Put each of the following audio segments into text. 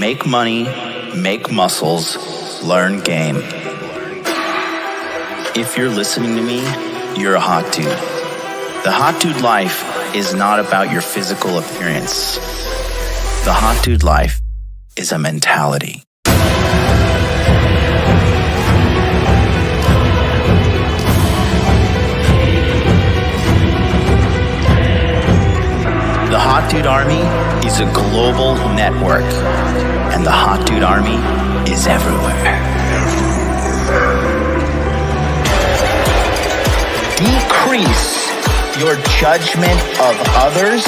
Make money, make muscles, learn game. If you're listening to me, you're a hot dude. The hot dude life is not about your physical appearance. The hot dude life is a mentality. The Hot Dude Army is a global network, and the Hot Dude Army is everywhere. Decrease your judgment of others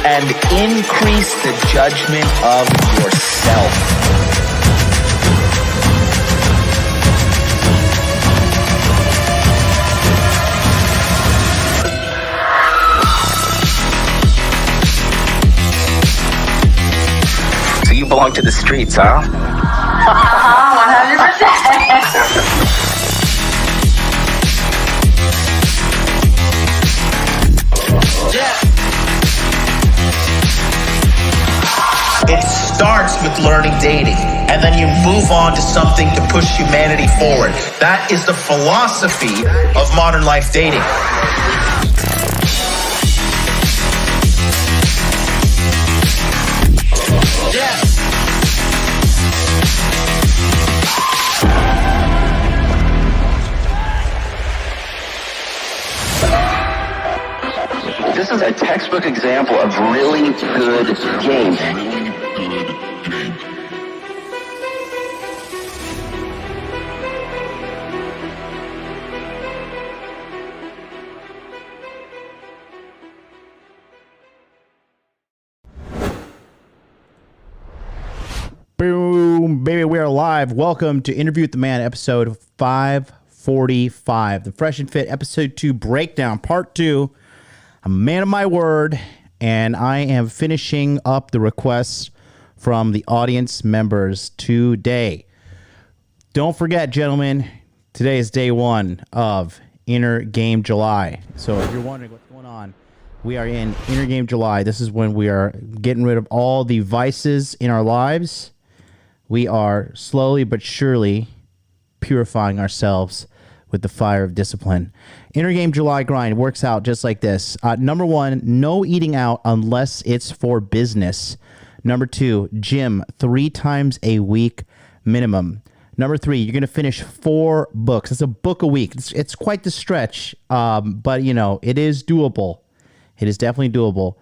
and increase the judgment of yourself. You belong to the streets, huh? 100%. It starts with learning dating, and then you move on to something to push humanity forward. That is the philosophy of modern life dating. This is a textbook example of really good game. Boom, baby, we are live. Welcome to Interview with the Man, episode 545. The Fresh and Fit, episode 2 breakdown, part 2. I'm a man of my word, and I am finishing up the requests from the audience members today. Don't forget, gentlemen, today is day 1 of Inner Game July. So if you're wondering what's going on, we are in Inner Game July. This is when we are getting rid of all the vices in our lives. We are slowly but surely purifying ourselves with the fire of discipline. Inner Game July grind works out just like this. Number 1, no eating out unless it's for business. Number 2, gym 3 times a week minimum. Number 3, you're going to finish 4 books. It's a book a week. It's quite the stretch, but you know, it is doable. It is definitely doable.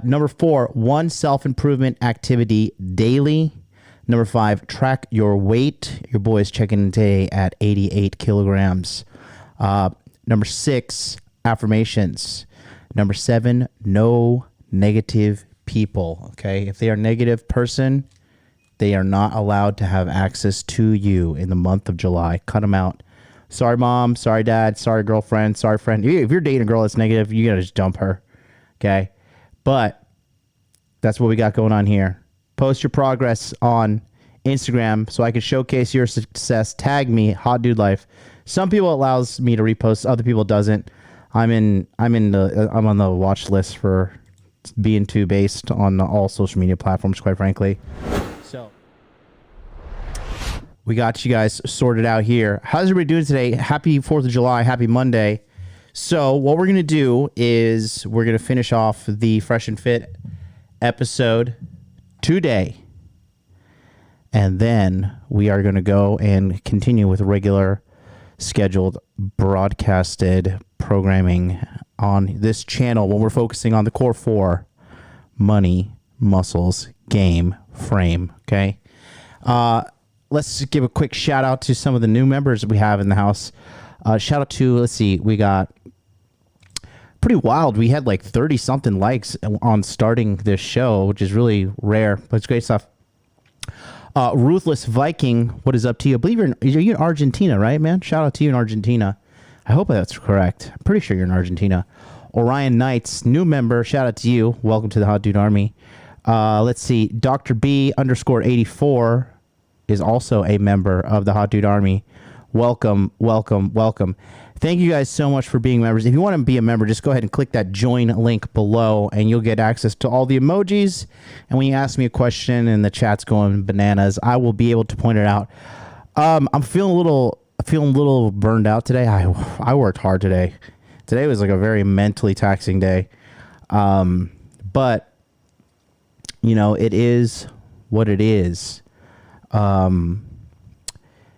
Number 4, 1 self-improvement activity daily. Number 5, track your weight. Your boy's checking in today at 88 kilograms. Number 6, affirmations. Number 7, no negative people. Okay, if they are a negative person, they are not allowed to have access to you in the month of July. Cut them out. Sorry, mom. Sorry, dad. Sorry, girlfriend. Sorry, friend. If you're dating a girl that's negative, you gotta just dump her. Okay, but that's what we got going on here. Post your progress on Instagram so I can showcase your success. Tag me, Hot Dude Life. Some people it allows me to repost, other people doesn't. I'm on the watch list for being too based on all social media platforms, quite frankly. So we got you guys sorted out here. How's everybody doing today? Happy 4th of July. Happy Monday. So what we're going to do is we're going to finish off the Fresh and Fit episode today. And then we are going to go and continue with regular scheduled broadcasted programming on this channel when we're focusing on the core 4: money, muscles, game, frame. Okay. Let's give a quick shout out to some of the new members that we have in the house. Shout out to, let's see, we got pretty wild. We had like 30 something likes on starting this show, which is really rare, but it's great stuff. Ruthless Viking, what is up to you? I believe you're in Argentina, right, man? Shout out to you in Argentina. I hope that's correct. I'm pretty sure you're in Argentina. Orion Knights, new member. Shout out to you. Welcome to the Hot Dude Army. Let's see. Dr. B _84 is also a member of the Hot Dude Army. welcome. Thank you guys so much for being members. If you want to be a member, just go ahead and click that join link below and you'll get access to all the emojis. And when you ask me a question and the chat's going bananas, I will be able to point it out. I'm feeling a little burned out today. I worked hard today. Today was like a very mentally taxing day. But you know, it is what it is.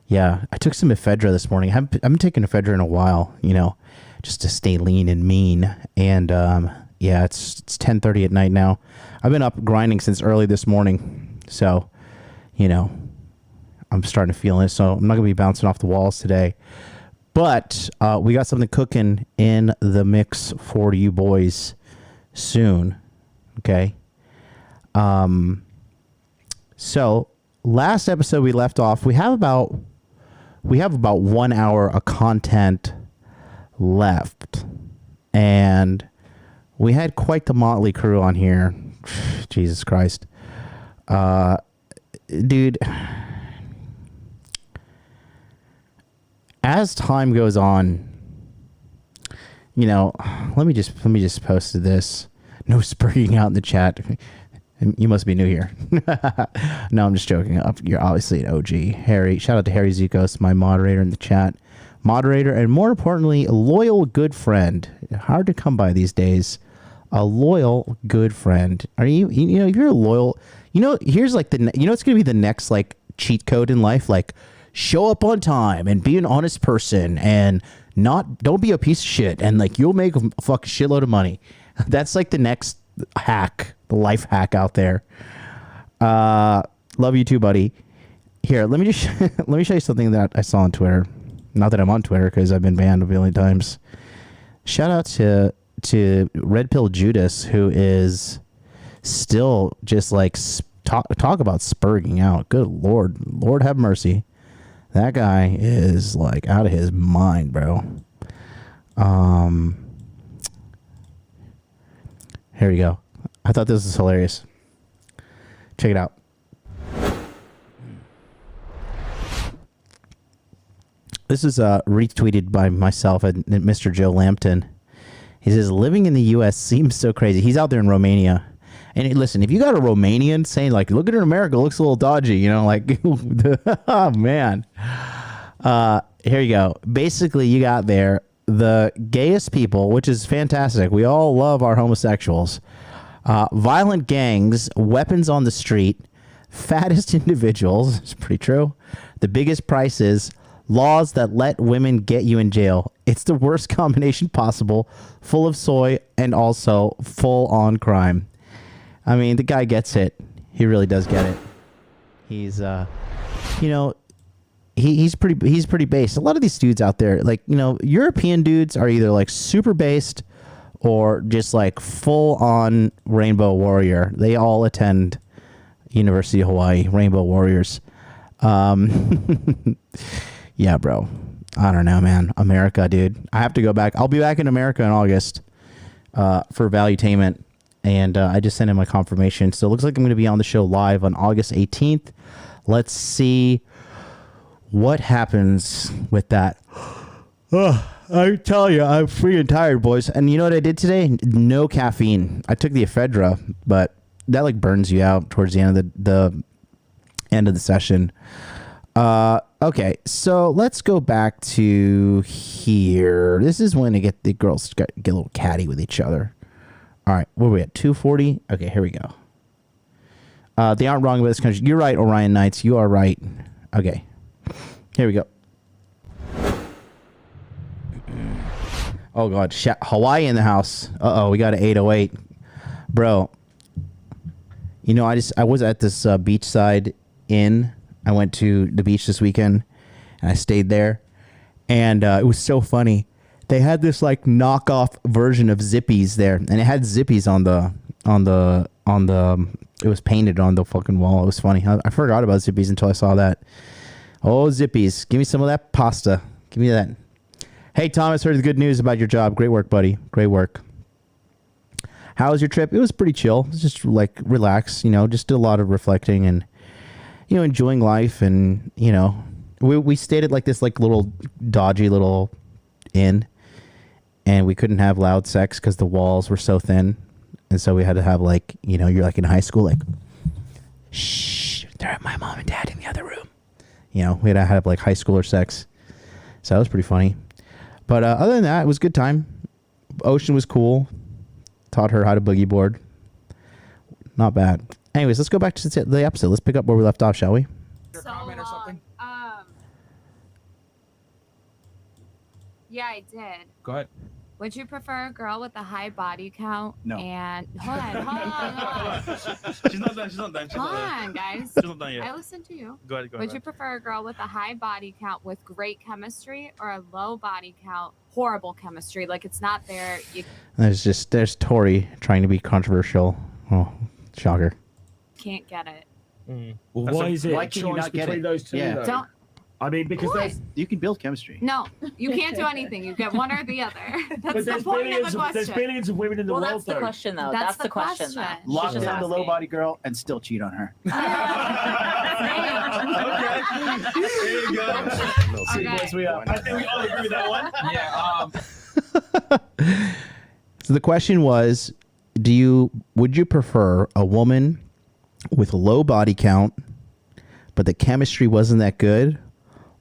Yeah, I took some ephedra this morning. I haven't been taking ephedra in a while, you know, just to stay lean and mean. And yeah, it's 10:30 at night now. I've been up grinding since early this morning. So, you know, I'm starting to feel it. So I'm not going to be bouncing off the walls today. But we got something cooking in the mix for you boys soon. Okay. So last episode we left off, we have about 1 hour of content left, and we had quite the motley crew on here. Jesus Christ. Dude, as time goes on, you know, let me just post this. No spurring out in the chat. You must be new here. No, I'm just joking. You're obviously an OG. Harry, shout out to Harry Zukos, my moderator in the chat. Moderator, and more importantly, a loyal, good friend. Hard to come by these days. A loyal, good friend. Are you know, if you're a loyal, you know, here's like it's going to be the next like cheat code in life. Like, show up on time and be an honest person and don't be a piece of shit. And like, you'll make a fucking shitload of money. That's like the next hack, the life hack out there. Love you too, buddy. Here, let me show you something that I saw on Twitter. Not that I'm on Twitter because I've been banned a billion times. Shout out to Red Pill Judas, who is still just like talk about spurging out. Good Lord have mercy. That guy is like out of his mind, bro. Here we go. I thought this was hilarious. Check it out. This is retweeted by myself and Mr. Joe Lampton. He says, living in the U.S. seems so crazy. He's out there in Romania. And listen, if you got a Romanian saying, like, look at it in America, it looks a little dodgy, you know, like, oh, man. Here you go. Basically, you got there the gayest people, which is fantastic. We all love our homosexuals. Violent gangs, weapons on the street, fattest individuals. It's pretty true. The biggest prices, laws that let women get you in jail. It's the worst combination possible, full of soy and also full on crime. I mean, the guy gets it. He really does get it. He's, you know, he's pretty based. A lot of these dudes out there, like, you know, European dudes are either like super based or just like full on Rainbow Warrior. They all attend University of Hawaii, Rainbow Warriors. Yeah, bro. I don't know, man. America, dude. I have to go back. I'll be back in America in August for Valuetainment. And I just sent in my confirmation. So it looks like I'm going to be on the show live on August 18th. Let's see what happens with that. I tell you, I'm freaking tired, boys. And you know what I did today? No caffeine. I took the ephedra, but that like burns you out towards the end of the end of the session. Okay, so let's go back to here. This is when the girls get a little catty with each other. All right, where are we at? 240? Okay, here we go. They aren't wrong about this country. You're right, Orion Knights. You are right. Okay, here we go. Oh, God. Hawaii in the house. Uh-oh, we got an 808. Bro, you know, I was at this beachside inn. I went to the beach this weekend, and I stayed there, and it was so funny. They had this like knockoff version of Zippies there, and it had Zippies on the it was painted on the fucking wall. It was funny. I forgot about Zippies until I saw that. Oh, Zippies. Give me some of that pasta. Give me that. Hey, Thomas, heard the good news about your job. Great work, buddy. Great work. How was your trip? It was pretty chill. It was just like relax, you know, just did a lot of reflecting and, you know, enjoying life and, you know, We stayed at like this like little dodgy little inn, and we couldn't have loud sex because the walls were so thin, and so we had to have like, you know, you're like in high school, like, shh, they're at my mom and dad in the other room. You know, we had to have like high schooler sex, so that was pretty funny. But other than that, it was a good time. Ocean was cool. Taught her how to boogie board. Not bad. Anyways, let's go back to the episode. Let's pick up where we left off, shall we? So comment or something? Yeah, I did. Go ahead. Would you prefer a girl with a high body count? No. And hold on. She's not done. She's not done. Hold on, guys. She's not done yet. I listened to you. Go ahead. Would you prefer a girl with a high body count with great chemistry, or a low body count, horrible chemistry? Like it's not there. There's Tori trying to be controversial. Oh, shocker. Can't get it. Well, why is it why a can you choice not get between it? those two? Yeah. Though? Don't. I mean, because What? there's You can build chemistry. No, you can't do anything. You get one or the other. That's the there's point of billions the of there's question. billions of women in the Well, world. that's the though. question, though. That's That's the the question, question. though. Lock She's just down the asking. low body girl and still cheat on her. There you go. See, Okay. boys, we up. I think we all agree with that one. Yeah. So the question was, would you prefer a woman with a low body count, but the chemistry wasn't that good,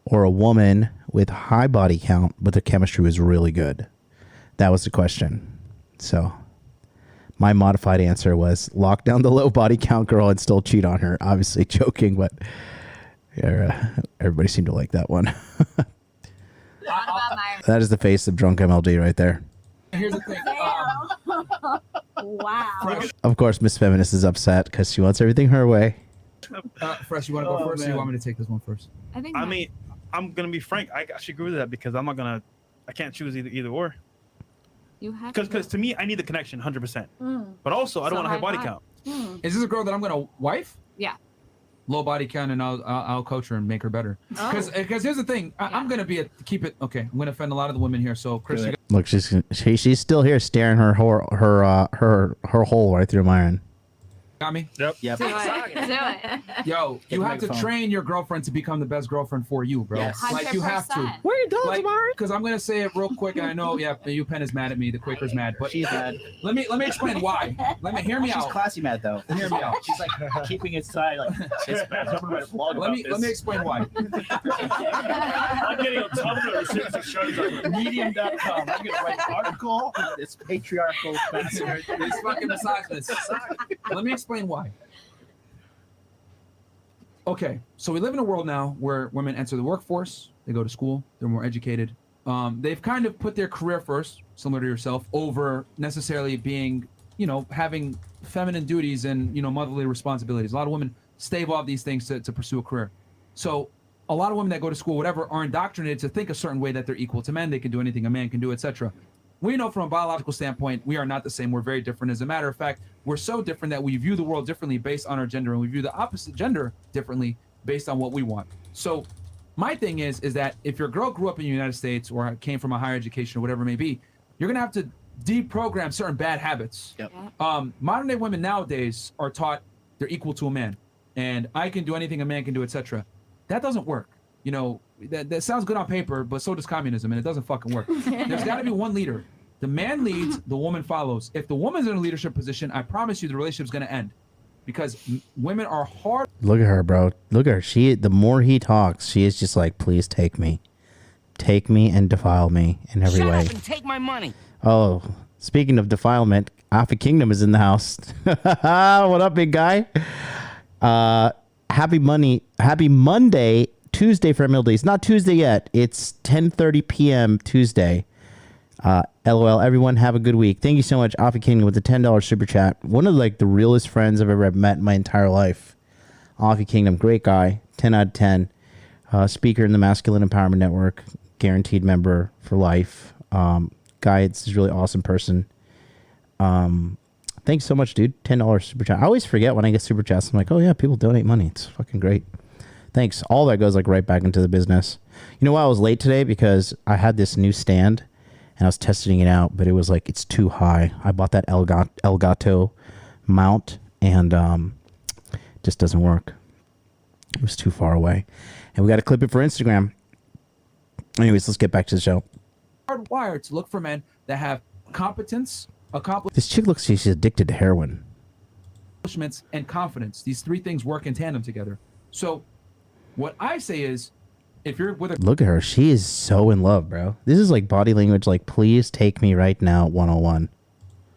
or a woman with high body count, but the chemistry was really good? That was the question. So my modified answer was lock down the low body count girl and still cheat on her. Obviously joking, but everybody seemed to like that one. What about my? That is the face of drunk MLD right there. Here's the thing. Wow. Of course, Miss Feminist is upset because she wants everything her way. Fresh, you want to go first, or you want me to take this one first? I think. I mean, I'm gonna be frank. I should agree with that because I can't choose either or. you have Because to me, I need the connection 100%. But also, I don't want a high body count. Is this a girl that I'm gonna wife? Yeah. Low body count, and I'll coach her and make her better. Because here's the thing, I'm gonna keep it. Okay, I'm gonna offend a lot of the women here. So Chris, you Look, she's still here staring her hole right through mine. got me. Yep. Yep. Do it. Yo, you have to train your girlfriend to become the best girlfriend for you, bro. Yes. Like you have to. 100%. Where you done, Because I'm gonna say it real quick, and I know, yeah, UPenn is mad at me. The Quaker's mad, but She's mad. let me explain why. Hear me She's out. classy mad though. Hear me out. She's like keeping it side. Like it's bad. I'm gonna write a blog Let about me explain why. I'm getting on Tumblr. Medium.com. I'm gonna write an article. It's patriarchal. It's fucking misogynist. Let me explain why. Okay, so we live in a world now where women enter the workforce, they go to school, they're more educated. They've kind of put their career first, similar to yourself, over necessarily being, having feminine duties and, motherly responsibilities. A lot of women stave off these things to pursue a career. So a lot of women that go to school, whatever, are indoctrinated to think a certain way, that they're equal to men, they can do anything a man can do, etc. We know from a biological standpoint, we are not the same. We're very different. As a matter of fact, we're so different that we view the world differently based on our gender, and we view the opposite gender differently based on what we want. So my thing is that if your girl grew up in the United States or came from a higher education or whatever it may be, you're going to have to deprogram certain bad habits. Yep. Modern day women nowadays are taught they're equal to a man, and I can do anything a man can do, etc. That doesn't work. That sounds good on paper, but so does communism, and it doesn't fucking work. There's got to be one leader. The man leads, the woman follows. If the woman's in a leadership position, I promise you the relationship's going to end, because women are hard. Look at her, bro. Look at her. The more he talks, she is just like, please take me and defile me in every way. Shut up and take my money. Oh, speaking of defilement, Alpha Kingdom is in the house. What up, big guy? Happy Monday, Tuesday for MLD. It's not Tuesday yet. It's 10:30 p.m. Tuesday. LOL. Everyone have a good week. Thank you so much, Alpha Kingdom, with the $10 super chat. One of the realest friends I've ever met in my entire life. Alpha Kingdom, great guy. 10 out of 10. Speaker in the Masculine Empowerment Network. Guaranteed member for life. Guy, it's a really awesome person. Thanks so much, dude. $10 super chat. I always forget when I get super chats. I'm like, oh yeah, people donate money. It's fucking great. Thanks. All that goes right back into the business. You know why I was late today? Because I had this new stand and I was testing it out, but it was it's too high. I bought that Elgato mount and just doesn't work. It was too far away. And we got to clip it for Instagram. Anyways, let's get back to the show. Hardwired to look for men that have competence, accomplishments, This chick looks like she's addicted to heroin. and confidence. These three things work in tandem together. So what I say is, if you're with a Look at her. She is so in love, bro. This is like body language, like, please take me right now, 101.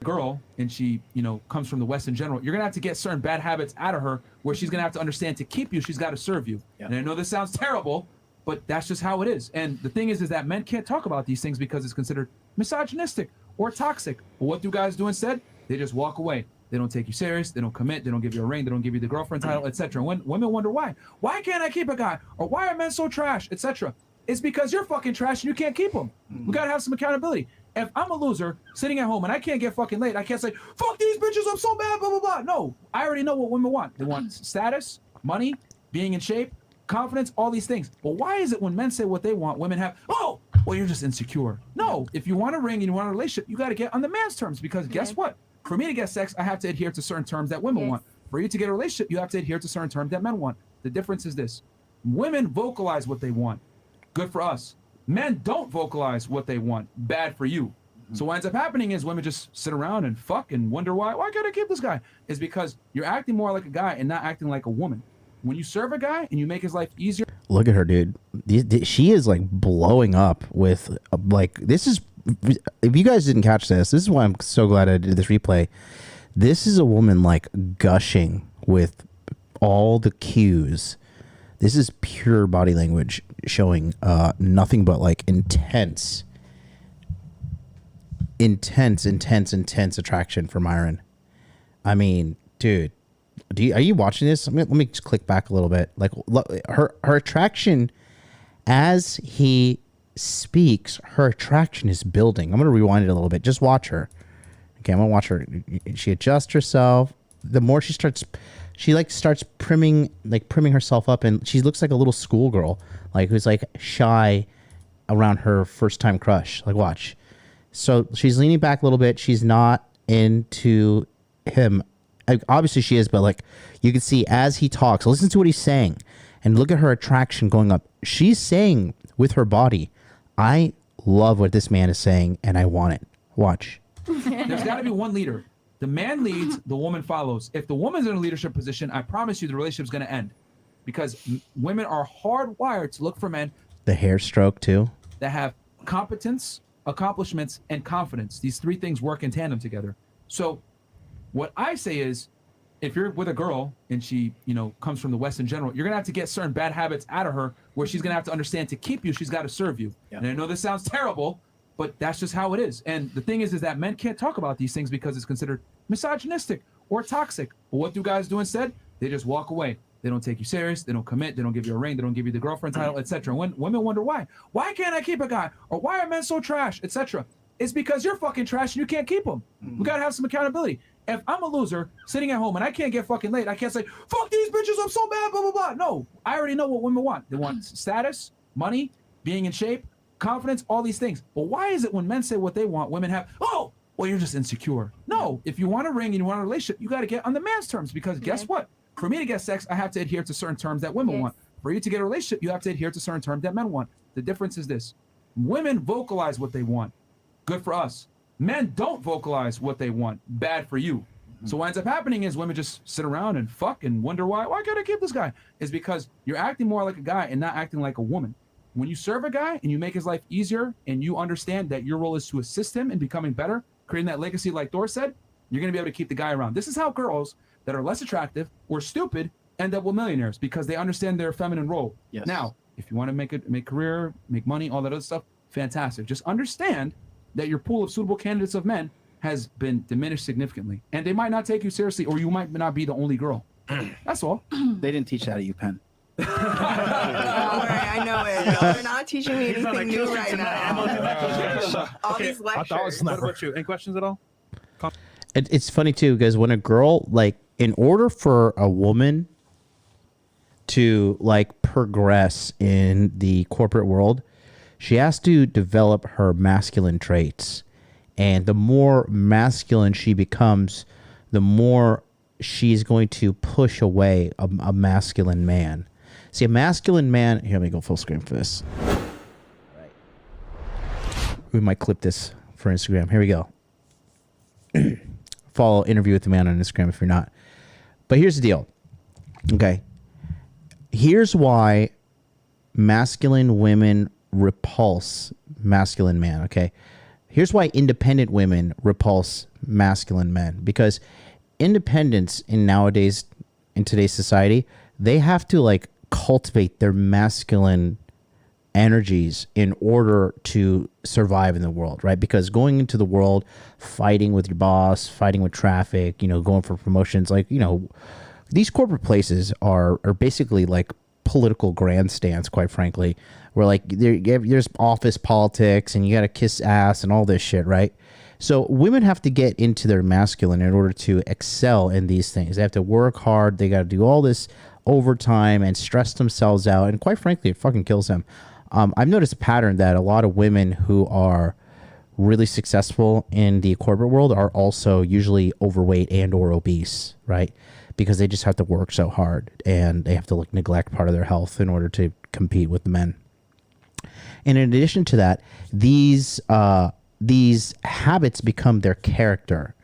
girl and she, comes from the West in general, you're going to have to get certain bad habits out of her where she's going to have to understand to keep you, she's got to serve you. Yeah. And I know this sounds terrible, but that's just how it is. And the thing is that men can't talk about these things because it's considered misogynistic or toxic. But what do guys do instead? They just walk away. They don't take you serious. They don't commit. They don't give you a ring. They don't give you the girlfriend title, etc. When women wonder why can't I keep a guy? Or why are men so trash, etc. It's because you're fucking trash and you can't keep them. We got to have some accountability. If I'm a loser sitting at home and I can't get fucking laid, I can't say, fuck these bitches, I'm so bad, blah, blah, blah. No, I already know what women want. They want status, money, being in shape, confidence, all these things. But why is it when men say what they want, women have, oh, well, you're just insecure. No, if you want a ring and you want a relationship, you got to get on the man's terms because guess what? For me to get sex, I have to adhere to certain terms that women want. For you to get a relationship, you have to adhere to certain terms that men want. The difference is this. Women vocalize what they want. Good for us. Men don't vocalize what they want. Bad for you. So what ends up happening is women just sit around and fuck and wonder why can't I keep this guy? Is because you're acting more like a guy and not acting like a woman. When you serve a guy and you make his life easier. Look at her, dude. She is like blowing up with this is, if you guys didn't catch this is why I'm so glad I did this replay. This is a woman like gushing with all the cues. This is pure body language showing nothing but like intense attraction for Myron. I mean, dude, are you watching this? Let me just click back a little bit. Like her attraction as he speaks, her attraction is building. I'm gonna rewind it a little bit. Just watch her. Okay, I'm gonna watch her. She adjusts herself. The more she starts primming herself up, and she looks like a little schoolgirl, like who's like shy around her first time crush. Like, watch. So she's leaning back a little bit. She's not into him. Obviously she is, but like you can see as he talks, listen to what he's saying and look at her attraction going up. She's saying with her body, I love what this man is saying and I want it. Watch. There's got to be one leader. The man leads, the woman follows. If the woman's in a leadership position, I promise you the relationship's going to end because women are hardwired to look for men. The hair stroke too. That have competence, accomplishments, and confidence. These three things work in tandem together. So what I say is, if you're with a girl and she, comes from the West in general, you're going to have to get certain bad habits out of her where she's going to have to understand to keep you, she's got to serve you. Yeah. And I know this sounds terrible, but that's just how it is. And the thing is that men can't talk about these things because it's considered misogynistic or toxic. But what do guys do instead? They just walk away. They don't take you serious. They don't commit. They don't give you a ring. They don't give you the girlfriend title, etc. When women wonder why can't I keep a guy? Or why are men so trash, etc. It's because you're fucking trash and you can't keep them. We got to have some accountability. If I'm a loser sitting at home and I can't get fucking laid, I can't say, fuck these bitches, I'm so bad, blah, blah, blah. No, I already know what women want. They want status, money, being in shape, confidence, all these things. But why is it when men say what they want, women have, oh, well, you're just insecure. No, if you want a ring and you want a relationship, you got to get on the man's terms because guess what? For me to get sex, I have to adhere to certain terms that women want. For you to get a relationship, you have to adhere to certain terms that men want. The difference is this. Women vocalize what they want. Good for us. Men don't vocalize what they want. Bad for you. So what ends up happening is women just sit around and fuck and wonder why can't I keep this guy? Is because you're acting more like a guy and not acting like a woman. When you serve a guy and you make his life easier and you understand that your role is to assist him in becoming better, creating that legacy like Thor said, you're going to be able to keep the guy around. This is how girls that are less attractive or stupid end up with millionaires because they understand their feminine role. Yes. Now, if you want to make career, make money, all that other stuff, fantastic. Just understand that your pool of suitable candidates of men has been diminished significantly. And they might not take you seriously or you might not be the only girl. That's all. They didn't teach that at UPenn. Don't worry, I know it. They're not teaching me anything new right now. All these lectures. What about you? Any questions at all? It's funny too because when a girl, like, in order for a woman to like progress in the corporate world, she has to develop her masculine traits. And the more masculine she becomes, the more she's going to push away a masculine man. See, a masculine man. Here, let me go full screen for this. We might clip this for Instagram. Here we go. Follow Interview with the Man on Instagram if you're not. But here's the deal. Okay. Here's why masculine women repulse masculine men. Okay. Here's why independent women repulse masculine men. Because independence in today's society, they have to like cultivate their masculine energies in order to survive in the world, right? Because going into the world, fighting with your boss, fighting with traffic, going for promotions, like, these corporate places are basically like political grandstands, quite frankly, where like there's office politics and you got to kiss ass and all this shit, right? So women have to get into their masculine in order to excel in these things. They have to work hard. They got to do all this overtime and stress themselves out. And quite frankly, it fucking kills them. I've noticed a pattern that a lot of women who are really successful in the corporate world are also usually overweight and or obese, right? Because they just have to work so hard and they have to like neglect part of their health in order to compete with the men. And in addition to that, these habits become their character,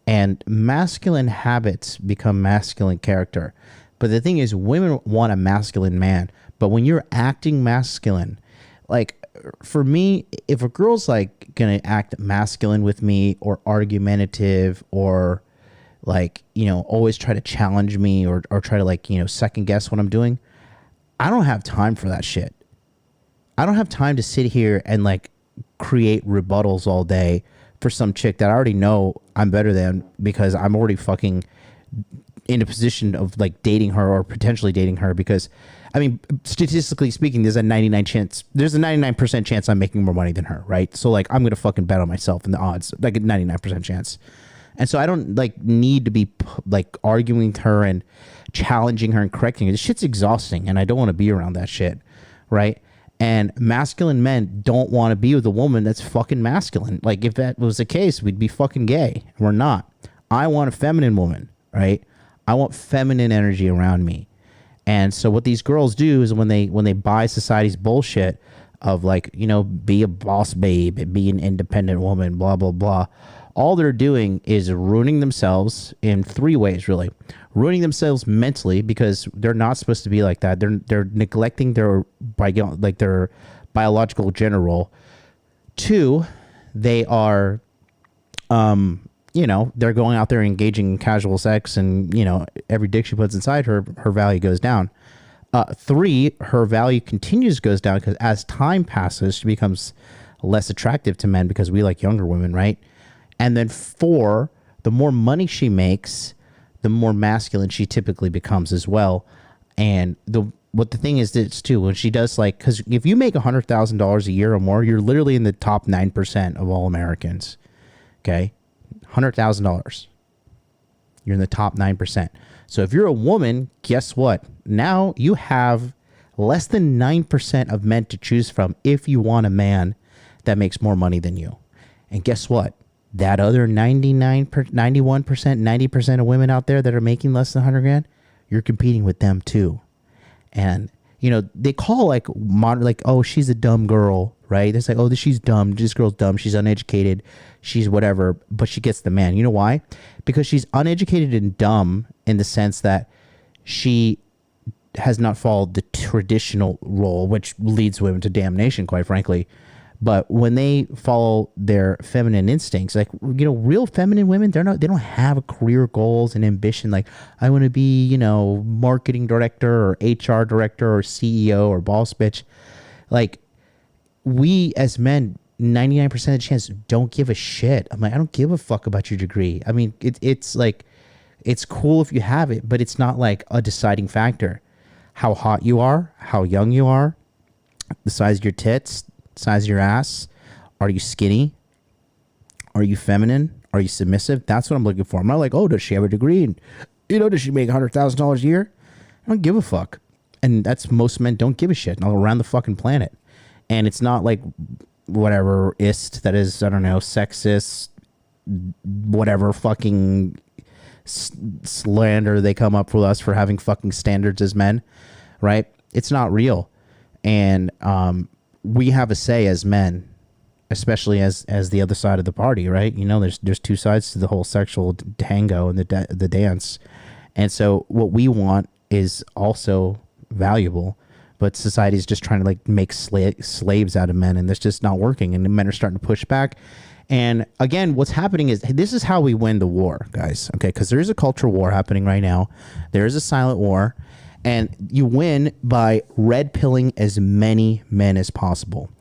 and masculine habits become masculine character. But the thing is, women want a masculine man. But when you're acting masculine, like for me, if a girl's like gonna act masculine with me or argumentative or like, always try to challenge me or try to like, second guess what I'm doing, I don't have time for that shit. I don't have time to sit here and like create rebuttals all day for some chick that I already know I'm better than because I'm already fucking in a position of like dating her or potentially dating her. Because I mean, statistically speaking, there's a 99% chance I'm making more money than her, right? So like I'm gonna fucking bet on myself and the odds, like a 99% chance. And so I don't like need to be like arguing with her and challenging her and correcting her. This shit's exhausting and I don't want to be around that shit, right? And masculine men don't want to be with a woman that's fucking masculine. Like if that was the case, we'd be fucking gay. We're not. I want a feminine woman, right? I want feminine energy around me. And so what these girls do is when they buy society's bullshit of like, be a boss babe, be an independent woman, blah, blah, blah. All they're doing is ruining themselves in three ways, really. Ruining themselves mentally because they're not supposed to be like that. They're neglecting their biological gender role. Two, they are, they're going out there engaging in casual sex and, every dick she puts inside her value goes down. Three, her value goes down because as time passes, she becomes less attractive to men because we like younger women, right? And then four, the more money she makes, the more masculine she typically becomes as well. And the thing is this too, when she does like, because if you make $100,000 a year or more, you're literally in the top 9% of all Americans. Okay, $100,000, you're in the top 9%. So if you're a woman, guess what? Now you have less than 9% of men to choose from if you want a man that makes more money than you. And guess what? That other 91%, 90% of women out there that are making less than 100 grand, you're competing with them too. And, they call like modern, like, oh, she's a dumb girl, right? It's like, oh, she's dumb. This girl's dumb. She's uneducated. She's whatever, but she gets the man. You know why? Because she's uneducated and dumb in the sense that she has not followed the traditional role, which leads women to damnation, quite frankly. But when they follow their feminine instincts, like, real feminine women, they don't have career goals and ambition. Like, I want to be, marketing director or HR director or CEO or boss bitch. Like, we as men, 99% of the chance don't give a shit. I'm like, I don't give a fuck about your degree. I mean, it's like, it's cool if you have it, but it's not like a deciding factor. How hot you are, how young you are, the size of your tits, size of your ass, are you skinny, are you feminine, are you submissive? That's what I'm looking for. I'm not like, oh, does she have a degree, and does she make $100,000 a year? I don't give a fuck. And that's, most men don't give a shit all around the fucking planet. And it's not like whatever that is, I don't know, sexist, whatever fucking slander they come up with us for having fucking standards as men, right? It's not real. And we have a say as men, especially as the other side of the party, right? You know, there's two sides to the whole sexual tango and the dance. And so what we want is also valuable, but society is just trying to like make slaves out of men, and that's just not working. And the men are starting to push back. And again, what's happening is this is how we win the war, guys. Okay, because there is a cultural war happening right now. There is a silent war, and you win by red pilling as many men as possible.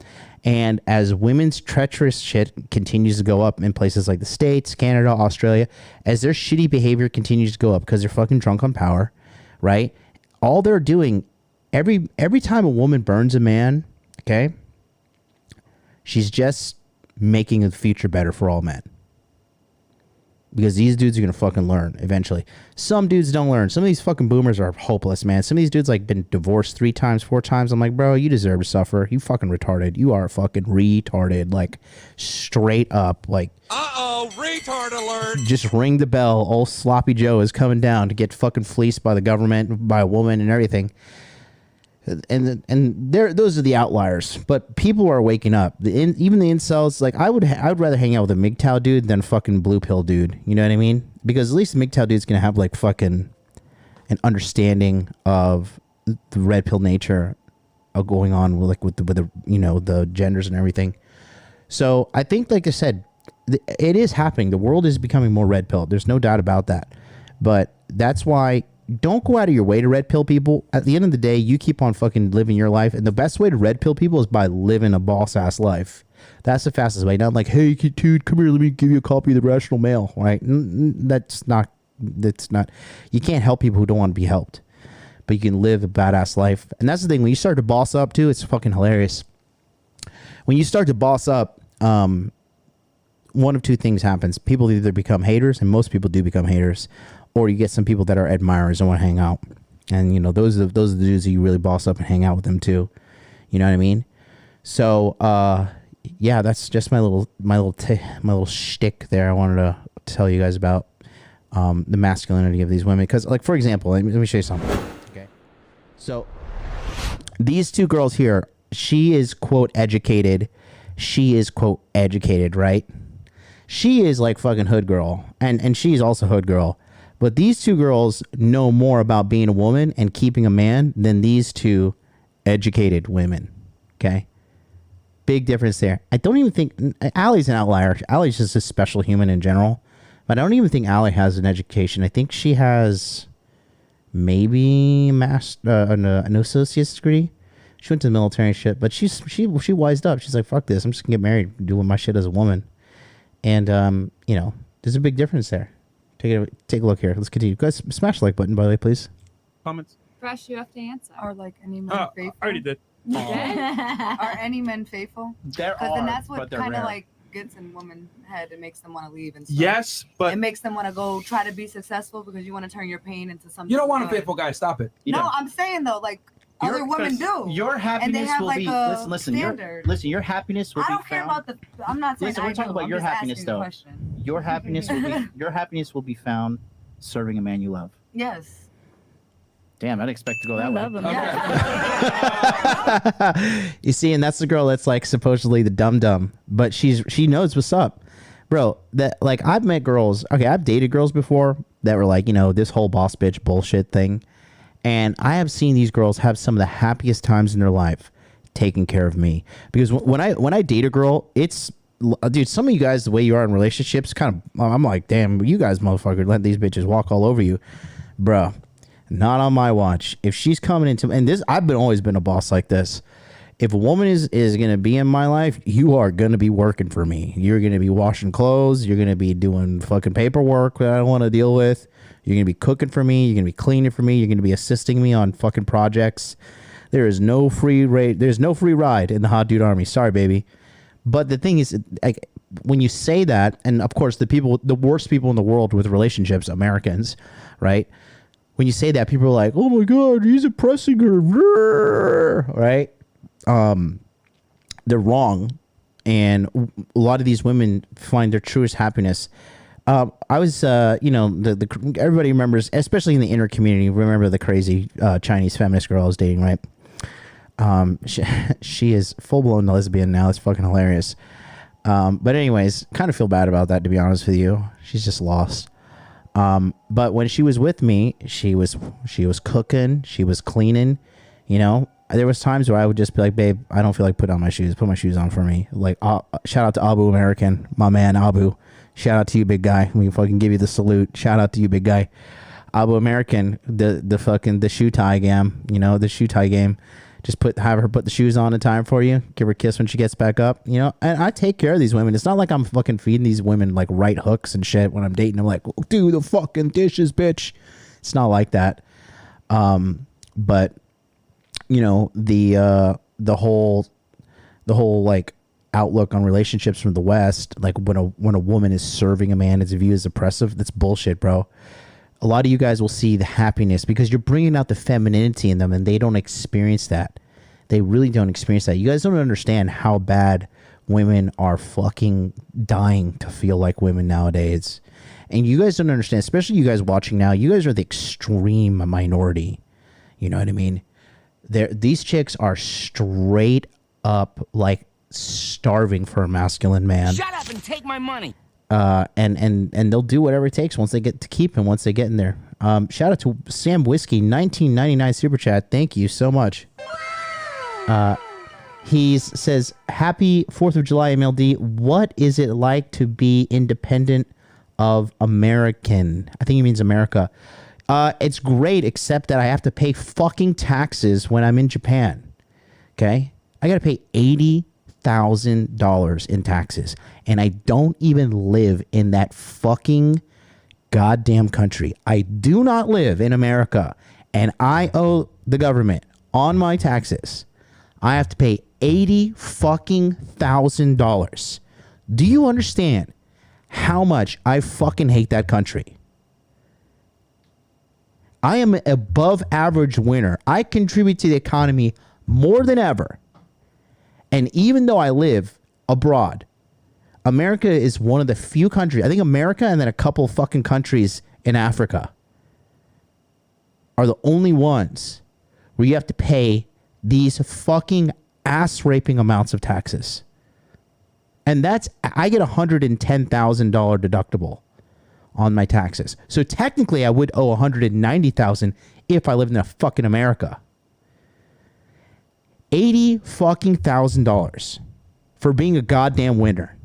And as women's treacherous shit continues to go up in places like the States, Canada, Australia, as their shitty behavior continues to go up because they're fucking drunk on power, right? All they're doing every time a woman burns a man, okay, she's just making the future better for all men. Because these dudes are gonna fucking learn eventually. Some dudes don't learn. Some of these fucking boomers are hopeless, man. Some of these dudes like been divorced 3 times, 4 times. I'm like, bro, you deserve to suffer. You fucking retarded. You are fucking retarded. Like, straight up. Like, retard alert. Just ring the bell. Old Sloppy Joe is coming down to get fucking fleeced by the government, by a woman and everything. And those are the outliers, but people are waking up. Even the incels, like I would rather hang out with a MGTOW dude than a fucking blue pill dude. You know what I mean? Because at least the MGTOW dude's gonna have like fucking an understanding of the red pill nature of going on with the you know, the genders and everything. So I think, like I said, it is happening. The world is becoming more red pill. There's no doubt about that. But that's why. Don't go out of your way to red pill people. At the end of the day, you keep on fucking living your life. And the best way to red pill people is by living a boss ass life. That's the fastest way. Not like, hey, dude, come here, let me give you a copy of the Rational Mail. Right? That's not. You can't help people who don't want to be helped. But you can live a badass life. And that's the thing. When you start to boss up too, it's fucking hilarious. When you start to boss up, one of two things happens. People either become haters, and most people do become haters. Or you get some people that are admirers and want to hang out, and you know those are the dudes that you really boss up and hang out with them too. You know what I mean? So yeah, that's just my little shtick there. I wanted to tell you guys about the masculinity of these women, because like, for example, let me show you something. Okay, so these 2 girls here, she is quote educated, she is quote educated, right? She is like fucking hood girl, and she's also hood girl. But these 2 girls know more about being a woman and keeping a man than these 2 educated women. Okay? Big difference there. I don't even think... Allie's an outlier. Allie's just a special human in general. But I don't even think Allie has an education. I think she has maybe an associate's degree. She went to the military and shit. But she wised up. She's like, fuck this. I'm just going to get married, doing my shit as a woman. And, you know, there's a big difference there. Take a look here. Let's continue. Guys, smash the like button, by the way, please. Comments? Fresh, you have to answer. Or like any men faithful? I already did. You did? Are any men faithful? There Because are, then that's but what they're kind of rare. like gets in women's head. It makes them want to leave and stuff. Yes, but It makes them want to go try to be successful because you want to turn your pain into something. You don't want a good. faithful guy. Stop it. You No, don't. I'm saying though, like other women do. Your happiness have, will like, be a listen. standard. Your happiness will I be don't care found. about the. I'm not saying. Listen, we're I talking do. about I'm your just happiness, asking the though. question. Your happiness will be found serving a man you love. Yes. Damn, I'd expect to go that I way. love him. You see, and that's the girl that's like supposedly the dum-dum, but she knows what's up. Bro, that like I've met girls, okay, I've dated girls before that were like, you know, this whole boss bitch bullshit thing. And I have seen these girls have some of the happiest times in their life taking care of me. Because when I date a girl, it's, dude, some of you guys, the way you are in relationships, kind of, I'm like, damn, you guys motherfucker let these bitches walk all over you. Bro, not on my watch. If she's coming into, and this, I've always been a boss like this. If a woman is going to be in my life, you are going to be working for me. You're going to be washing clothes. You're going to be doing fucking paperwork that I don't want to deal with. You're going to be cooking for me. You're going to be cleaning for me. You're going to be assisting me on fucking projects. There is no free rate. There's no free ride in the Hot Dude Army. Sorry, baby. But the thing is, like, when you say that, and of course the worst people in the world with relationships, Americans, right? When you say that, people are like, oh my God, he's oppressing her, right? They're wrong, and a lot of these women find their truest happiness. I was, you know, the everybody remembers, especially in the inner community, remember the crazy Chinese feminist girl I was dating, right? She is full blown lesbian now. It's fucking hilarious. But anyways, kind of feel bad about that, to be honest with you. She's just lost. But when she was with me, she was cooking, she was cleaning, you know. There was times where I would just be like, babe, I don't feel like putting on my shoes. Put my shoes on for me. Like, shout out to Abu American, my man Abu. Shout out to you, big guy. We fucking give you the salute. Shout out to you, big guy. Abu American, the shoe tie game, you know, the shoe tie game. Just have her put the shoes on in time for you. Give her a kiss when she gets back up, you know. And I take care of these women. It's not like I'm fucking feeding these women like right hooks and shit when I'm dating them. Like, do the fucking dishes, bitch. It's not like that. But you know, the whole like outlook on relationships from the West, like when a woman is serving a man, it's viewed as oppressive. That's bullshit, bro. A lot of you guys will see the happiness because you're bringing out the femininity in them, and they don't experience that. They really don't experience that. You guys don't understand how bad women are fucking dying to feel like women nowadays. And you guys don't understand, especially you guys watching now, you guys are the extreme minority. You know what I mean? These chicks are straight up like starving for a masculine man. Shut up and take my money. And they'll do whatever it takes once they get to keep him, once they get in there. Shout out to Sam Whiskey, 1999 super chat. Thank you so much. He says, happy 4th of July, MLD. What is it like to be independent of American? I think he means America. It's great, except that I have to pay fucking taxes when I'm in Japan. Okay? I got to pay $80,000 in taxes. And I don't even live in that fucking goddamn country. I do not live in America. And I owe the government on my taxes. I have to pay $80,000. Do you understand how much I fucking hate that country? I am an above average winner. I contribute to the economy more than ever. And even though I live abroad, America is one of the few countries, I think America and then a couple of fucking countries in Africa are the only ones where you have to pay these fucking ass raping amounts of taxes. And I get $110,000 deductible on my taxes. So technically I would owe $190,000 if I lived in a fucking America. $80,000 for being a goddamn winner.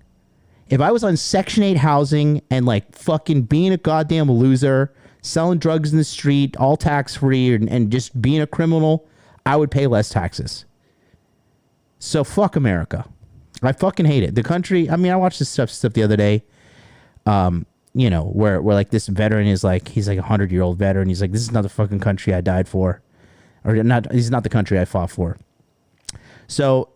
If I was on Section 8 housing and like fucking being a goddamn loser, selling drugs in the street, all tax free, and just being a criminal, I would pay less taxes. So fuck America. I fucking hate it. The country, I mean, I watched this stuff the other day. You know, where like this veteran is like, he's like a 100-year-old veteran. He's like, this is not the fucking country I died for. Or not, this is not the country I fought for. So,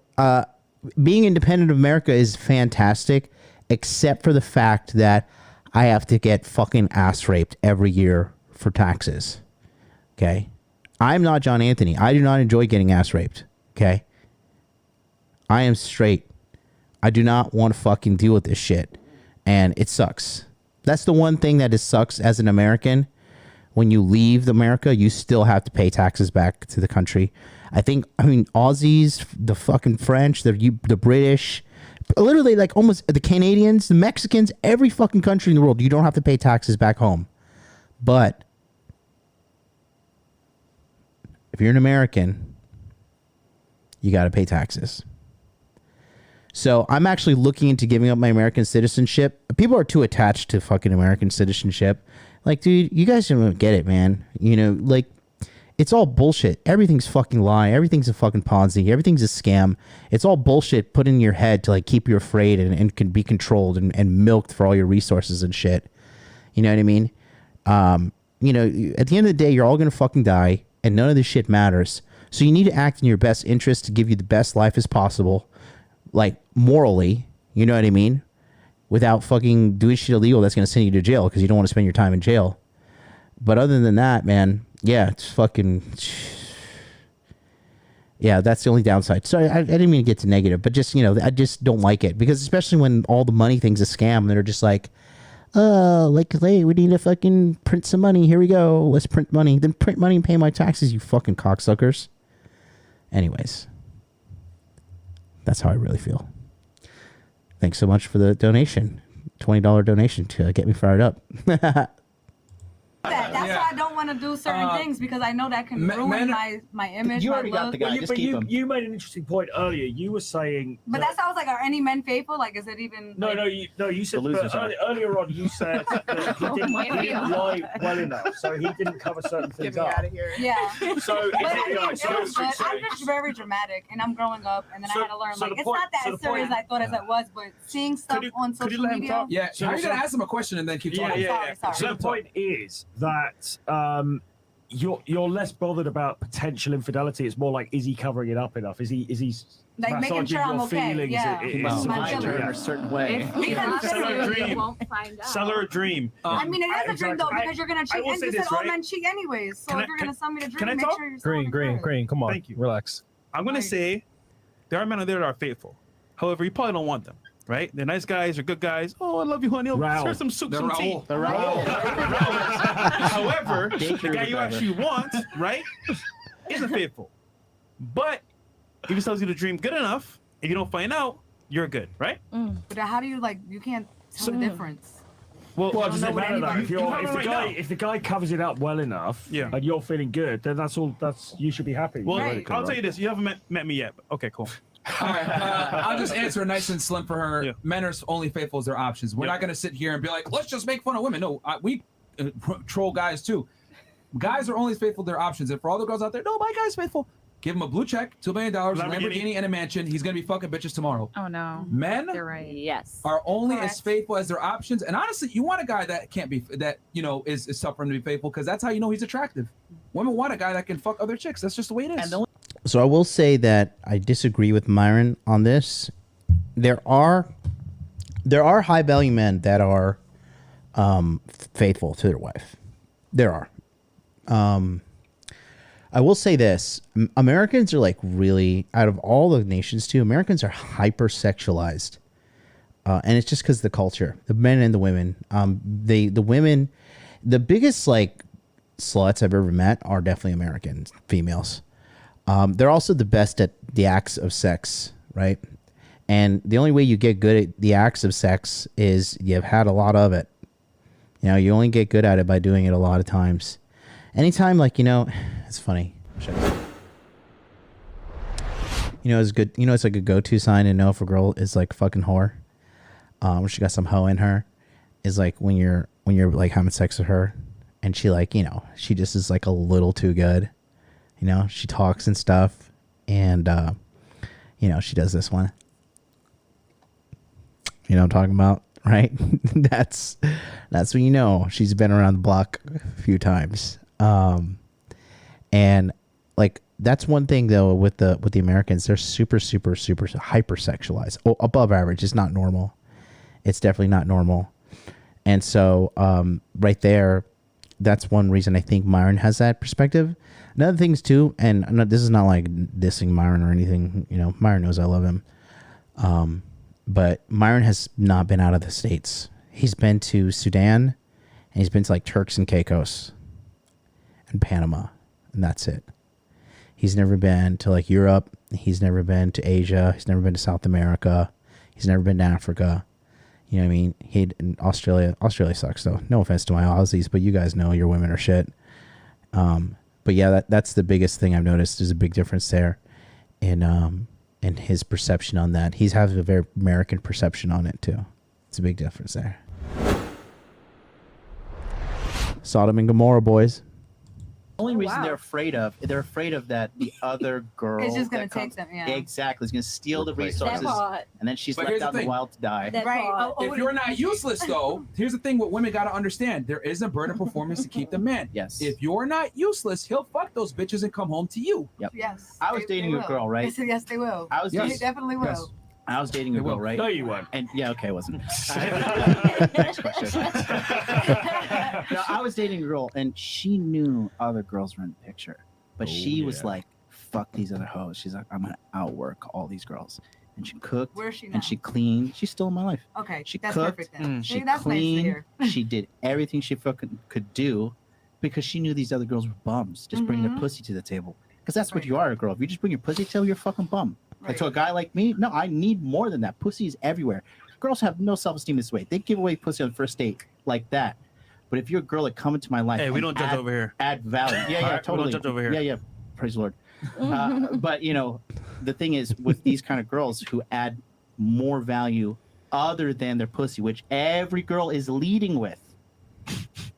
being independent of America is fantastic, except for the fact that I have to get fucking ass raped every year for taxes. Okay? I'm not John Anthony. I do not enjoy getting ass raped. Okay? I am straight. I do not want to fucking deal with this shit. And it sucks. That's the one thing that sucks as an American. When you leave America, you still have to pay taxes back to the country. I mean, Aussies, the fucking French, the British, literally like almost the Canadians, the Mexicans, every fucking country in the world, you don't have to pay taxes back home. But if you're an American, you got to pay taxes. So I'm actually looking into giving up my American citizenship. People are too attached to fucking American citizenship. Like, dude, you guys don't get it, man. You know, like, it's all bullshit. Everything's fucking lie. Everything's a fucking Ponzi. Everything's a scam. It's all bullshit put in your head to like keep you afraid and can be controlled and milked for all your resources and shit. You know what I mean? You know, at the end of the day, you're all gonna fucking die, and none of this shit matters. So you need to act in your best interest to give you the best life as possible, like morally. You know what I mean? Without fucking doing shit illegal that's gonna send you to jail because you don't want to spend your time in jail. But other than that, man, yeah, it's fucking... Yeah, that's the only downside. Sorry, I didn't mean to get to negative, but just, you know, I just don't like it. Because especially when all the money thing's a scam, and they're just like, oh, like, hey, we need to fucking print some money. Here we go. Let's print money. Then print money and pay my taxes, you fucking cocksuckers. Anyways. That's how I really feel. Thanks so much for the donation. $20 donation to get me fired up. That's why I don't want to do certain things, because I know that can ruin my image. You my already look. got the guy. Just keep him. You made an interesting point earlier. You were saying, But that's why I was like, are any men faithful? Like, is it even? No, you said earlier on. You said that he didn't lie well enough, so he didn't cover certain things Get me up. out of here. Yeah. So, I'm just very dramatic, and I'm growing up, and then I had to learn. Like, it's not that as serious as I thought as it was, but seeing stuff on social media. Yeah. So you're gonna ask him a question and then keep talking. Sorry. So the point is that you're less bothered about potential infidelity. It's more like, is he covering it up enough? Is he like making sure I'm okay? feelings? Yeah. He must mind her in a certain way. Sell her a dream. Won't find out. Sell her a dream. I mean, it is a dream though, because you're gonna cheat, will and say you said this, all right? men cheat anyways. So if you're gonna sell me the can I dream, make talk? sure you're selling it. Green. Come on. Thank you. Relax. I'm gonna say there are men out there that are faithful. However, you probably don't want them, right? They're nice guys, they're good guys. Oh, I love you, honey. Here's some soup, some tea. However, the guy you actually want, right, isn't faithful. But if he sells you the dream good enough, if you don't find out, you're good, right? But how do you you can't tell the difference? Well, it doesn't matter though. If the guy covers it up well enough, and you're feeling good, then that's all. You should be happy. Well, I'll tell you this: you haven't met me yet. But okay, cool. All right, I'll just answer nice and slim for her. Yeah. Men are only faithful as their options. We're not going to sit here and be like, let's just make fun of women. No, we troll guys too. Guys are only faithful to their options. And for all the girls out there, no, my guy's faithful. Give him a blue check, $2 million, a Lamborghini, and a mansion. He's going to be fucking bitches tomorrow. Oh, no. Men You're right. Yes. are only as faithful as their options. And honestly, you want a guy that can't be, that, is suffering to be faithful, because that's how you know he's attractive. Women want a guy that can fuck other chicks. That's just the way it is. So I will say that I disagree with Myron on this. There are high value men that are faithful to their wife. There are. I will say this: Americans are really, out of all the nations too, Americans are hyper-sexualized, and it's just because of the culture, the men and the women. The women, the biggest sluts I've ever met are definitely American females. They're also the best at the acts of sex, right? And the only way you get good at the acts of sex is you've had a lot of it. You only get good at it by doing it a lot of times. Anytime, it's funny. It's good. It's like a go-to sign to know if a girl is fucking whore. When she got some hoe in her, is when you're having sex with her, and she she just is a little too good. She talks and stuff, and she does this one. You know what I'm talking about, right? That's when she's been around the block a few times. And that's one thing though with the Americans, they're super hyper-sexualized. Above average. It's not normal. It's definitely not normal. And so right there, that's one reason I think Myron has that perspective. Another things too, and this is not dissing Myron or anything. Myron knows I love him. But Myron has not been out of the States. He's been to Sudan, and he's been to Turks and Caicos and Panama, and that's it. He's never been to Europe. He's never been to Asia. He's never been to South America. He's never been to Africa. You know what I mean? In Australia sucks though. No offense to my Aussies, but you guys know your women are shit. But yeah, that's the biggest thing I've noticed. There's a big difference there in his perception on that. He's having a very American perception on it too. It's a big difference there. Sodom and Gomorrah, boys. The only reason they're afraid of that the other girl It's just gonna take them, yeah. Exactly, is gonna steal the resources, and then she's left out in the wild to die. Right. If you're not useless, though, here's the thing: what women gotta understand, there is a burden of performance to keep the man. Yes. If you're not useless, he'll fuck those bitches and come home to you. Yep. Yes. I was dating a girl, right? Yes, they will. They definitely will. Yes. I was dating a girl, right? No, you weren't. And yeah, okay, I wasn't. Next question. No, I was dating a girl, and she knew other girls were in the picture, but she was like, "Fuck these other hoes." She's like, "I'm gonna outwork all these girls." And she cooked. Where's she now? And she cleaned. She's still in my life. Okay, she that's cooked. perfect then. She that's cleaned. Nice to hear. She did everything she fucking could do, because she knew these other girls were bums. Just bring their pussy to the table, because that's what you are, a girl. If you just bring your pussy to the table, you're a fucking bum. Like, to a guy like me, no, I need more than that. Pussy is everywhere. Girls have no self-esteem this way. They give away pussy on the first date like that. But if you're a girl that come into my life, hey, we don't judge over here. Add value. Yeah, totally. We don't judge over here. Yeah. Praise the Lord. But you know, the thing is with these kind of girls who add more value other than their pussy, which every girl is leading with.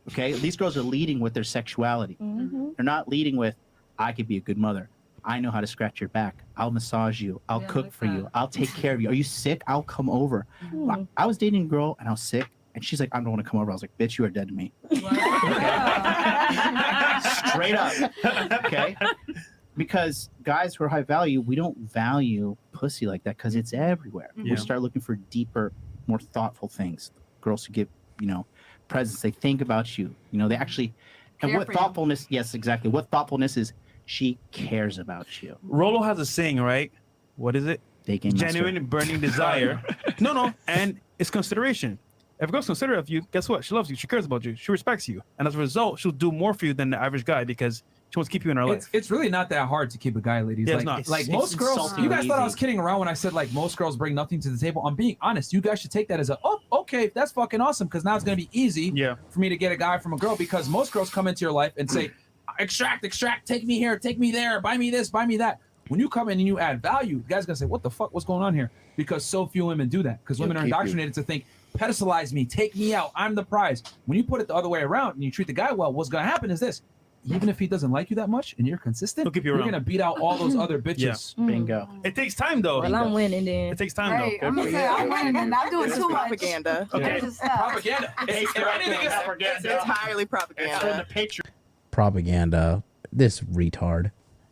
Okay, these girls are leading with their sexuality. They're not leading with, I could be a good mother. I know how to scratch your back. I'll massage you. I'll cook for you. I'll take care of you. Are you sick? I'll come over. I was dating a girl and I was sick. And she's like, I don't want to come over. I was like, bitch, you are dead to me. Straight up. Okay. Because guys who are high value, we don't value pussy like that because it's everywhere. We start looking for deeper, more thoughtful things. Girls who give, you know, presents. They think about you. You know, they actually, and what thoughtfulness, yes, exactly. What thoughtfulness is, she cares about you. Rolo has a saying, right? What is it? Genuine and burning desire. No. And it's consideration. If a girl's considerate of you, guess what? She loves you. She cares about you. She respects you. And as a result, she'll do more for you than the average guy because she wants to keep you in her life. It's really not that hard to keep a guy, ladies. Yeah, like, it's not. Most girls, you guys thought I was kidding around when I said like most girls bring nothing to the table. I'm being honest. You guys should take that as okay, that's fucking awesome because now it's going to be easy for me to get a guy from a girl because most girls come into your life and say, extract, take me here, take me there, buy me this, buy me that. When you come in and you add value, the guy's going to say, what the fuck, what's going on here? Because so few women do that because women are indoctrinated to think, pedestalize me, take me out, I'm the prize. When you put it the other way around and you treat the guy well, what's going to happen is this. Even if he doesn't like you that much and you're consistent, you're going to beat out all those other bitches. Bingo. It takes time, though. Well, I'm winning then. It takes time, Right. though. I'm gonna say I'm winning and not doing too much. Propaganda. Okay. Propaganda. It's entirely propaganda. Propaganda. This retard.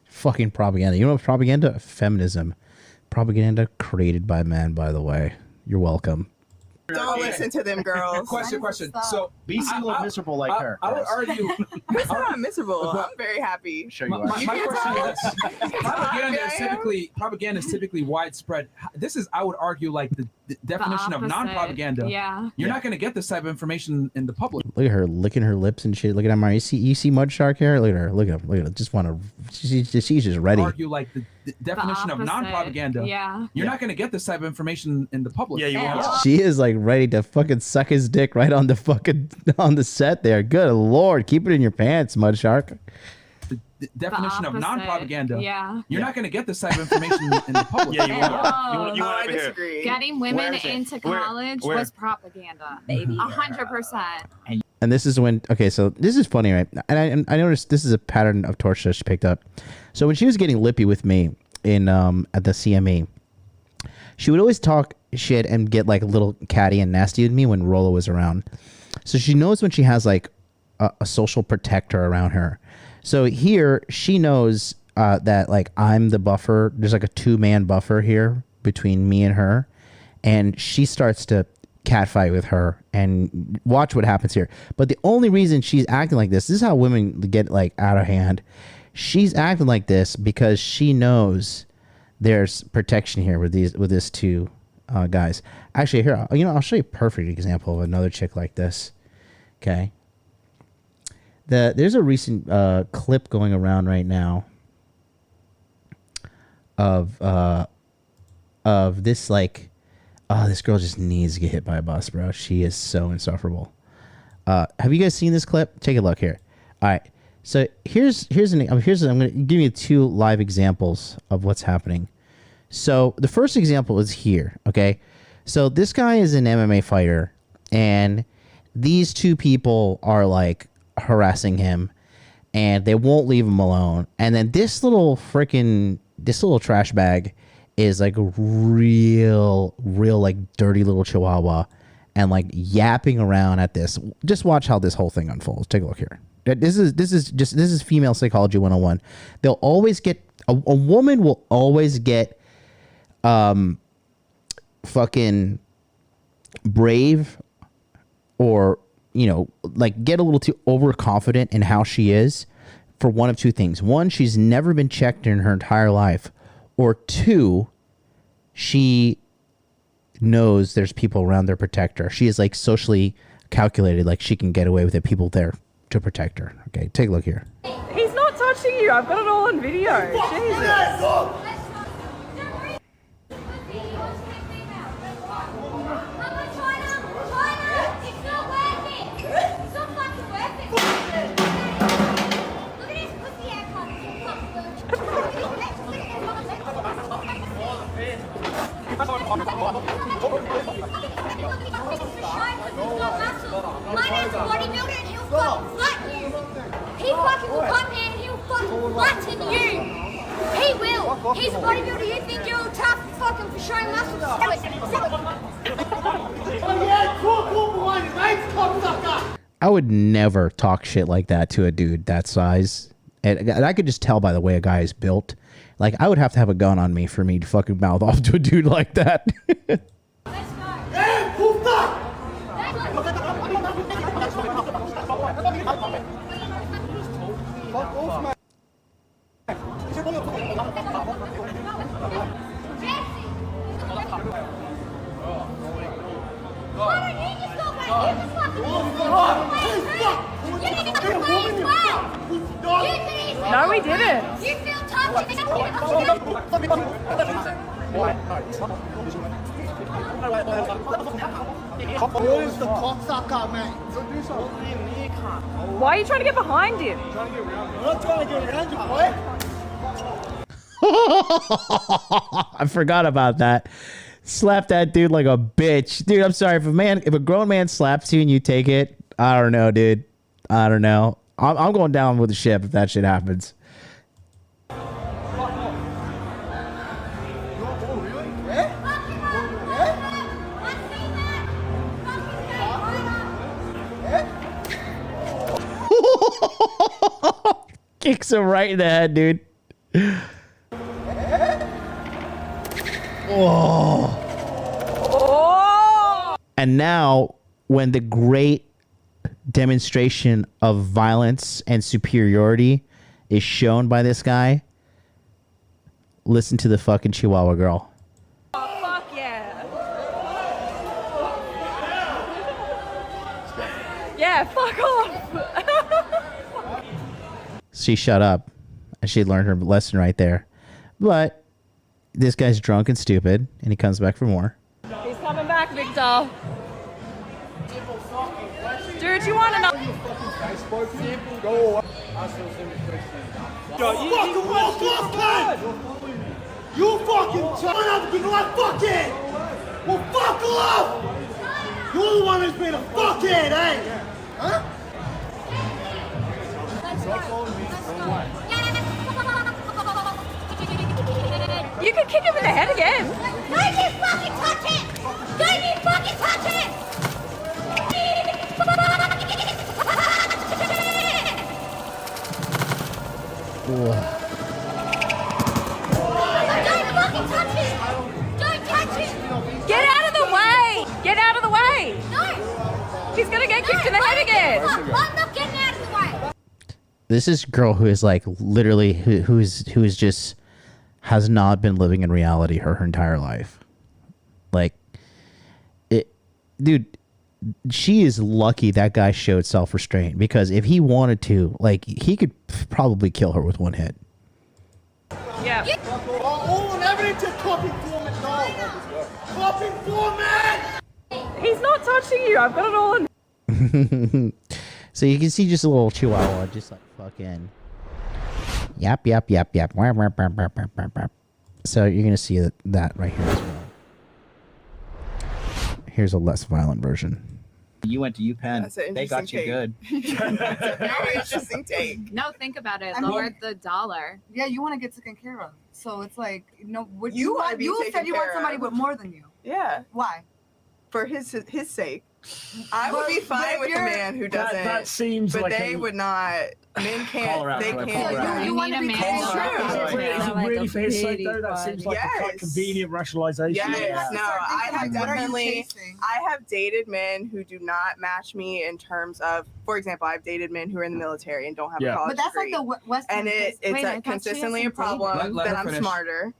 Fucking propaganda. You know what propaganda? Feminism. Propaganda created by men, by the way. You're welcome. Don't listen to them, girls. Question. So be single and miserable like her. I would argue. It's not miserable. I'm very happy. Sure you are. My question is this. Propaganda is typically widespread. This is, I would argue, like the definition of non-propaganda. Yeah. You're not going to get this type of information in the public. Look at her licking her lips and shit. Look at Amara. You see Mud Shark here? Look at her. Look at her. Just want to. She's just ready. Argue like the definition of non-propaganda. Yeah. You're not going to get this type of information in the public. Yeah, you won't. She is like ready to fucking suck his dick right on the set there. Good Lord, keep it in your pants, Mud Shark. The definition of non-propaganda. Yeah. You're not going to get this type of information in the public. Yeah, you won't. You won't I over here. disagree. Getting women into college was propaganda. Baby. 100%. And this is when, okay, so this is funny, right? And I noticed this is a pattern of torch that she picked up. So when she was getting lippy with me in at the CME, she would always talk shit and get like a little catty and nasty with me when Rolo was around. So she knows when she has like a social protector around her. So here she knows that like I'm the buffer. There's like a 2-man buffer here between me and her. And she starts to catfight with her, and watch what happens here. But the only reason she's acting like this is how women get like out of hand. She's acting like this because she knows there's protection here with these two guys. Actually, here, I'll show you a perfect example of another chick like this. Okay. There's a recent clip going around right now of this like, oh, this girl just needs to get hit by a bus, bro. She is so insufferable. Have you guys seen this clip? Take a look here. All right. So here's I'm going to give you 2 live examples of what's happening. So the first example is here. Okay. So this guy is an MMA fighter, and these 2 people are like harassing him, and they won't leave him alone. And then this little trash bag is like a real like dirty little chihuahua, and like yapping around at this. Just watch how this whole thing unfolds. Take a look here. This is female psychology 101. They'll always get a woman will always get fucking brave, or like get a little too overconfident in how she is, for one of 2 things. 1, she's never been checked in her entire life, or 2, she knows there's people around there protect her. She is like socially calculated, like she can get away with it. People there to protect her. Okay, take a look here. He's not touching you. I've got it all on video. Jesus. He's a bodybuilder. You think you're tough fucking for showing muscles? I would never talk shit like that to a dude that size. And I could just tell by the way a guy is built. Like, I would have to have a gun on me for me to fucking mouth off to a dude like that. No, we didn't. You feel tough. Why are you trying to get behind him? I'm not trying to get around you, boy. I forgot about that. Slap that dude like a bitch. Dude, I'm sorry. If a grown man slaps you and you take it, I don't know, dude. I don't know. I'm going down with the ship if that shit happens. Kicks him right in the head, dude. Oh. And now, when the great demonstration of violence and superiority is shown by this guy, listen to the fucking Chihuahua girl. Oh, fuck yeah. Yeah, fuck off. She shut up, and she learned her lesson right there. But this guy's drunk and stupid, and he comes back for more. He's coming back, Victor. Dude, you want to know? You fucking turn up because I fucking well fuck off! You're the one who's been a fuckhead, eh? Huh? You can kick him in the head again. Don't you fucking touch it! Don't you fucking touch it! Don't fucking touch it! Don't touch it! Get out of the way! Get out of the way! No! He's gonna get kicked in the head again. I'm not getting out of the way! This is a girl who is like literally who is just has not been living in reality her entire life. Like it, dude. She is lucky that guy showed self-restraint, because if he wanted to, like, he could probably kill her with one hit. Yeah. All and evidence is copy format, no! Copy format! He's not touching you. I've got it all in. So you can see just a little Chihuahua just like fucking yap. So you're gonna see that right here as well. Here's a less violent version. You went to UPenn. They got you good. That's a very interesting take. No, think about it. I Lower mean- the dollar. Yeah, you want to get taken care of. So it's like, would You wanna want? be You taken said you want care somebody of. with more than you. Yeah. Why? For his sake. I would be But fine if with a you're- man who doesn't. That seems but like they would not. Men can't. Colorado, They right, can't. Colorado. You want to be It's Is true. it really for his sake though? That seems like a quite Yes. convenient rationalization. Yes, no, I have What are you definitely, chasing? I have dated men who do not match me in terms of, for example, I've dated men who are in the military and don't have a college But that's degree. like the Western. And it's Wait, I thought she consistently a hasn't dated. problem Let that her I'm finish. smarter.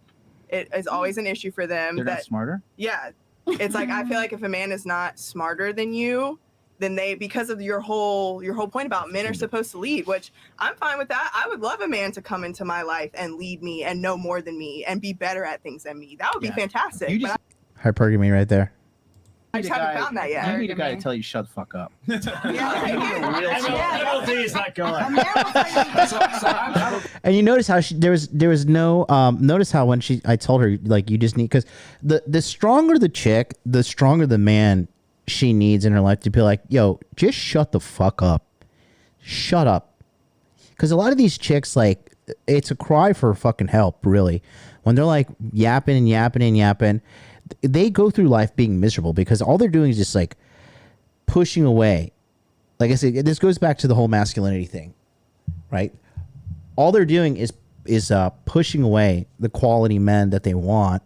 It is always an issue for them. They're not that smarter? Yeah, it's like I feel like if a man is not smarter than you, then they, because of your whole point about men are supposed to lead, which I'm fine with that. I would love a man to come into my life and lead me and know more than me and be better at things than me. That would be fantastic. You but just- Hypergamy right there. I just haven't found that yet. You need a guy to tell you shut the fuck up. MLD is that guy. And you notice how there was no notice how when I told her, like, you just need, because the stronger the chick, the stronger the man she needs in her life to be like, yo, just shut the fuck up. Shut up. Because a lot of these chicks, like, it's a cry for fucking help, really. When they're like yapping and yapping and yapping, they go through life being miserable because all they're doing is just like pushing away. Like I said, this goes back to the whole masculinity thing, right? All they're doing is pushing away the quality men that they want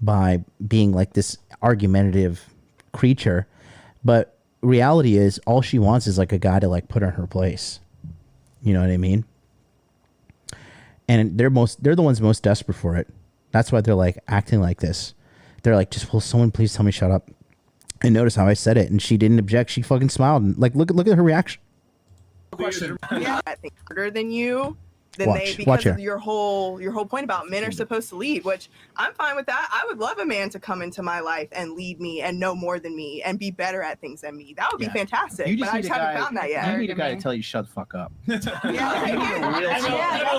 by being like this argumentative creature. But reality is, all she wants is like a guy to like put her in her place. You know what I mean? And they're the ones most desperate for it. That's why they're like acting like this. They're like, just will someone please tell me shut up? And notice how I said it, and she didn't object. She fucking smiled and like look at her reaction. Question. Yeah, I think harder than you. Then Watch because here. of your whole point about men are supposed to lead, which I'm fine with that. I would love a man to come into my life and lead me and know more than me and be better at things than me. That would be fantastic. You But I just haven't found that yet. You need a guy to tell you shut the fuck up. MLT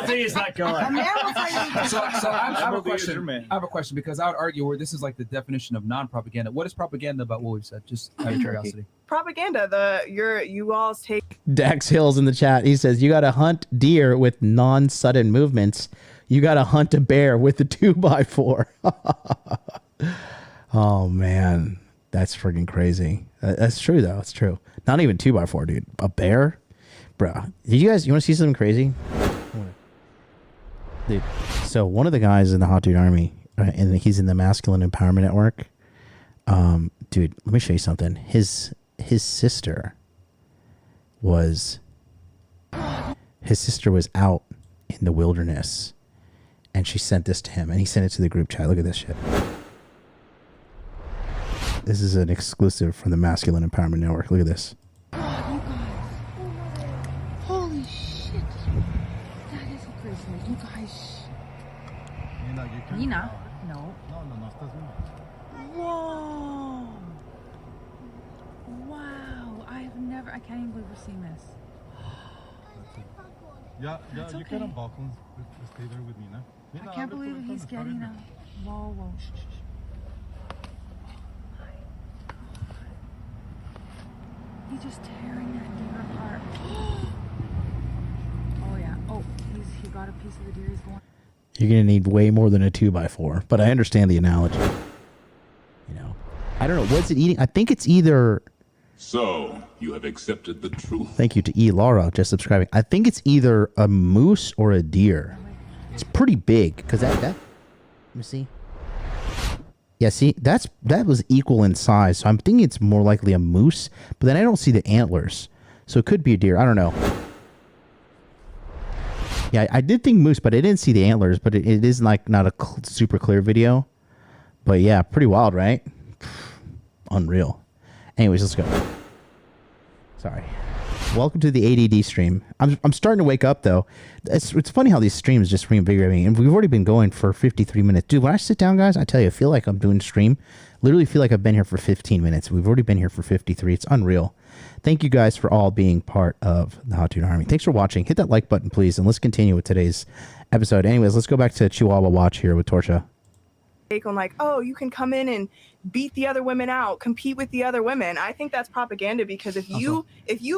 is that guy. So I have a question. I have a question because I would argue where this is like the definition of non-propaganda. What is propaganda about what we've said? Just out of curiosity. Propaganda. You all's take. Dax Hills in the chat. He says, you got to hunt deer with non-sudden movements. You got to hunt a bear with a 2x4. Oh, man. That's freaking crazy. That's true, though. It's true. Not even 2x4, dude. A bear? Bruh. You want to see something crazy? Dude. So one of the guys in the Hot Dude Army, and he's in the Masculine Empowerment Network. Dude, let me show you something. His sister was out in the wilderness, and she sent this to him, and he sent it to the group chat. Look at this shit. This is an exclusive from the Masculine Empowerment Network. Look at this. Holy shit. That is crazy. You guys. Nina? No. Whoa. Wow. I can't even believe we're seeing this. Yeah, That's you okay. can balcons. Stay there with me now. I can't believe he's getting a... Whoa. Shh. He's just tearing that deer apart. Oh yeah. Oh, he got a piece of the deer. He's going. You're going to need way more than a 2x4, but I understand the analogy. You know, I don't know. What's it eating? I think it's either... So, you have accepted the truth. Thank you to E. Laura just subscribing. I think it's either a moose or a deer. It's pretty big because that let me see. Yeah, see, that was equal in size. So I'm thinking it's more likely a moose, but then I don't see the antlers. So it could be a deer. I don't know. Yeah, I did think moose, but I didn't see the antlers, but it is like not a super clear video. But yeah, pretty wild, right? Unreal. Anyways, let's go. Sorry. Welcome to the ADD stream. I'm starting to wake up though. It's funny how these streams just reinvigorate me, and we've already been going for 53 minutes. Dude, when I sit down, guys, I tell you, I feel like I'm doing stream. Literally feel like I've been here for 15 minutes. We've already been here for 53. It's unreal. Thank you guys for all being part of the Hot Dude Army. Thanks for watching. Hit that like button, please, and let's continue with today's episode. Anyways, let's go back to Chihuahua Watch here with Torcha. Take on like, oh, you can come in and beat the other women out, compete with the other women. I think that's propaganda because if you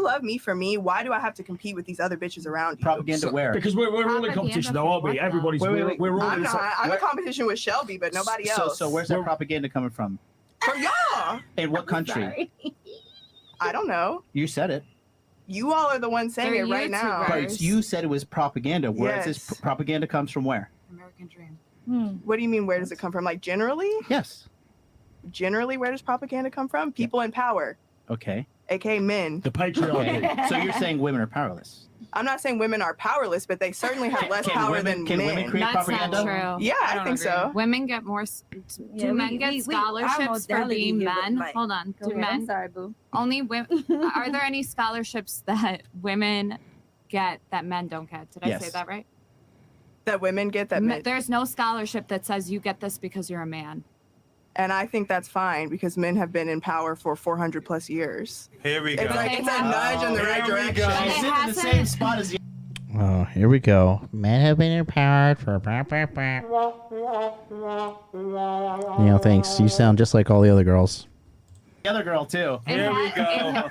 love me for me, why do I have to compete with these other bitches around you? Propaganda where? Because we're all in competition, though, aren't we? Everybody's we're all I'm in. not. I'm in competition with Shelby, but nobody else. So where's that propaganda coming from? For y'all. In what country? I don't know. You said it. You all are the ones saying it right now. Right, you said it was propaganda. Where is this propaganda comes from? Where? American Dream. What do you mean? Where does it come from? Like generally? Yes. Generally, where does propaganda come from? People in power, Okay. aka men. The patriarchy. Okay. So you're saying women are powerless? I'm not saying women are powerless, but they certainly have less power than can men. women create That's propaganda? not true. Yeah, I think so. Women get more. Do men get scholarships for being men? Hold on. Do men? I'm sorry, boo. Only women. Are there any scholarships that women get that men don't get? Did I say that right? That women get that men. There's no scholarship that says you get this because you're a man. And I think that's fine because men have been in power for 400 plus years. Here we go. It's like it's a nudge in the right direction. He's in the same spot as you. Oh, here we go. Men have been empowered for thanks. You sound just like all the other girls. The other girl too. Here we go.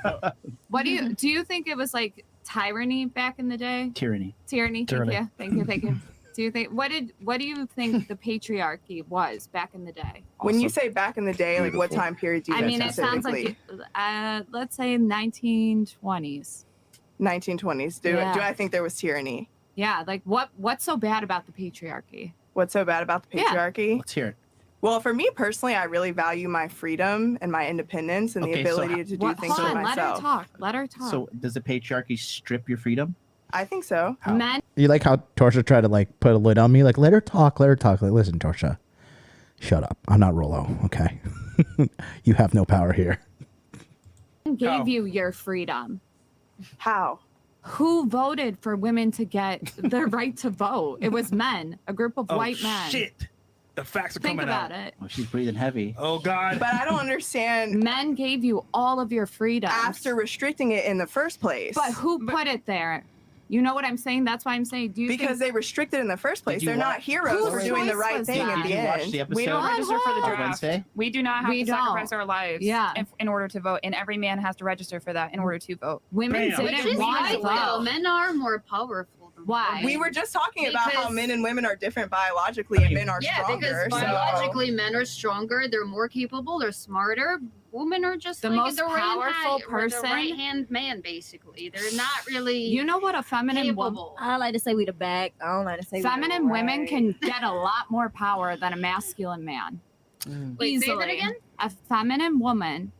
What do you think it was like tyranny back in the day? Tyranny. Thank you. Do you think the patriarchy was back in the day? When you say back in the day, like what time period do you mean it sounds like let's say 1920s. 1920s. Do I think there was tyranny? Yeah, like what's so bad about the patriarchy? What's so bad about the patriarchy? Let's hear it. Well, for me personally, I really value my freedom and my independence and the ability to do things for myself. Let her talk. So does the patriarchy strip your freedom? I think so. Men. You like how Torsha tried to like put a lid on me? Like, let her talk. Like, listen, Torsha, shut up. I'm not Rollo, okay? You have no power here. Gave you your freedom. How? Who voted for women to get the right to vote? It was men, a group of white men. Shit. The facts are Think coming out. about it. Oh, she's breathing heavy. Oh, God. But I don't understand. Men gave you all of your freedom. After restricting it in the first place. But who put it there? You know what I'm saying? That's why I'm saying. Because they restricted in the first place. They're not heroes for doing the right thing at the end. We don't register for the draft. Wednesday? We do not have to sacrifice our lives in order to vote, and every man has to register for that in order to vote. Women didn't want to vote. Men are more powerful. Why? We were just talking about how men and women are different biologically, and men are stronger. Because biologically, men are stronger. They're more capable. They're smarter. Women are just the like most the powerful person. The right-hand man, basically. They're not really. You know what a feminine woman? I don't like to say we the back. I don't like to say feminine women can get a lot more power than a masculine man. Wait, say that again. A feminine woman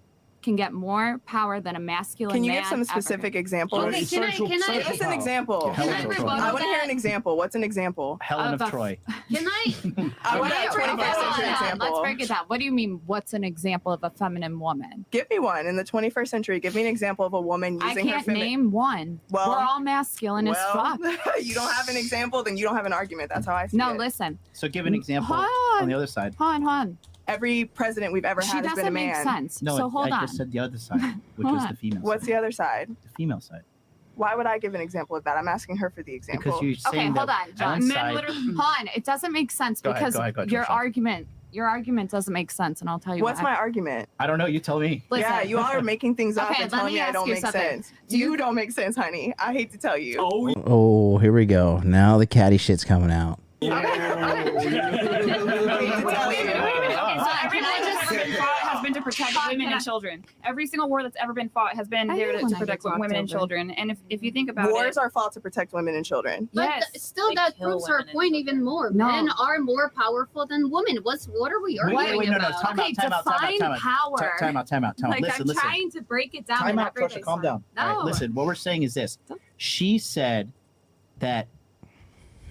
can get more power than a masculine man. Can you give some specific examples? Okay, can I give us an example? I want to hear an example. What's an example? Helen of Troy. Can I? I want a 21st century example. Let's break it down. What do you mean? What's an example of a feminine woman? Give me one in the 21st century. Give me an example of a woman using her I can't name one. Well, we're all masculine as fuck. You don't have an example, then you don't have an argument. That's how I see it. No, listen. So give an example on the other side. Hold on. Every president we've ever had has been a man. She doesn't make sense. No, so hold on. I just said the other side, which was the female What's side. the other side? The female side. Why would I give an example of that? I'm asking her for the example. Because you're saying hold on, John. Hold on. It doesn't make sense because go ahead, your argument doesn't make sense, and I'll tell you What's my argument? I don't know. You tell me. Listen. Yeah, you all are making things up and telling me I don't make something. sense. You don't make sense, honey. I hate to tell you. Oh, here we go. Now the catty shit's coming out. Has been to protect women and children. Every single war that's ever been fought has been there to protect women and children. And if you think about wars are fought to protect women and children. But still, that proves our point even more. No. Men are more powerful than women. What are we arguing about? Time out. Like, Listen. I'm trying to break it down. Time out, Trisha. Calm down. No. All right, listen, what we're saying is this. She said that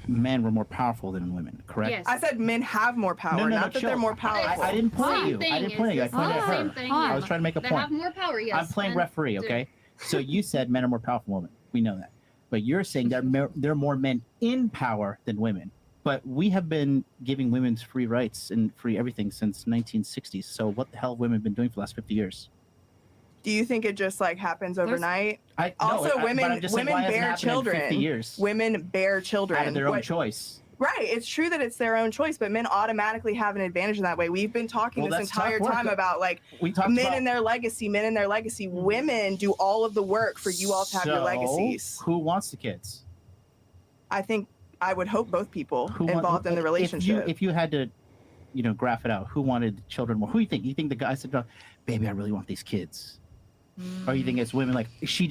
men were more powerful than women, correct? Yes. I said men have more power, not that they're more powerful. I didn't point at you. I didn't point at you. I pointed at her. I was trying to make a point. They have more power, yes. I'm playing referee, okay? So you said men are more powerful than women. We know that. But you're saying there are more men in power than women. But we have been giving women's free rights and free everything since 1960s. So what the hell have women been doing for the last 50 years? Do you think it just like happens overnight? Women bear children. 50 years? Women bear children out of their own choice. Right. It's true that it's their own choice, but men automatically have an advantage in that way. We've been talking this entire time about like men and their legacy, Women do all of the work for you all to have your legacies. Who wants the kids? I would hope both people involved in the relationship. If you had to, graph it out, who wanted children more? Who do you think? You think the guy said, "Baby, I really want these kids," or you think it's women like she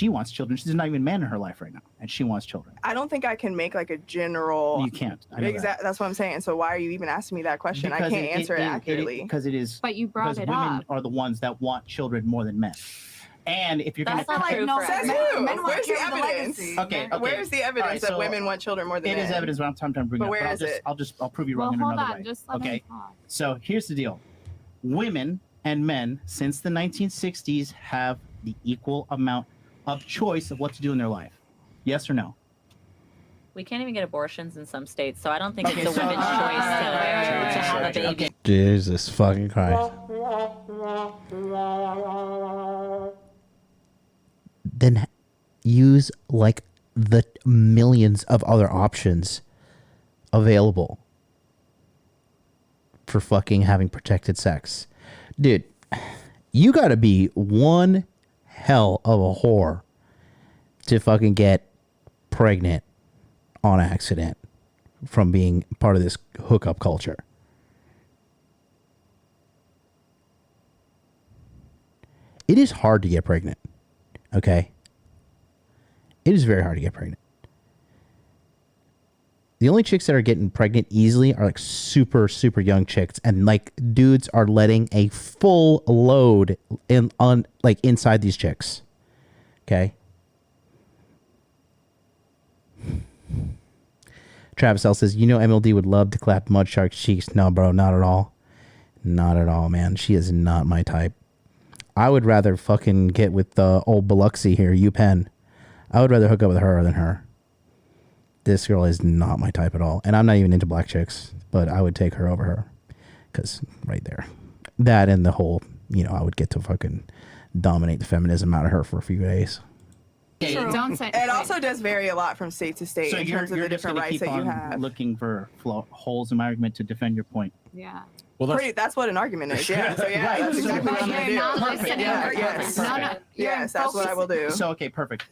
wants children? She's not even a man in her life right now, and she wants children. I don't think I can make like a general. You can't. Exactly. That's what I'm saying. So why are you even asking me that question? Because I can't answer it accurately. Because it is. But you brought it up. Women are the ones that want children more than men. And if you're going to says who? Where's the evidence? Okay. Where's the evidence that women want children more than men? It is evidence, but I'm trying to bring it up. Where is it? I'll prove you wrong in another way. Okay. So here's the deal. Women and men since the 1960s have the equal amount of choice of what to do in their life. Yes or no? We can't even get abortions in some states, so I don't think it's a women's choice to have a baby. Okay. Jesus fucking Christ. Then use like the millions of other options available for fucking having protected sex. Dude, you gotta be one hell of a whore to fucking get pregnant on accident from being part of this hookup culture. It is hard to get pregnant. Okay? It is very hard to get pregnant. The only chicks that are getting pregnant easily are like super, super young chicks. And like dudes are letting a full load inside these chicks. Okay? Travis L says, MLD would love to clap Mud Shark's cheeks. No, bro, not at all. Not at all, man. She is not my type. I would rather fucking get with the old Biloxi here, UPenn. I would rather hook up with her than her. This girl is not my type at all. And I'm not even into black chicks, but I would take her over her. Because right there. That and the whole, I would get to fucking dominate the feminism out of her for a few days. True. Don't say It also does vary a lot from state to state So in you're terms of the just different gonna rights keep that you on have. looking for holes in my argument to defend your point. Yeah. Well, That's what an argument is. Yeah. So yeah, Right. that's exactly what I'm gonna do. You're not listening. Yeah, yes. Yes, that's what I will do. So okay, perfect.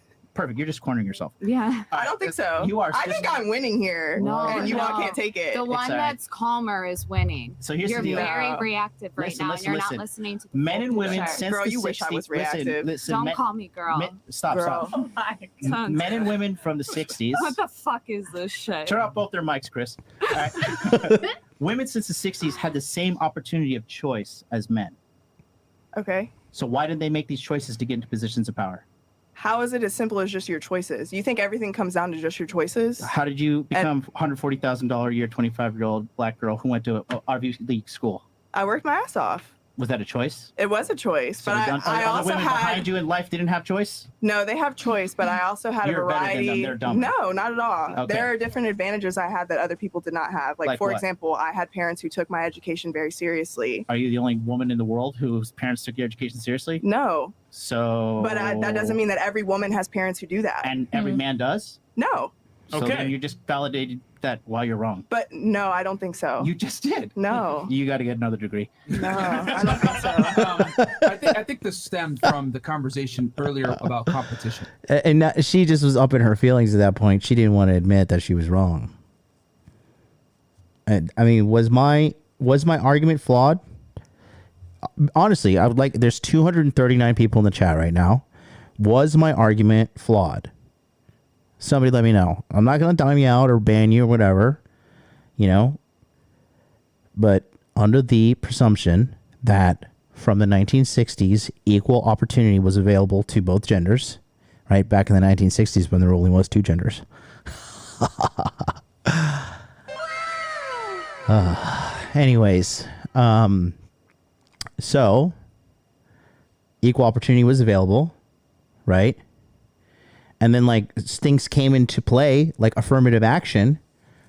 You're just cornering yourself. Yeah. I don't think so. You are. I think I'm winning here. No, and you all can't take it. The one all right. that's calmer is winning. So here's you're the deal. very reactive right Listen, now, listen, and you're listen. not listening to the Men and full women picture. since Girl, the you wish I 60s was reactive. Listen, Don't call me girl. Stop. Oh my God. Men and women from the 60s. What the fuck is this shit? Turn off both their mics, Chris. All right. Women since the 60s had the same opportunity of choice as men. Okay. So why did they make these choices to get into positions of power? How is it as simple as just your choices? You think everything comes down to just your choices? How did you become $140,000 a year, 25-year-old black girl who went to a Ivy League school? I worked my ass off. Was that a choice? It was a choice, So but I other also women had. behind you in life didn't have choice? No, they have choice, but I also had You're a better than them, variety. they're dumb. No, not at all. Okay. There are different advantages I had that other people did not have. Like for what? example, I had parents who took my education very seriously. Are you the only woman in the world whose parents took your education seriously? No. So. But that doesn't mean that every woman has parents who do that. And every man does? No. So then you just validated that while you're wrong. But no, I don't think so. You just did. No. You got to get another degree. No, I don't think so. I think this stemmed from the conversation earlier about competition. And she just was up in her feelings at that point. She didn't want to admit that she was wrong. And I mean, was my argument flawed? Honestly, I would like. There's 239 people in the chat right now. Was my argument flawed? Somebody let me know. I'm not going to dime you out or ban you or whatever, but under the presumption that from the 1960s, equal opportunity was available to both genders, right? Back in the 1960s when there only was two genders. Anyways, so equal opportunity was available, right? And then like things came into play, like affirmative action,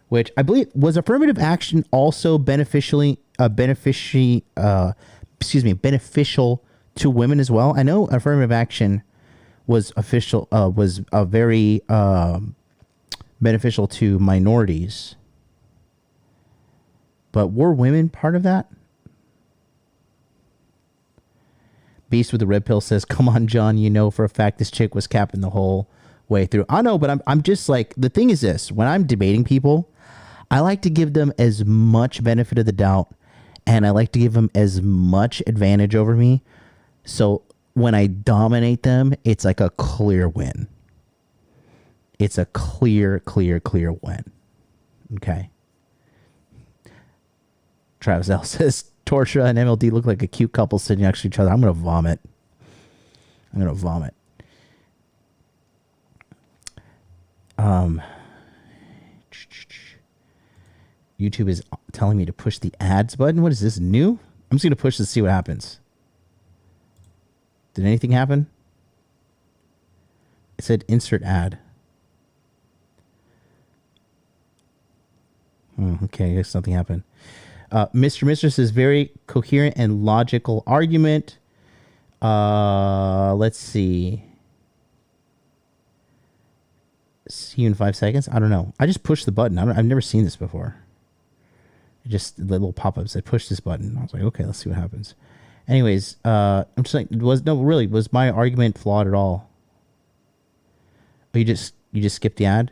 which I believe was affirmative action also beneficial to women as well. I know affirmative action was very beneficial to minorities, but were women part of that? Beast with the red pill says, "Come on, John, you know for a fact this chick was capping the whole way through." I know, but I'm just like, the thing is this: when I'm debating people, I like to give them as much benefit of the doubt, and I like to give them as much advantage over me. So when I dominate them, it's like a clear win. It's a clear win. Okay. Travis L says, Torsha and MLD look like a cute couple sitting next to each other. I'm going to vomit. YouTube is telling me to push the ads button. What is this, new? I'm just going to push this to see what happens. Did anything happen? It said insert ad. Okay, I guess nothing happened. Mr. Mistress is very coherent and logical argument. Let's see. See you in 5 seconds. I don't know. I just pushed the button. I've never seen this before. It just the little pop-up said push this button. I was like, okay, let's see what happens. Anyways, I'm just like, was my argument flawed at all? Oh, you just skipped the ad?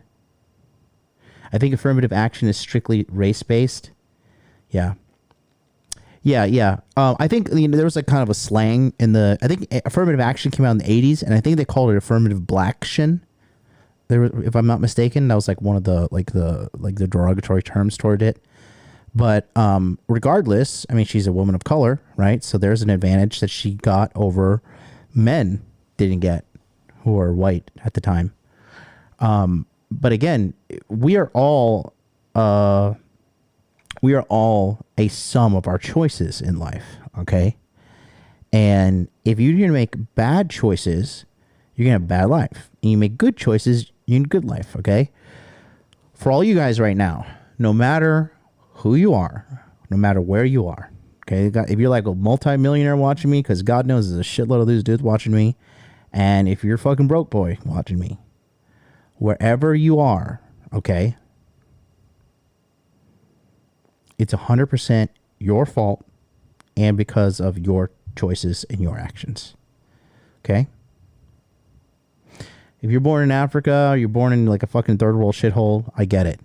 I think affirmative action is strictly race-based. Yeah. I think there was like kind of a slang in the. I think affirmative action came out in the 80s, and I think they called it affirmative blaction. If I'm not mistaken, that was like one of the derogatory terms toward it. But regardless, I mean, she's a woman of color, right? So there's an advantage that she got over men didn't get, who were white at the time. But again, we are all a sum of our choices in life, okay? And if you're going to make bad choices, you're going to have a bad life. And you make good choices, you're in a good life, okay? For all you guys right now, no matter who you are, no matter where you are, okay? If you're like a multi-millionaire watching me, because God knows there's a shitload of these dudes watching me, and if you're a fucking broke boy watching me, wherever you are, okay, it's 100% your fault and because of your choices and your actions, okay? If you're born in Africa or you're born in like a fucking third world shithole, I get it.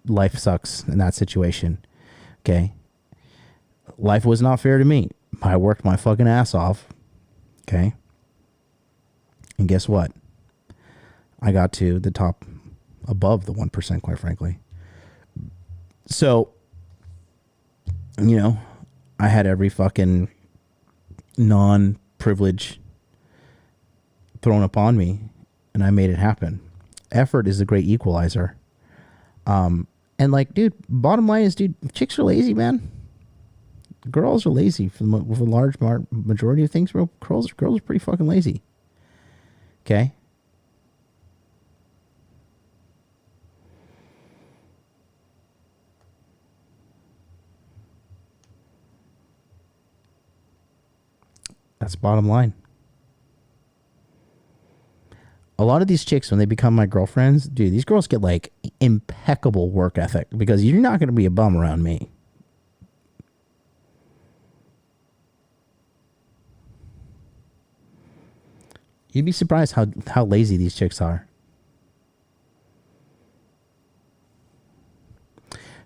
Life sucks in that situation, okay? Life was not fair to me. I worked my fucking ass off, okay? And guess what? I got to the top above the 1%, quite frankly. So, you know, I had every fucking non-privilege thrown upon me, and I made it happen. Effort is a great equalizer. And like, dude, bottom line is, dude, chicks are lazy, man. Girls are lazy for a large majority of things, bro. Girls are pretty fucking lazy. Okay? That's bottom line. A lot of these chicks, when they become my girlfriends, dude, these girls get like impeccable work ethic because you're not going to be a bum around me. You'd be surprised how lazy these chicks are.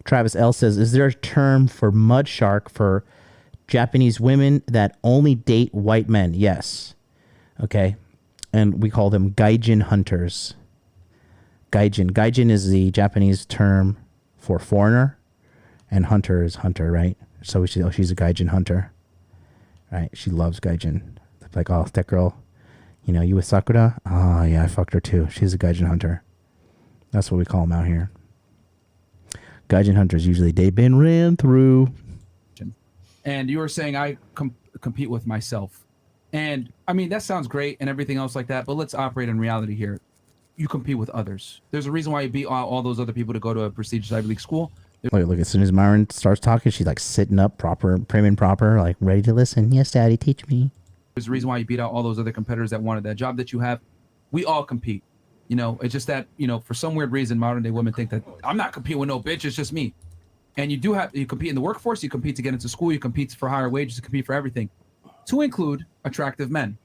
Travis L says, is there a term for mud shark for Japanese women that only date white men? Yes. Okay. And we call them gaijin hunters. Gaijin is the Japanese term for foreigner, and hunter is hunter, right? So she's a gaijin hunter, right? She loves gaijin. Like, oh, that girl, you know, you with Sakura? Oh, yeah, I fucked her too. She's a gaijin hunter. That's what we call them out here. Gaijin hunters, usually they've been ran through. And you were saying I compete with myself. And I mean, that sounds great and everything else like that, but let's operate in reality here. You compete with others. There's a reason why you beat all those other people to go to a prestigious Ivy League school. Look, as soon as Myron starts talking, she's like sitting up prim and proper, like ready to listen. Yes, Daddy, teach me. There's a reason why you beat out all those other competitors that wanted that job that you have. We all compete. You know, it's just that, you know, for some weird reason, modern day women think that I'm not competing with no bitch, it's just me. And you compete in the workforce, you compete to get into school, you compete for higher wages, you compete for everything, to include attractive men.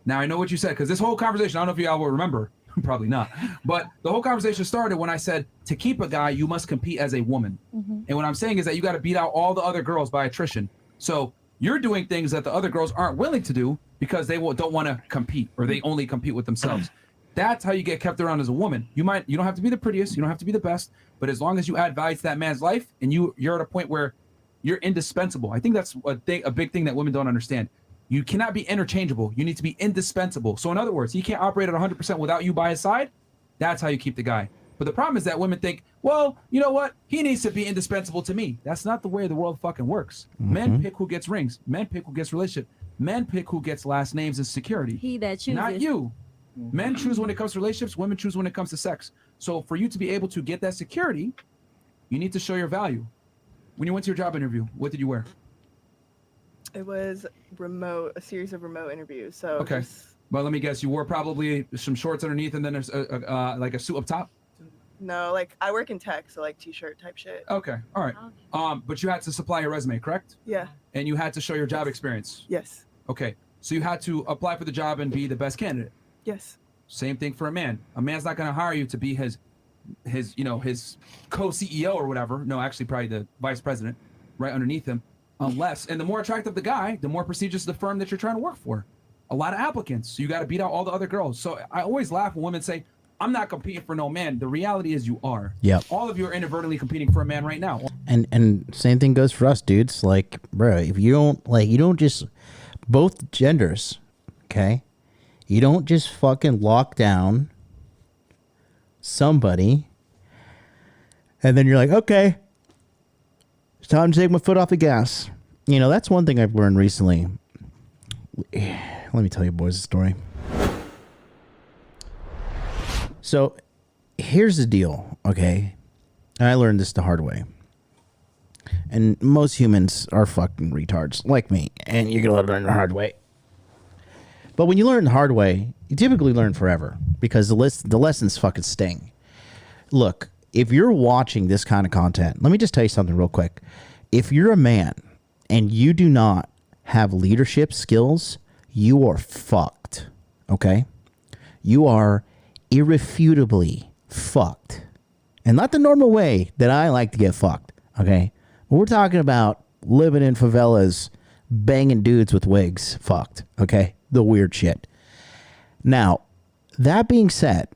Now, I know what you said, because this whole conversation, I don't know if you all will remember, probably not, but the whole conversation started when I said, to keep a guy, you must compete as a woman. Mm-hmm. And what I'm saying is that you got to beat out all the other girls by attrition. So you're doing things that the other girls aren't willing to do because they don't want to compete, or they only compete with themselves. That's how you get kept around as a woman. You don't have to be the prettiest, you don't have to be the best, but as long as you add value to that man's life and you're at a point where you're indispensable. I think that's a big thing that women don't understand. You cannot be interchangeable. You need to be indispensable. So in other words, he can't operate at 100% without you by his side. That's how you keep the guy. But the problem is that women think, well, you know what? He needs to be indispensable to me. That's not the way the world fucking works. Mm-hmm. Men pick who gets rings. Men pick who gets relationship. Men pick who gets last names and security. He that chooses. Not you. Men choose when it comes to relationships. Women choose when it comes to sex. So for you to be able to get that security, you need to show your value. When you went to your job interview, what did you wear? It was a series of remote interviews. So okay. Well, let me guess. You wore probably some shorts underneath and then there's like a suit up top? No, like I work in tech, so like t-shirt type shit. Okay. All right. But you had to supply your resume, correct? Yeah. And you had to show your job experience? Yes. Okay. So you had to apply for the job and be the best candidate? Yes. Same thing for a man. A man's not going to hire you to be his co-CEO or whatever. No, actually probably the vice president right underneath him. Unless, and the more attractive the guy, the more prestigious the firm that you're trying to work for. A lot of applicants. So you got to beat out all the other girls. So I always laugh when women say, I'm not competing for no man. The reality is you are. Yep. All of you are inadvertently competing for a man right now. And same thing goes for us, dudes. like, bro, if you don't just, both genders, okay, you don't just fucking lock down somebody and then you're like, okay, it's time to take my foot off the gas. You know, that's one thing I've learned recently. Let me tell you boys a story. So here's the deal, okay? I learned this the hard way. And most humans are fucking retards like me, and you're gonna learn the hard way. But when you learn the hard way, you typically learn forever because the lessons fucking sting. Look, if you're watching this kind of content, let me just tell you something real quick. If you're a man and you do not have leadership skills, you are fucked, okay? You are irrefutably fucked. And not the normal way that I like to get fucked, okay? We're talking about living in favelas, banging dudes with wigs, fucked, okay? The weird shit. Now, that being said,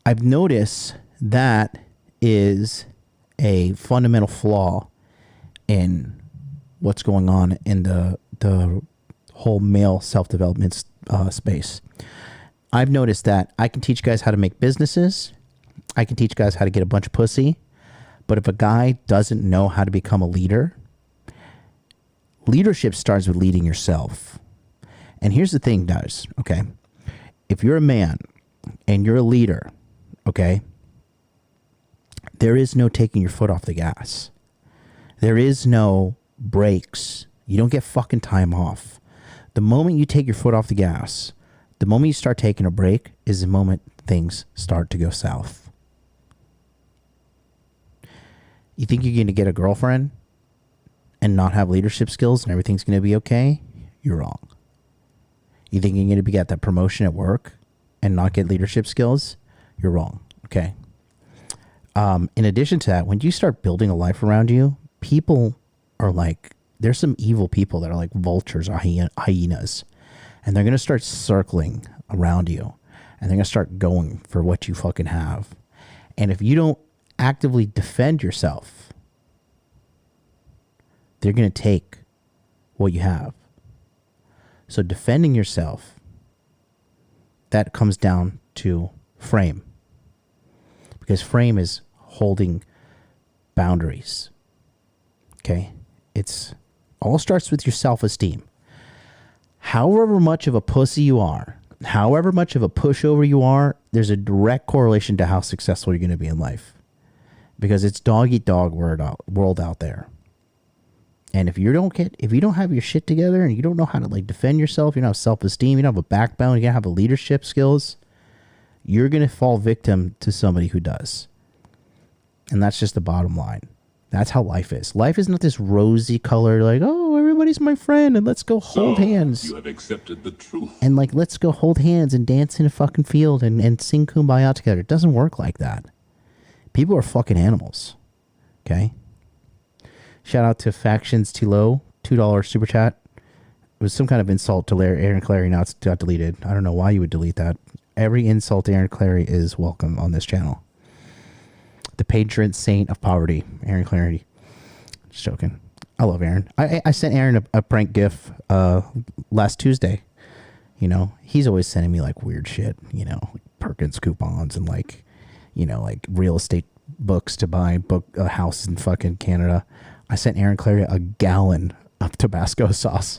I've noticed that is a fundamental flaw in what's going on in the whole male self-development space. I've noticed that I can teach guys how to make businesses. I can teach guys how to get a bunch of pussy. But if a guy doesn't know how to become a leader, leadership starts with leading yourself. And here's the thing, guys, okay? If you're a man and you're a leader, okay, there is no taking your foot off the gas. There is no breaks. You don't get fucking time off. The moment you take your foot off the gas, the moment you start taking a break is the moment things start to go south. You think you're going to get a girlfriend and not have leadership skills and everything's going to be okay? You're wrong. You think you're going to get that promotion at work and not get leadership skills? You're wrong. Okay. In addition to that, when you start building a life around you, people are like, there's some evil people that are like vultures or hyenas, and they're going to start circling around you, and they're going to start going for what you fucking have. And if you don't actively defend yourself, they're going to take what you have. So defending yourself, that comes down to frame. Because frame is holding boundaries. Okay? It's all starts with your self-esteem. However much of a pussy you are, however much of a pushover you are, there's a direct correlation to how successful you're going to be in life. Because it's dog-eat-dog world out there. And if you don't have your shit together and you don't know how to like defend yourself, you don't have self-esteem, you don't have a backbone, you don't have a leadership skills, you're going to fall victim to somebody who does. And that's just the bottom line. That's how life is. Life is not this rosy color, like, oh, everybody's my friend and let's go hold hands. You have accepted the truth. And like, let's go hold hands and dance in a fucking field and sing Kumbaya together. It doesn't work like that. People are fucking animals. Okay? Shout out to Factions Too Low, $2 super chat. It was some kind of insult to Aaron Clary. Now it's got deleted. I don't know why you would delete that. Every insult to Aaron Clary is welcome on this channel. The patron saint of poverty, Aaron Clary. Just joking. I love Aaron. I sent Aaron a prank gif last Tuesday. You know, he's always sending me like weird shit, you know, like Perkins coupons and like, you know, like real estate books to buy a house in fucking Canada. I sent Aaron Clary a gallon of Tabasco sauce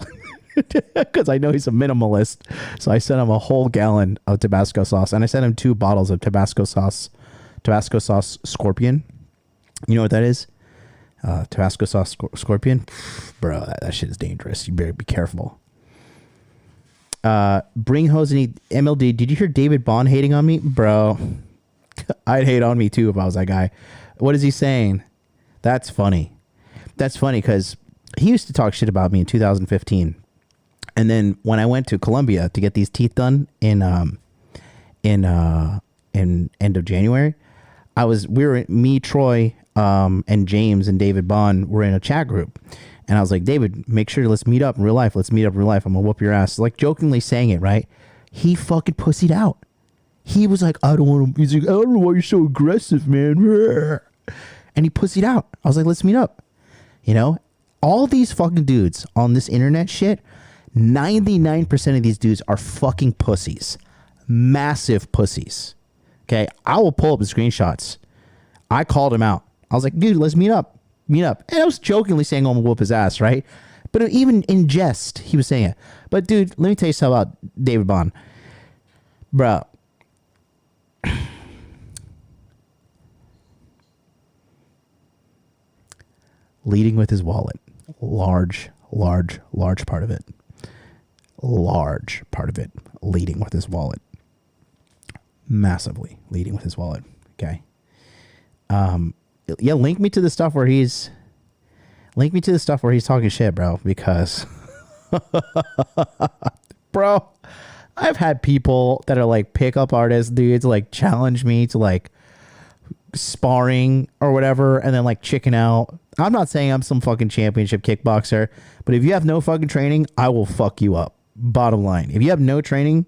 because I know he's a minimalist. So I sent him a whole gallon of Tabasco sauce, and I sent him 2 bottles of Tabasco sauce Scorpion. You know what that is? Tabasco sauce Scorpion. Bro, that shit is dangerous. You better be careful. Bring Hose and MLD. Did you hear David Bond hating on me? Bro, I'd hate on me too if I was that guy. What is he saying? That's funny. That's funny because he used to talk shit about me in 2015. And then when I went to Colombia to get these teeth done in end of January, me, Troy, and James and David Bond were in a chat group. And I was like, David, make sure let's meet up in real life. Let's meet up in real life. I'm gonna whoop your ass. Like jokingly saying it, right? He fucking pussied out. He was like, I don't want to. He's like, I don't know why you're so aggressive, man. And he pussied out. I was like, let's meet up. You know, all these fucking dudes on this internet shit, 99% of these dudes are fucking pussies. Massive pussies. Okay, I will pull up the screenshots. I called him out. I was like, dude, let's meet up. And I was jokingly saying I'm gonna whoop his ass, right? But even in jest, he was saying it. But dude, let me tell you something about David Bond. Bro. Leading with his wallet. Large part of it. Large part of it. Leading with his wallet. Massively leading with his wallet. Okay. Yeah, link me to the stuff where he's talking shit, bro, because bro, I've had people that are like pickup artists, dudes, like challenge me to like sparring or whatever, and then like chicken out. I'm not saying I'm some fucking championship kickboxer, but if you have no fucking training, I will fuck you up. Bottom line. If you have no training,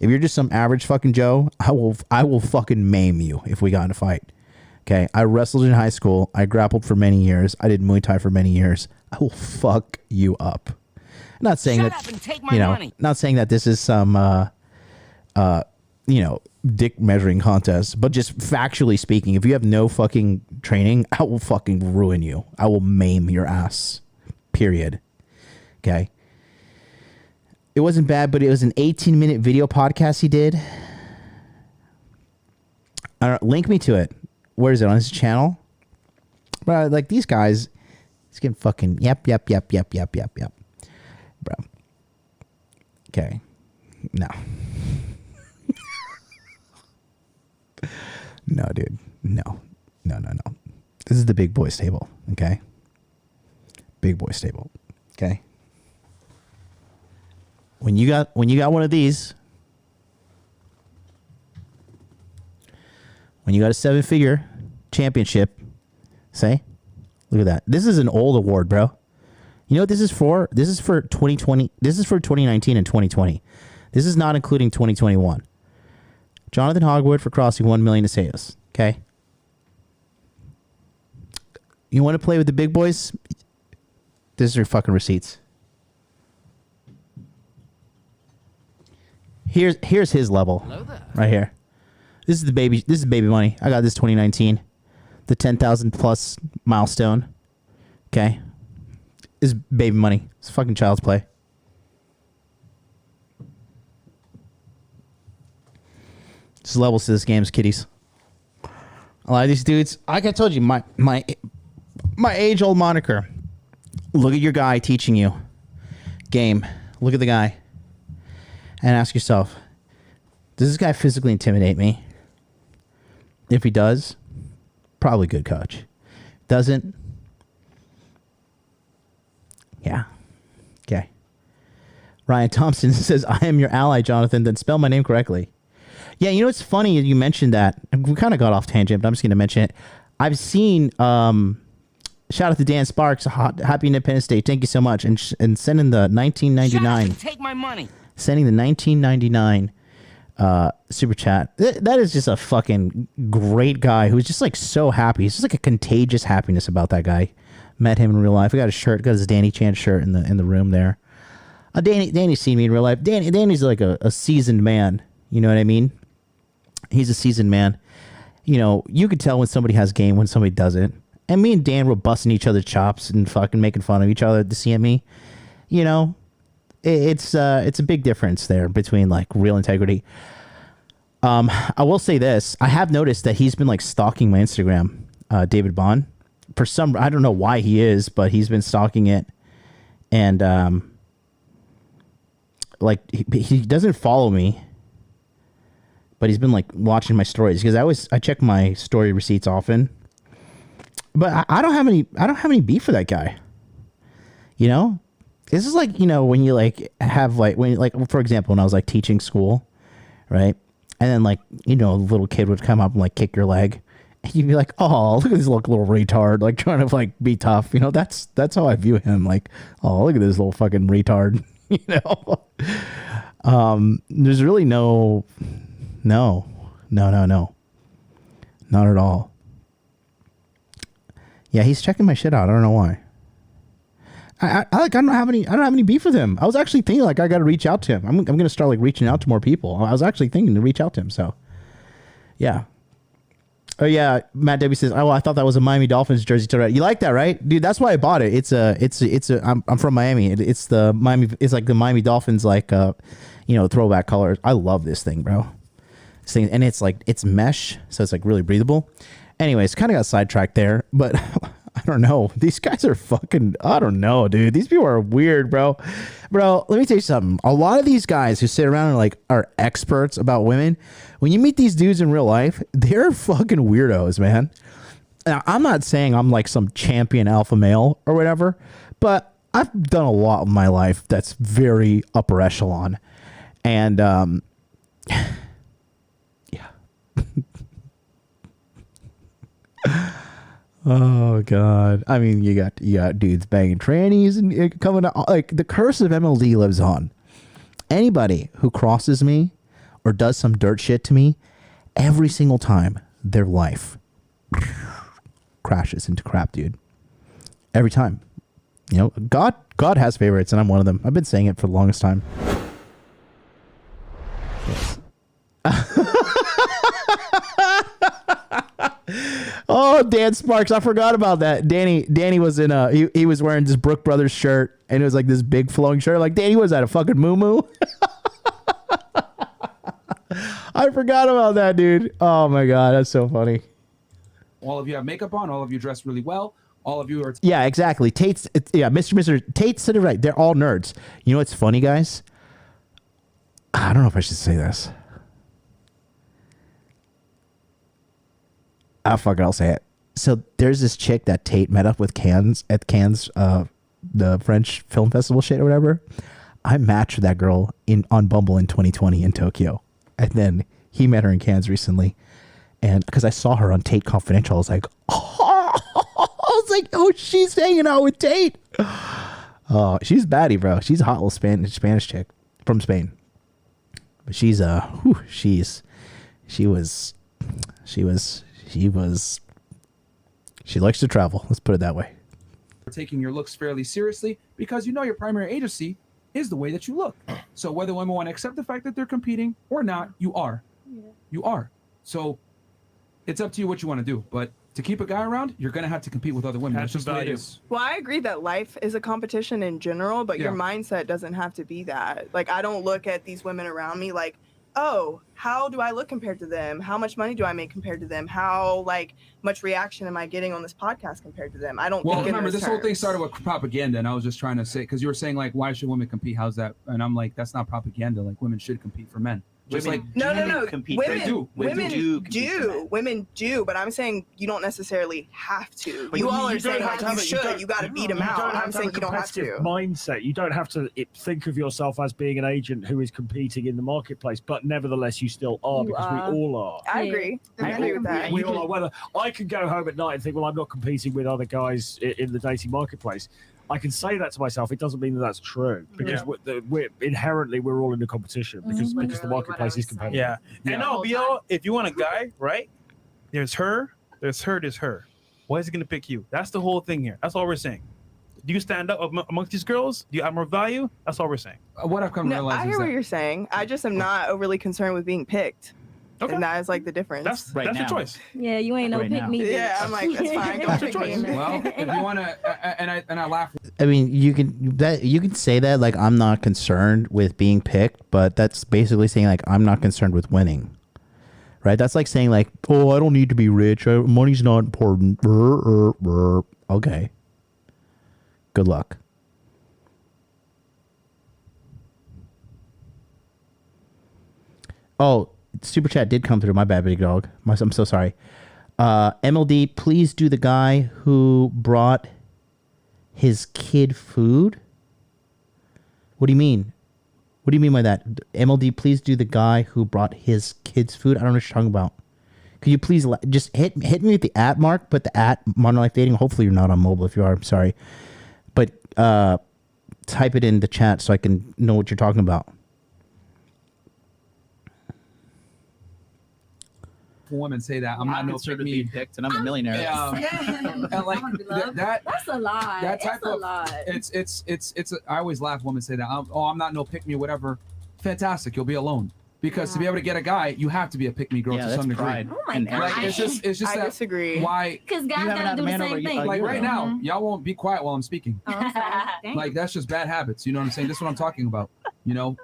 if you're just some average fucking Joe, I will fucking maim you if we got in a fight. Okay, I wrestled in high school. I grappled for many years. I did Muay Thai for many years. I will fuck you up. Not saying not saying that this is some, dick measuring contest, but just factually speaking, if you have no fucking training, I will fucking ruin you. I will maim your ass. Period. Okay. It wasn't bad, but it was an 18-minute video podcast he did. Link me to it. Where is it? On his channel? Bro, like these guys, he's getting fucking yep. Bro. Okay. No. No, dude. No. This is the big boys table, okay? Big boys table. Okay? When you got one of these, when you got a 7-figure championship, say, look at that. This is an old award, bro. You know what this is for? This is for 2020. This is for 2019 and 2020. This is not including 2021. Jonathan Hogwood for crossing 1 million sales. Okay. You want to play with the big boys? This is your fucking receipts. Here's his level. Right here. This is baby money. I got this 2019. The 10,000 plus milestone. Okay. This is baby money. It's fucking child's play. There's levels to this game, kiddies. A lot of these dudes, like I told you, my age-old moniker. Look at your guy teaching you. Game. Look at the guy. And ask yourself, does this guy physically intimidate me? If he does, probably good coach. Doesn't? Yeah. Okay. Ryan Thompson says, I am your ally, Jonathan. Then spell my name correctly. Yeah, you know what's funny? You mentioned that. We kind of got off tangent, but I'm just going to mention it. I've seen, shout out to Dan Sparks, Happy Independence Day. Thank you so much. And sending the 1999. Take my money. Sending the 1999 super chat. That is just a fucking great guy who's just like so happy. He's just like a contagious happiness about that guy. Met him in real life. I got a shirt, got his Danny Chan shirt in the room there. Danny's seen me in real life. Danny's like a seasoned man. You know what I mean? He's a seasoned man. You know, you could tell when somebody has game, when somebody doesn't. And me and Dan were busting each other's chops and fucking making fun of each other at the CME. You know, it's a big difference there between like real integrity. I will say this. I have noticed that he's been like stalking my Instagram, David Bond. For some, I don't know why he is, but he's been stalking it. And like he doesn't follow me. But he's been like watching my stories because I check my story receipts often. But I don't have any beef for that guy. You know, This is like, you know, when you like have like, when like, for example, when I was like teaching school, right? And then like, you know, a little kid would come up and like kick your leg. And you'd be like, oh, look at this little retard, like trying to like be tough. You know, that's how I view him. Like, oh, look at this little fucking retard. You know, there's really no, not at all. Yeah, he's checking my shit out. I don't know why. I don't have any beef with him. I was actually thinking like I got to reach out to him. I'm gonna start like reaching out to more people. I was actually thinking to reach out to him. So, yeah. Oh yeah, Matt Debbie says, "Oh, I thought that was a Miami Dolphins jersey to red. You like that, right, dude? That's why I bought it. It's a. I'm from Miami. It's the Miami. It's like the Miami Dolphins, like you know, throwback colors. I love this thing, bro. This thing, and it's like it's mesh, so it's like really breathable. Anyways, kind of got sidetracked there, but I don't know. These guys are fucking. I don't know, dude. These people are weird, bro. Bro, let me tell you something. A lot of these guys who sit around and like are experts about women. When you meet these dudes in real life, they're fucking weirdos, man. Now, I'm not saying I'm like some champion alpha male or whatever, but I've done a lot of my life that's very upper echelon. And, yeah. Oh, God. I mean, you got dudes banging trannies and coming out. Like, the curse of MLD lives on. Anybody who crosses me or does some dirt shit to me, every single time their life crashes into crap, dude. Every time. You know, God has favorites, and I'm one of them. I've been saying it for the longest time. Yes. Oh, Dan Sparks, I forgot about that. Danny was in he was wearing this Brook Brothers shirt, and it was like this big flowing shirt. Like, Danny, was that a fucking moo-moo? I forgot about that, dude. Oh my God, that's so funny. All of you have makeup on. All of you dress really well. All of you are. Yeah, exactly. Mr. Tate said it right. They're all nerds. You know what's funny, guys? I don't know if I should say this. Fuck it, I'll say it. So there's this chick that Tate met up with at Cannes, the French Film Festival shit or whatever. I matched with that girl on Bumble in 2020 in Tokyo. And then he met her in Cannes recently. And because I saw her on Tate Confidential, I was like, oh, she's hanging out with Tate. Oh, she's baddie, bro. She's a hot little Spanish chick from Spain. But she likes to travel. Let's put it that way. Taking your looks fairly seriously because you know your primary agency is the way that you look. So whether women want to accept the fact that they're competing or not, you are. Yeah. You are. So it's up to you what you want to do. But to keep a guy around, you're going to have to compete with other women. That's just the way it is. Well, I agree that life is a competition in general, but your mindset doesn't have to be that. Like, I don't look at these women around me like, oh, how do I look compared to them? How much money do I make compared to them? How like much reaction am I getting on this podcast compared to them? I don't. Well, remember this whole thing started with propaganda, and I was just trying to say because you were saying like, why should women compete? How's that? And I'm like, that's not propaganda. Like, women should compete for men. Just women, like no. Compete. Women do, but I'm saying you don't necessarily have to. But you all are saying like you should. You got to beat them out. I'm saying you don't have to. Mindset. You don't have to think of yourself as being an agent who is competing in the marketplace, but nevertheless you still are because we all are. I agree. I agree with that. We all are. Whether I can go home at night and think, well, I'm not competing with other guys in the dating marketplace. I can say that to myself. It doesn't mean that that's true because we're inherently we're all in a competition because the marketplace is competitive. Yeah. And no, BO, if you want a guy, right? There's her. Why is he gonna pick you? That's the whole thing here. That's all we're saying. Do you stand up amongst these girls? Do you add more value? That's all we're saying. What I've come to realize I hear what you're saying. I just am not overly concerned with being picked. Okay. And that is like the difference. That's your choice. Yeah, you ain't no pick me. Yeah, I'm like, that's fine. Don't pick me. Well, if you want to, and I laugh. I mean, you can say that like I'm not concerned with being picked, but that's basically saying like I'm not concerned with winning, right? That's like saying like, oh, I don't need to be rich. Money's not important. Okay. Good luck. Oh, super chat did come through. My bad, big dog. I'm so sorry. MLD, please do the guy who brought his kid food. What do you mean? What do you mean by that? MLD, please do the guy who brought his kids food. I don't know what you're talking about. Could you please just hit me with the @ mark, put the @ Modern Life Dating. Hopefully you're not on mobile. If you are, I'm sorry. But type it in the chat so I can know what you're talking about. Women say that I'm not no pick me picked and I'm a millionaire. And like That's a lie. That type It's a of lie. it's I always laugh when women say that. I'm not no pick me whatever. Fantastic, you'll be alone. Because to be able to get a guy, you have to be a pick me girl to some degree. Pride. Oh my God. Like it's just I that disagree. why Because guys haven't gotta had do a the man same over thing. like right now, Mhm. y'all won't be quiet while I'm speaking. Oh, I'm sorry. Dang. Like that's just bad habits. You know what I'm saying? That's what I'm talking about. You know,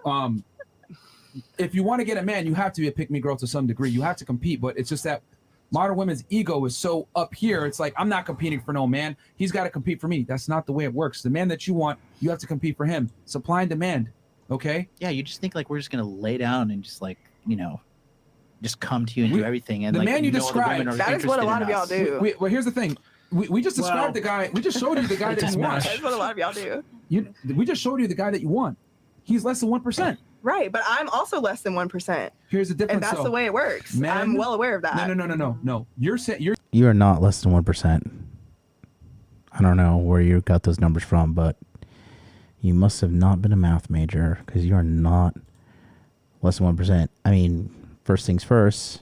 if you want to get a man, you have to be a pick me girl to some degree. You have to compete, but it's just that modern women's ego is so up here. It's like I'm not competing for no man. He's got to compete for me. That's not the way it works. The man that you want, you have to compete for him. Supply and demand. Okay? Yeah, you just think like we're just gonna lay down and just like just come to you and do everything. And the like, man you no other described, women are that is what a lot of y'all interested in us. do. Well, here's the thing. We just described the guy. We just showed you the guy that you want. That's what a lot of y'all do. We just showed you the guy that you want. He's less than 1%. Right, but I'm also less than 1%. Here's the difference. And that's though. the way it works. Men- I'm well aware of that. No. You are not less than 1%. I don't know where you got those numbers from, but you must have not been a math major because you are not less than 1%. I mean, first things first,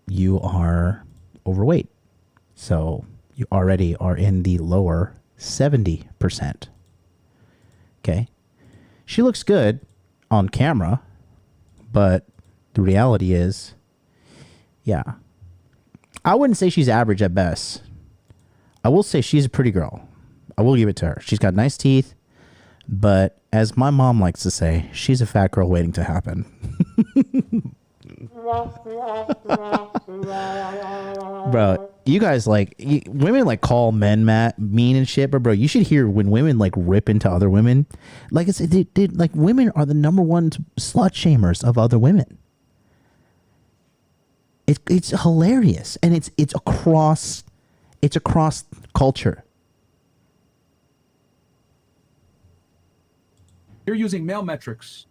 you are overweight. So you already are in the lower 70%. Okay. She looks good on camera, but the reality is, yeah. I wouldn't say she's average at best. I will say she's a pretty girl. I will give it to her. She's got nice teeth, but as my mom likes to say, she's a fat girl waiting to happen. Bro, you guys women like call men mean and shit, but bro, you should hear when women like rip into other women. Like it's like women are the #1 slut shamers of other women. It's hilarious, and it's across culture. You're using male metrics.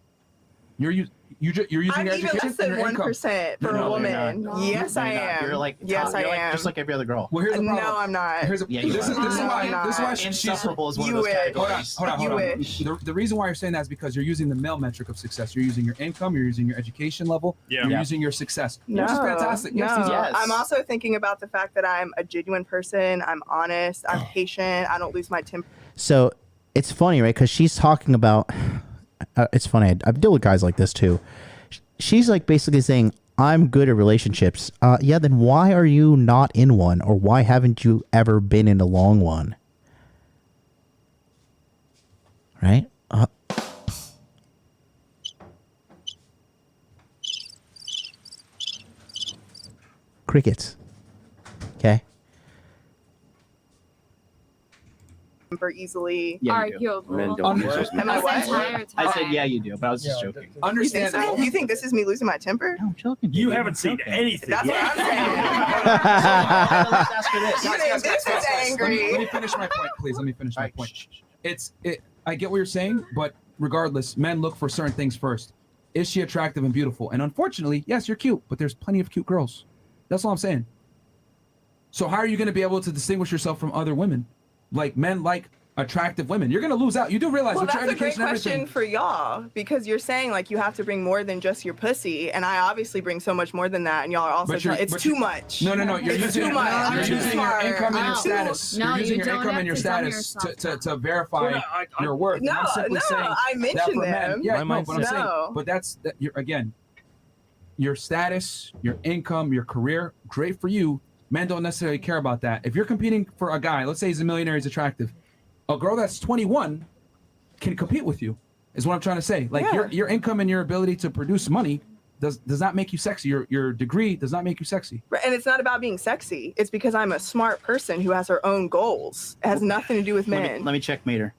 You're using I'm your even education less than and your income. 1% for a woman. Yes, I am. You're like yes, I you're like am. just like every other girl. Well, here's the problem. No, I'm not. Here's Yeah, you this is why insufferable is one You of those wish. categories. Hold on. You wish. The reason why you're saying that is because you're using the male metric of success. You're using your income. You're using your education level. Yeah. You're using your success. No, Which is fantastic. no. Yes. I'm also thinking about the fact that I'm a genuine person. I'm honest. I'm patient. I don't lose my temper. So it's funny, right? Because she's talking about. It's funny. I deal with guys like this too. She's like basically saying, I'm good at relationships. Yeah, then why are you not in one? Or why haven't you ever been in a long one? Right? Crickets. Okay. Easily. Yeah, you do. Am I what? I said yeah, you do, but I was just joking. Understand that. You think this is me losing my temper? No, I'm joking. You haven't seen anything. That's yet. what I'm saying. Let's ask her this. You think this is angry? Let me finish my point, please. Let me finish my point. I get what you're saying, but regardless, men look for certain things first. Is she attractive and beautiful? And unfortunately, yes, you're cute, but there's plenty of cute girls. That's all I'm saying. So how are you going to be able to distinguish yourself from other women? Like men like attractive women. You're going to lose out. You do realize with your That's a great education and question everything. for y'all because you're saying like you have to bring more than just your pussy, and I obviously bring so much more than that, and y'all are also it's too much. No. You're It's using, too much. I'm You're too using smart. your income and your I'm status. too- You're using you your don't income have and your to tell me status yourself to verify your worth. And I'm simply saying I that mentioned for men. them. Yeah, My no, but I'm mindset- saying, but that's you're again, your status, your income, your career, great for you. Men don't necessarily care about that. If you're competing for a guy, let's say he's a millionaire, he's attractive. A girl that's 21 can compete with you, is what I'm trying to say. Like your income and your ability to produce money does not make you sexy. Your degree does not make you sexy. Right, and it's not about being sexy. It's because I'm a smart person who has her own goals. It has nothing to do with men. Let me checkmate her.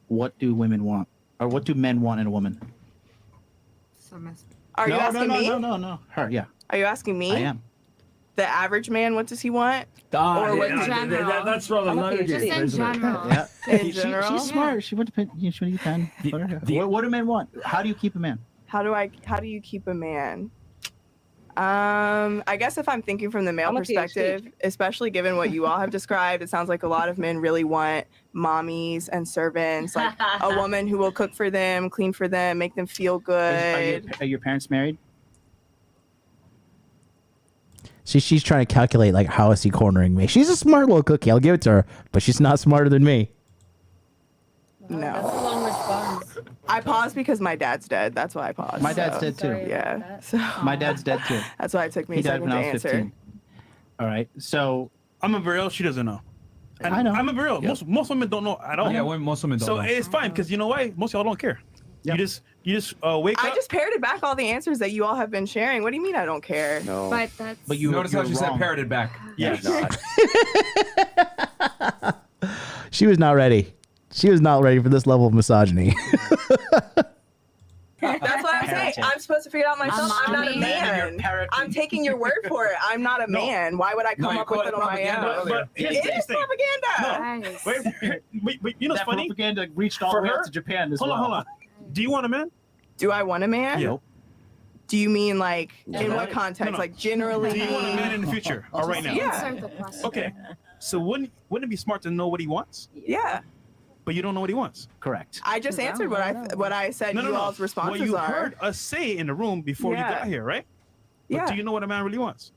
What do women want? Or what do men want in a woman? Are you asking me? No. Her, yeah. Are you asking me? I am. The average man, what does he want? Or what in general? That's rather loaded. Just in general. Yeah. She's smart. She would depend. She would depend. What do men want? How do you keep a man? How do you keep a man? I guess if I'm thinking from the male perspective, especially given what you all have described, it sounds like a lot of men really want mommies and servants, like a woman who will cook for them, clean for them, make them feel good. Are your parents married? She's trying to calculate like how is he cornering me. She's a smart little cookie. I'll give it to her, but she's not smarter than me. No. That's a long response. I paused because my dad's dead. That's why I paused. My dad's dead too. Yeah. So My dad's dead too. that's why it took me a He died second when to I was answer. 15. All right. So I'm a real. She doesn't know. And I know. I'm a real. Most women don't know at all. Yeah, most women don't so know. it's fine because you know why? Most of y'all don't care. You just wake up. I just parroted back all the answers that you all have been sharing. What do you mean I don't care? No. But you notice how she said parroted back. Yes. She was not ready. She was not ready for this level of misogyny. That's what I'm saying. I'm supposed to figure it out myself. I'm not a man. I'm taking your word for it. I'm not a man. Why would I come up with it on my own? But It is propaganda. Wait, you know what's that funny? propaganda reached all the way up to Japan as well. Hold on. Do you want a man? Do I want a man? Yeah. Do you mean like in what context? No. Like generally? Do you want a man in the future or right now? Yeah. Okay. So wouldn't it be smart to know what he wants? Yeah. But you don't know what he wants. Correct. I just answered what I said. You all's responses Well, you are. heard us say in the room before you got here, right? But Yeah. do you know what a man really wants?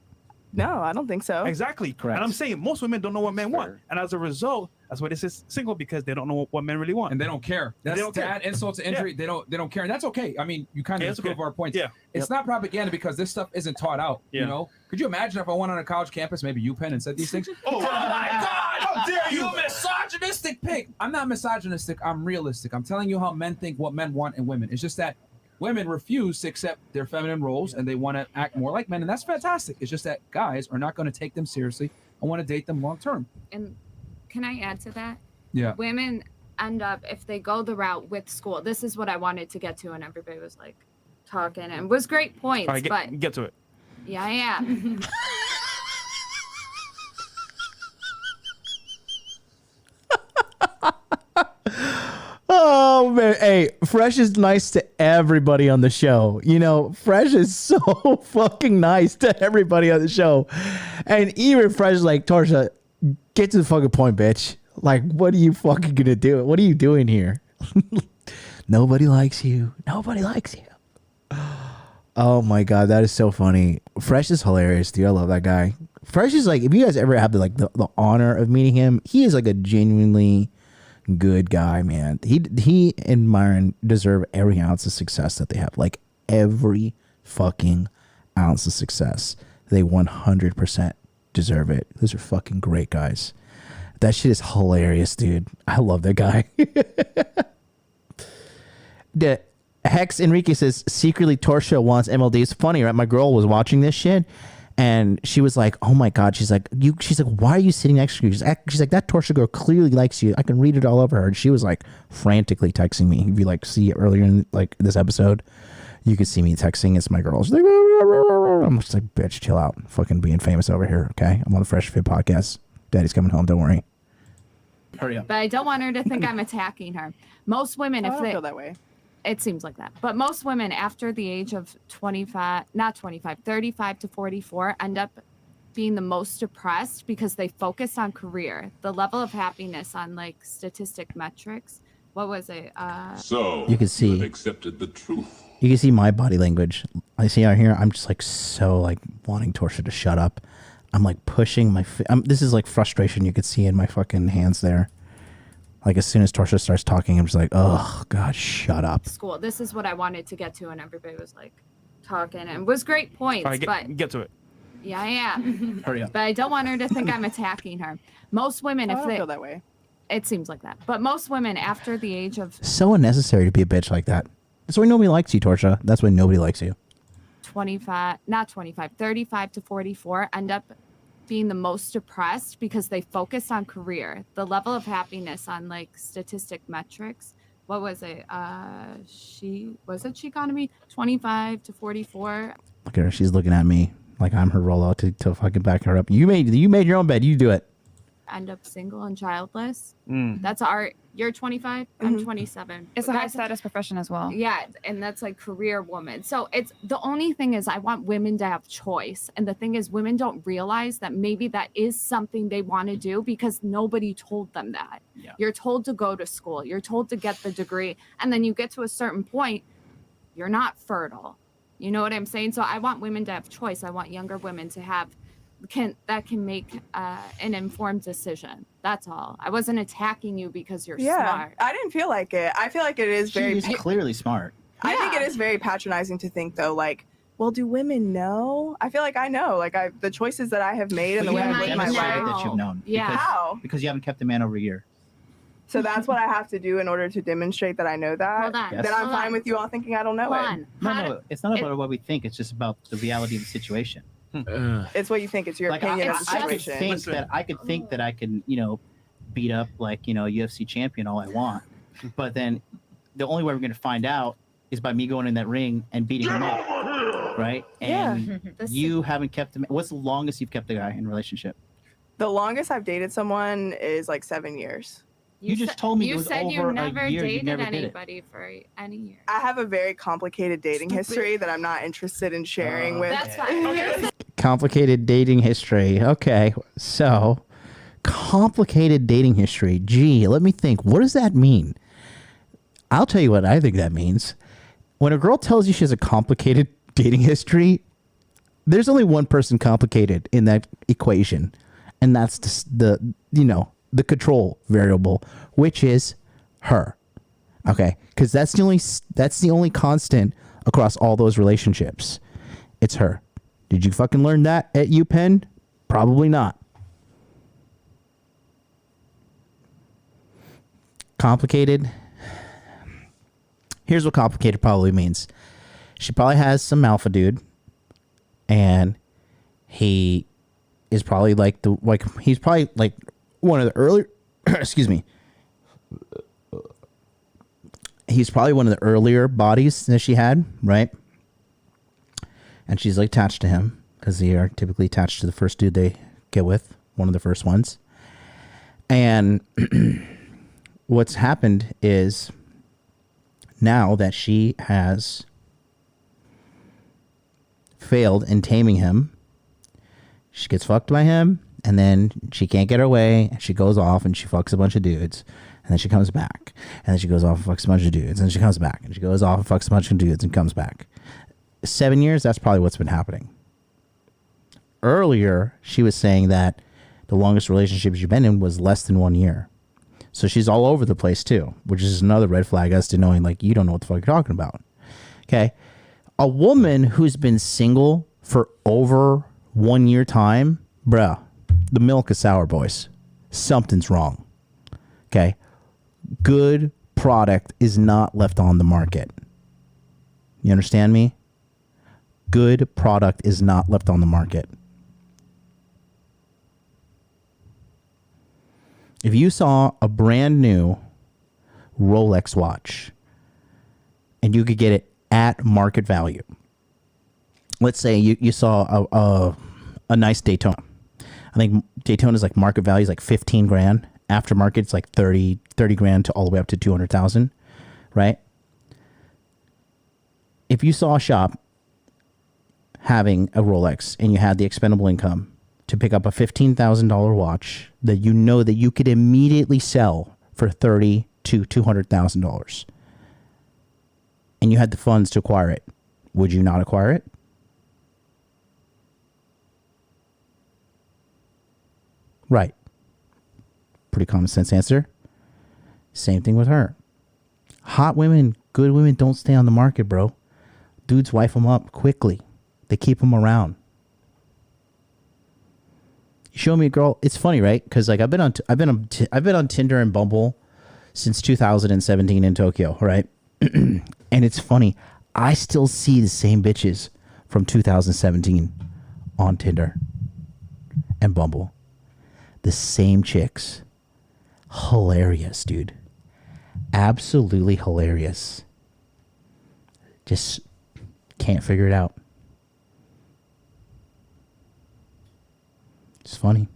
No, I don't think so. Exactly. Correct. And I'm saying most women don't know what men want, and as a result, that's why this is single, because they don't know what men really want, and they don't care. That's they don't to care. add insult to injury. Yeah. They don't care, and that's okay. I mean, you kind of that's prove okay. our points. Yeah. It's not propaganda because this stuff isn't taught out. Yeah. You know, could you imagine if I went on a college campus, maybe UPenn, and said these things? Oh my God! How dare you! You misogynistic pig! I'm not misogynistic. I'm realistic. I'm telling you how men think, what men want in women. It's just that women refuse to accept their feminine roles and they want to act more like men, and that's fantastic. It's just that guys are not going to take them seriously and want to date them long term. And can I add to that? Yeah. Women end up, if they go the route with school, this is what I wanted to get to, and everybody was like talking and was great points. All right, but get to it. yeah, I am. Oh man, hey, Fresh is nice to everybody on the show. You know, Fresh is so fucking nice to everybody on the show. And even Fresh is like, Torsha, get to the fucking point, bitch. Like, what are you fucking gonna do? What are you doing here? Nobody likes you. Nobody likes you. Oh my God, that is so funny. Fresh is hilarious, dude. I love that guy. Fresh is like, if you guys ever have the honor of meeting him, he is like a genuinely good guy, man. He and Myron deserve every ounce of success that they have. Like every fucking ounce of success. They 100% deserve it. Those are fucking great guys. That shit is hilarious, dude. I love that guy. The Hex Enrique says secretly Torsha wants MLD. It's funny, right? My girl was watching this shit and she was like, oh my God. She's like, why are you sitting next to you? She's like, that Torsha girl clearly likes you. I can read it all over her. And she was like frantically texting me. If you like see it earlier in like this episode, you could see me texting. It's my girl. She's like, I'm just like, bitch, chill out. Fucking being famous over here. Okay. I'm on the Fresh Fit podcast. Daddy's coming home. Don't worry. Hurry up. But I don't want her to think I'm attacking her. Most women, I if don't they feel that way. It seems like that. But most women after the age of 35 to 44 end up being the most depressed because they focus on career. The level of happiness on like statistic metrics. What was it? So you can see have accepted the truth. You can see my body language. I see out here. I'm just like so like wanting Torsha to shut up. I'm like pushing my. This is like frustration you could see in my fucking hands there. Like as soon as Torsha starts talking, I'm just like, oh God, shut up. School. This is what I wanted to get to, and everybody was like talking and was great points. All right, but get to it. yeah, I am. Hurry up. But I don't want her to think I'm attacking her. Most women, I if don't they feel that way. It seems like that. But most women after the age of So unnecessary to be a bitch like that. That's why nobody likes you, Torsha. That's why nobody likes you. 35 to 44 end up being the most depressed because they focus on career. The level of happiness on like statistic metrics. What was it? She economy 25 to 44. Look at her. She's looking at me like I'm her rollout to fucking back her up. You made your own bed. You do it. end up single and childless. Mm. That's you're 25, I'm 27. It's a high status profession as well. Yeah, and that's like career woman. So it's the only thing is I want women to have choice. And the thing is women don't realize that maybe that is something they want to do because nobody told them that. Yeah. You're told to go to school, you're told to get the degree, and then you get to a certain point, you're not fertile. You know what I'm saying? So I want women to have choice. I want younger women to have can make an informed decision. That's all. I wasn't attacking you because you're smart. I didn't feel like it. I feel like it is very She's clearly smart. I think it is very patronizing to think though, like, well, do women know? I feel like I know. Like the choices that I have made and the way I've lived my life. That you've known. Yeah. Because, How? Because you haven't kept a man over a year. So that's what I have to do in order to demonstrate that I know that. Hold on. Then I'm fine with you all thinking I don't know it. No, it's not about what we think. It's just about the reality of the situation. It's what you think. It's your opinion of the I could situation. think that I can, beat up like, UFC champion all I want. But then the only way we're going to find out is by me going in that ring and beating him up. Right? And you haven't kept him. What's the longest you've kept a guy in a relationship? The longest I've dated someone is like 7 years. You just told me it You was said you over never a year. You dated never did it. anybody for any year. I have a very complicated dating history that I'm not interested in sharing with. That's fine. Complicated dating history. Okay, so complicated dating history. Gee, let me think. What does that mean? I'll tell you what I think that means. When a girl tells you she has a complicated dating history, there's only one person complicated in that equation, and that's the control variable, which is her. Okay, because that's the only constant across all those relationships. It's her. Did you fucking learn that at UPenn? Probably not. Complicated. Here's what complicated probably means. She probably has some alpha dude, and he is probably he's probably like one of the earlier excuse me. He's probably one of the earlier bodies that she had, right? And she's like attached to him because they are typically attached to the first dude they get with, one of the first ones. And what's happened is now that she has failed in taming him, she gets fucked by him, and then she can't get her way, and she goes off and she fucks a bunch of dudes, and then she comes back, and then she goes off and fucks a bunch of dudes, and then she comes back, and she goes off and fucks a bunch of dudes and comes back. 7 years, that's probably what's been happening. Earlier, she was saying that the longest relationship she's been in was less than 1 year. So she's all over the place too, which is another red flag as to knowing like you don't know what the fuck you're talking about. Okay. A woman who's been single for over 1 year time, bruh, the milk is sour, boys. Something's wrong. Okay. Good product is not left on the market. You understand me? Good product is not left on the market. If you saw a brand new Rolex watch and you could get it at market value, let's say you saw a nice Daytona. I think Daytona's like market value is like 15 grand. Aftermarket, it's like 30 grand to all the way up to 200,000, right? If you saw a shop having a Rolex and you had the expendable income to pick up a $15,000 watch that you know that you could immediately sell for $30,000 to $200,000, and you had the funds to acquire it, would you not acquire it? Right. Pretty common sense answer. Same thing with her. Hot women, good women don't stay on the market, bro. Dudes wife them up quickly. They keep them around. You show me a girl. It's funny, right? Because like I've been on Tinder and Bumble since 2017 in Tokyo, right? And it's funny. I still see the same bitches from 2017 on Tinder and Bumble. The same chicks. Hilarious, dude. Absolutely hilarious. Just can't figure it out. It's funny.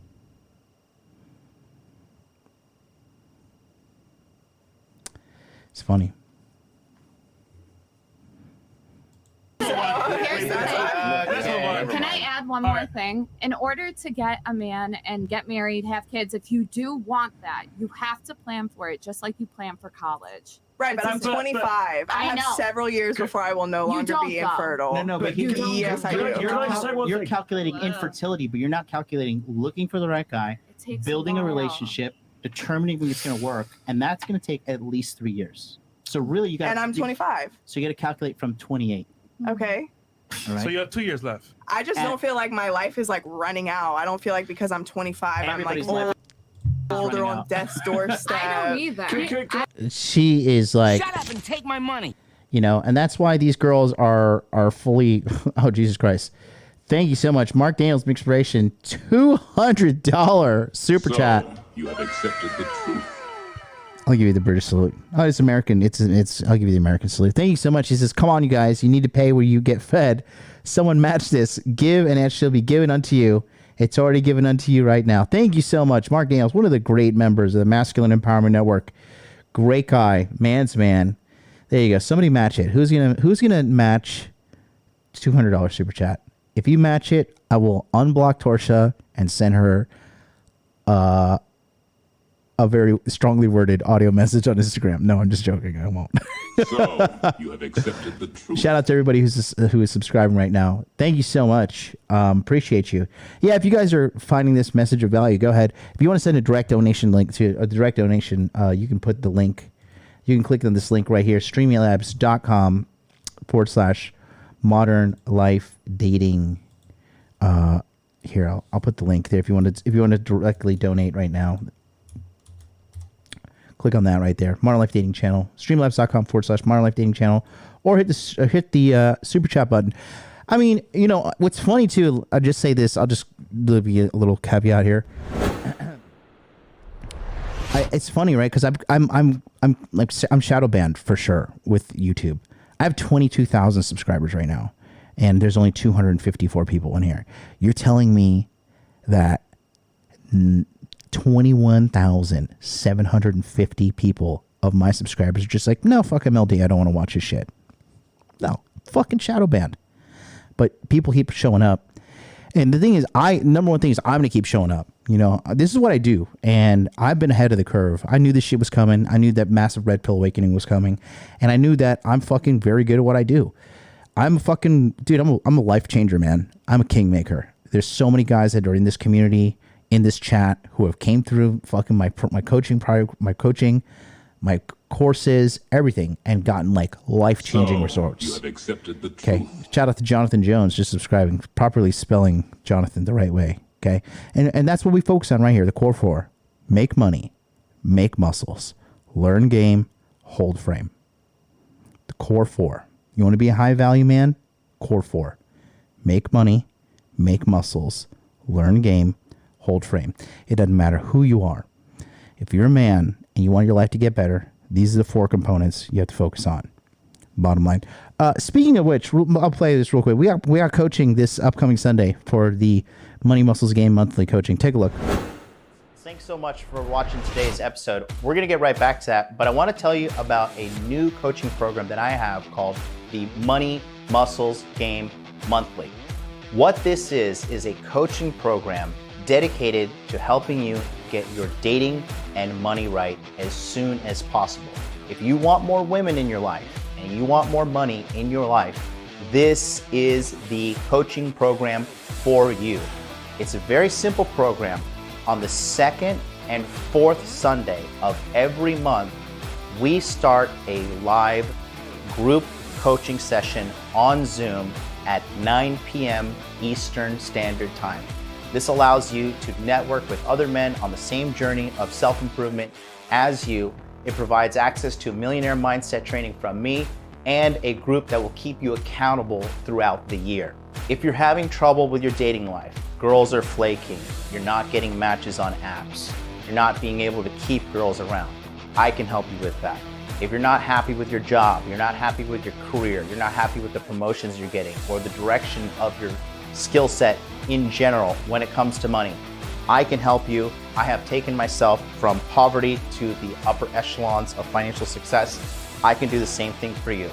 It's funny. Here's the thing. Can I add one more thing? In order to get a man and get married, have kids, if you do want that, you have to plan for it, just like you plan for college. Right, but I'm 25. I have several years before I will no longer be infertile. No, but yes, I do. You're calculating infertility, but you're not calculating looking for the right guy, building a relationship, determining when it's going to work, and that's going to take at least 3 years. So really, you got. And I'm 25. So you got to calculate from 28. Okay. All right. So you have 2 years left. I just don't feel like my life is like running out. I don't feel like because I'm 25, Everybody's I'm like life older on death's doorstep. I don't either. She is like, Shut up and take my money. you know, and that's why these girls are fully. Oh, Jesus Christ! Thank you so much, Mark Daniels, Mixpiration, $200 super chat. You have accepted the truth. I'll give you the British salute. Oh, it's American. It's. I'll give you the American salute. Thank you so much. He says, "Come on, you guys. You need to pay where you get fed. Someone match this. Give, and it shall be given unto you. It's already given unto you right now." Thank you so much, Mark Daniels, one of the great members of the Masculine Empowerment Network. Great guy, man's man. There you go. Somebody match it. Who's gonna match $200 super chat? If you match it, I will unblock Torsha and send her a very strongly worded audio message on Instagram. No, I'm just joking. I won't. So you have accepted the truth. Shout out to everybody who is subscribing right now. Thank you so much. Appreciate you. Yeah, if you guys are finding this message of value, go ahead. If you want to send a direct donation link to a direct donation, you can put the link. You can click on this link right here, streamylabs.com/modern life dating. Here, I'll put the link there if you want to directly donate right now. Click on that right there. Modern Life Dating Channel. Streamlabs.com/Modern Life Dating Channel. Or hit the super chat button. I mean, you know, what's funny too, I'll just say this. I'll just give you a little caveat here. It's funny, right? Because I'm shadow banned for sure with YouTube. I have 22,000 subscribers right now. And there's only 254 people in here. You're telling me that 21,750 people of my subscribers are just like, no, fuck MLD. I don't want to watch his shit. No, fucking shadow banned. But people keep showing up. And the thing is, number one thing is I'm going to keep showing up. You know, this is what I do. And I've been ahead of the curve. I knew this shit was coming. I knew that massive red pill awakening was coming. And I knew that I'm fucking very good at what I do. I'm a fucking, dude, I'm a life changer, man. I'm a kingmaker. There's so many guys that are in this community, in this chat, who have came through fucking my coaching, my courses, everything, and gotten like life-changing results. You have accepted the truth. Okay, shout out to Jonathan Jones, just subscribing, properly spelling Jonathan the right way. Okay, and that's what we focus on right here. The core four: make money, make muscles, learn game, hold frame. The core four. You want to be a high-value man? Core four: make money, make muscles, learn game, hold frame. It doesn't matter who you are. If you're a man and you want your life to get better, these are the four components you have to focus on. Bottom line. Speaking of which, I'll play this real quick. We are coaching this upcoming Sunday for the Money Muscles Game monthly coaching. Take a look. Thanks so much for watching today's episode. We're going to get right back to that, but I want to tell you about a new coaching program that I have called the Money Muscles Game Monthly. What this is a coaching program dedicated to helping you get your dating and money right as soon as possible. If you want more women in your life and you want more money in your life, this is the coaching program for you. It's a very simple program. On the second and fourth Sunday of every month, we start a live group coaching session on Zoom at 9 p.m. Eastern Standard Time. This allows you to network with other men on the same journey of self-improvement as you. It provides access to millionaire mindset training from me and a group that will keep you accountable throughout the year. If you're having trouble with your dating life, girls are flaking, you're not getting matches on apps, you're not being able to keep girls around, I can help you with that. If you're not happy with your job, you're not happy with your career, you're not happy with the promotions you're getting or the direction of your skill set in general when it comes to money, I can help you. I have taken myself from poverty to the upper echelons of financial success. I can do the same thing for you.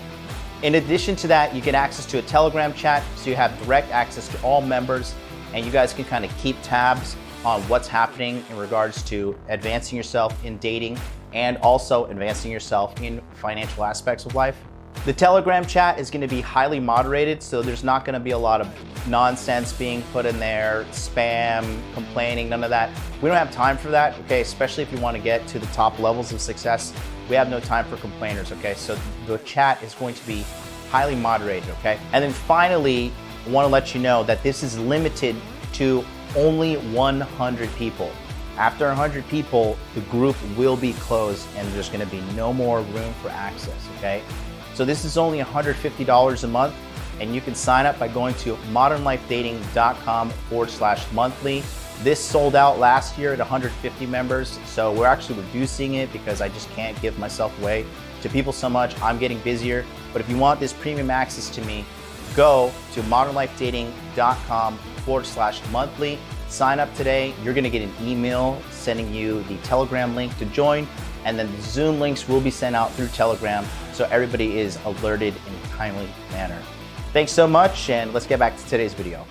In addition to that, you get access to a Telegram chat, so you have direct access to all members, and you guys can kind of keep tabs on what's happening in regards to advancing yourself in dating and also advancing yourself in financial aspects of life. The Telegram chat is going to be highly moderated, so there's not going to be a lot of nonsense being put in there, spam, complaining, none of that. We don't have time for that, okay? Especially if you want to get to the top levels of success. We have no time for complainers, okay? So the chat is going to be highly moderated, okay? And then finally, I want to let you know that this is limited to only 100 people. After 100 people, the group will be closed and there's going to be no more room for access, okay? So this is only $150 a month, and you can sign up by going to modernlifedating.com/monthly. This sold out last year at 150 members, so we're actually reducing it because I just can't give myself away to people so much. I'm getting busier, but if you want this premium access to me, go to modernlifedating.com/monthly. Sign up today. You're gonna get an email sending you the Telegram link to join, and then the Zoom links will be sent out through Telegram so everybody is alerted in a timely manner. Thanks so much, and let's get back to today's video.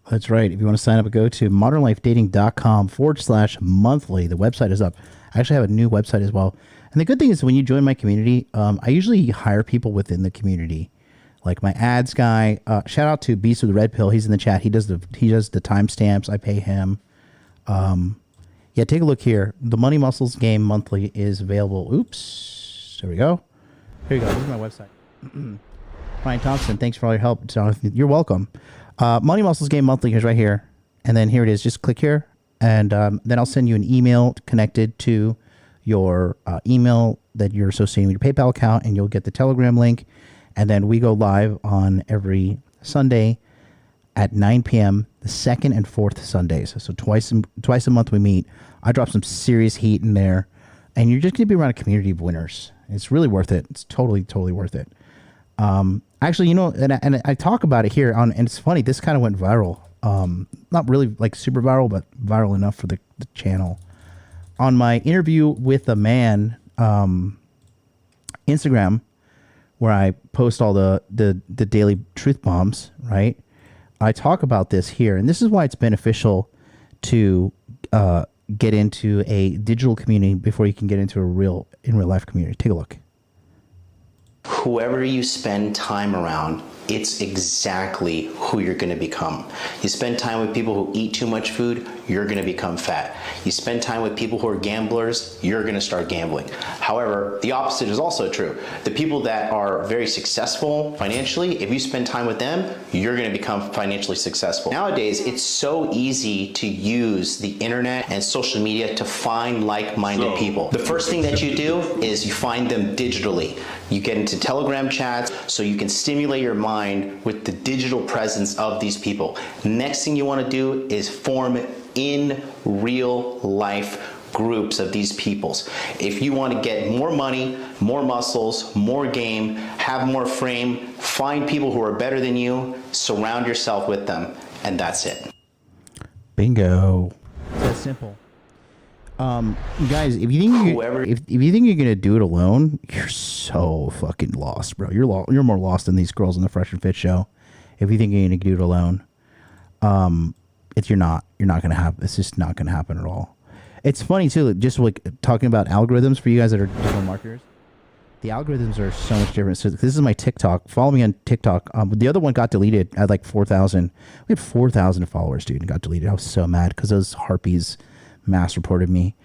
That's right. If you want to sign up, go to modernlifedating.com/monthly. The website is up. I actually have a new website as well. And the good thing is when you join my community, I usually hire people within the community. Like my ads guy, shout out to Beast with the Red Pill. He's in the chat. He does the timestamps. I pay him. Yeah, take a look here. The Money Muscles game monthly is available. Oops. There we go. Here you go. This is my website. Ryan Thompson, thanks for all your help, Jonathan. You're welcome. Money Muscles game monthly is right here. And then here it is. Just click here. And then I'll send you an email connected to your email that you're associating with your PayPal account, and you'll get the Telegram link. And then we go live on every Sunday at 9 p.m. the second and fourth Sundays. So twice a month we meet. I drop some serious heat in there, and you're just going to be around a community of winners. It's really worth it. It's totally worth it. Actually, you know, and I talk about it here on, and it's funny. This kind of went viral. Not really like super viral, but viral enough for the channel. On my interview with a man, Instagram, where I post all the daily truth bombs, right? I talk about this here, and this is why it's beneficial to get into a digital community before you can get into a real life community. Take a look. Whoever you spend time around, it's exactly who you're going to become. You spend time with people who eat too much food, you're going to become fat. You spend time with people who are gamblers, you're going to start gambling. However, the opposite is also true. The people that are very successful financially, if you spend time with them, you're going to become financially successful. Nowadays, it's so easy to use the internet and social media to find like-minded people. The first thing that you do is you find them digitally. You get into Telegram chats so you can stimulate your mind with the digital presence of these people. Next thing you want to do is form in real life groups of these peoples. If you want to get more money, more muscles, more game, have more frame, find people who are better than you, surround yourself with them, and that's it. Bingo. It's that simple. Guys, if you think you're gonna do it alone, you're so fucking lost, bro. You're more lost than these girls on the Fresh and Fit show. If you think you're gonna do it alone, you're not gonna have. It's just not gonna happen at all. It's funny too, just like talking about algorithms for you guys that are digital marketers. The algorithms are so much different. So this is my TikTok. Follow me on TikTok. The other one got deleted at like 4,000. We had 4,000 followers, dude, and got deleted. I was so mad because those harpies mass reported me.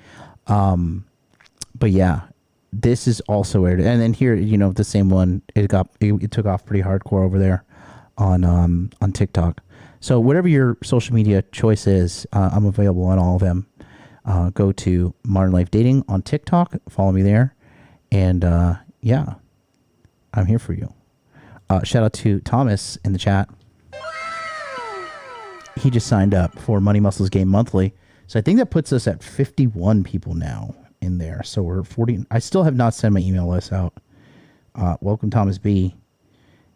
But yeah, this is also weird. And then here, you know, the same one, it took off pretty hardcore over there on TikTok. So whatever your social media choice is, I'm available on all of them. Go to Modern Life Dating on TikTok, follow me there. And, yeah, I'm here for you. Shout out to Thomas in the chat. He just signed up for Money Muscles Game Monthly. So I think that puts us at 51 people now in there. So we're 40. I still have not sent my email list out. Welcome, Thomas B.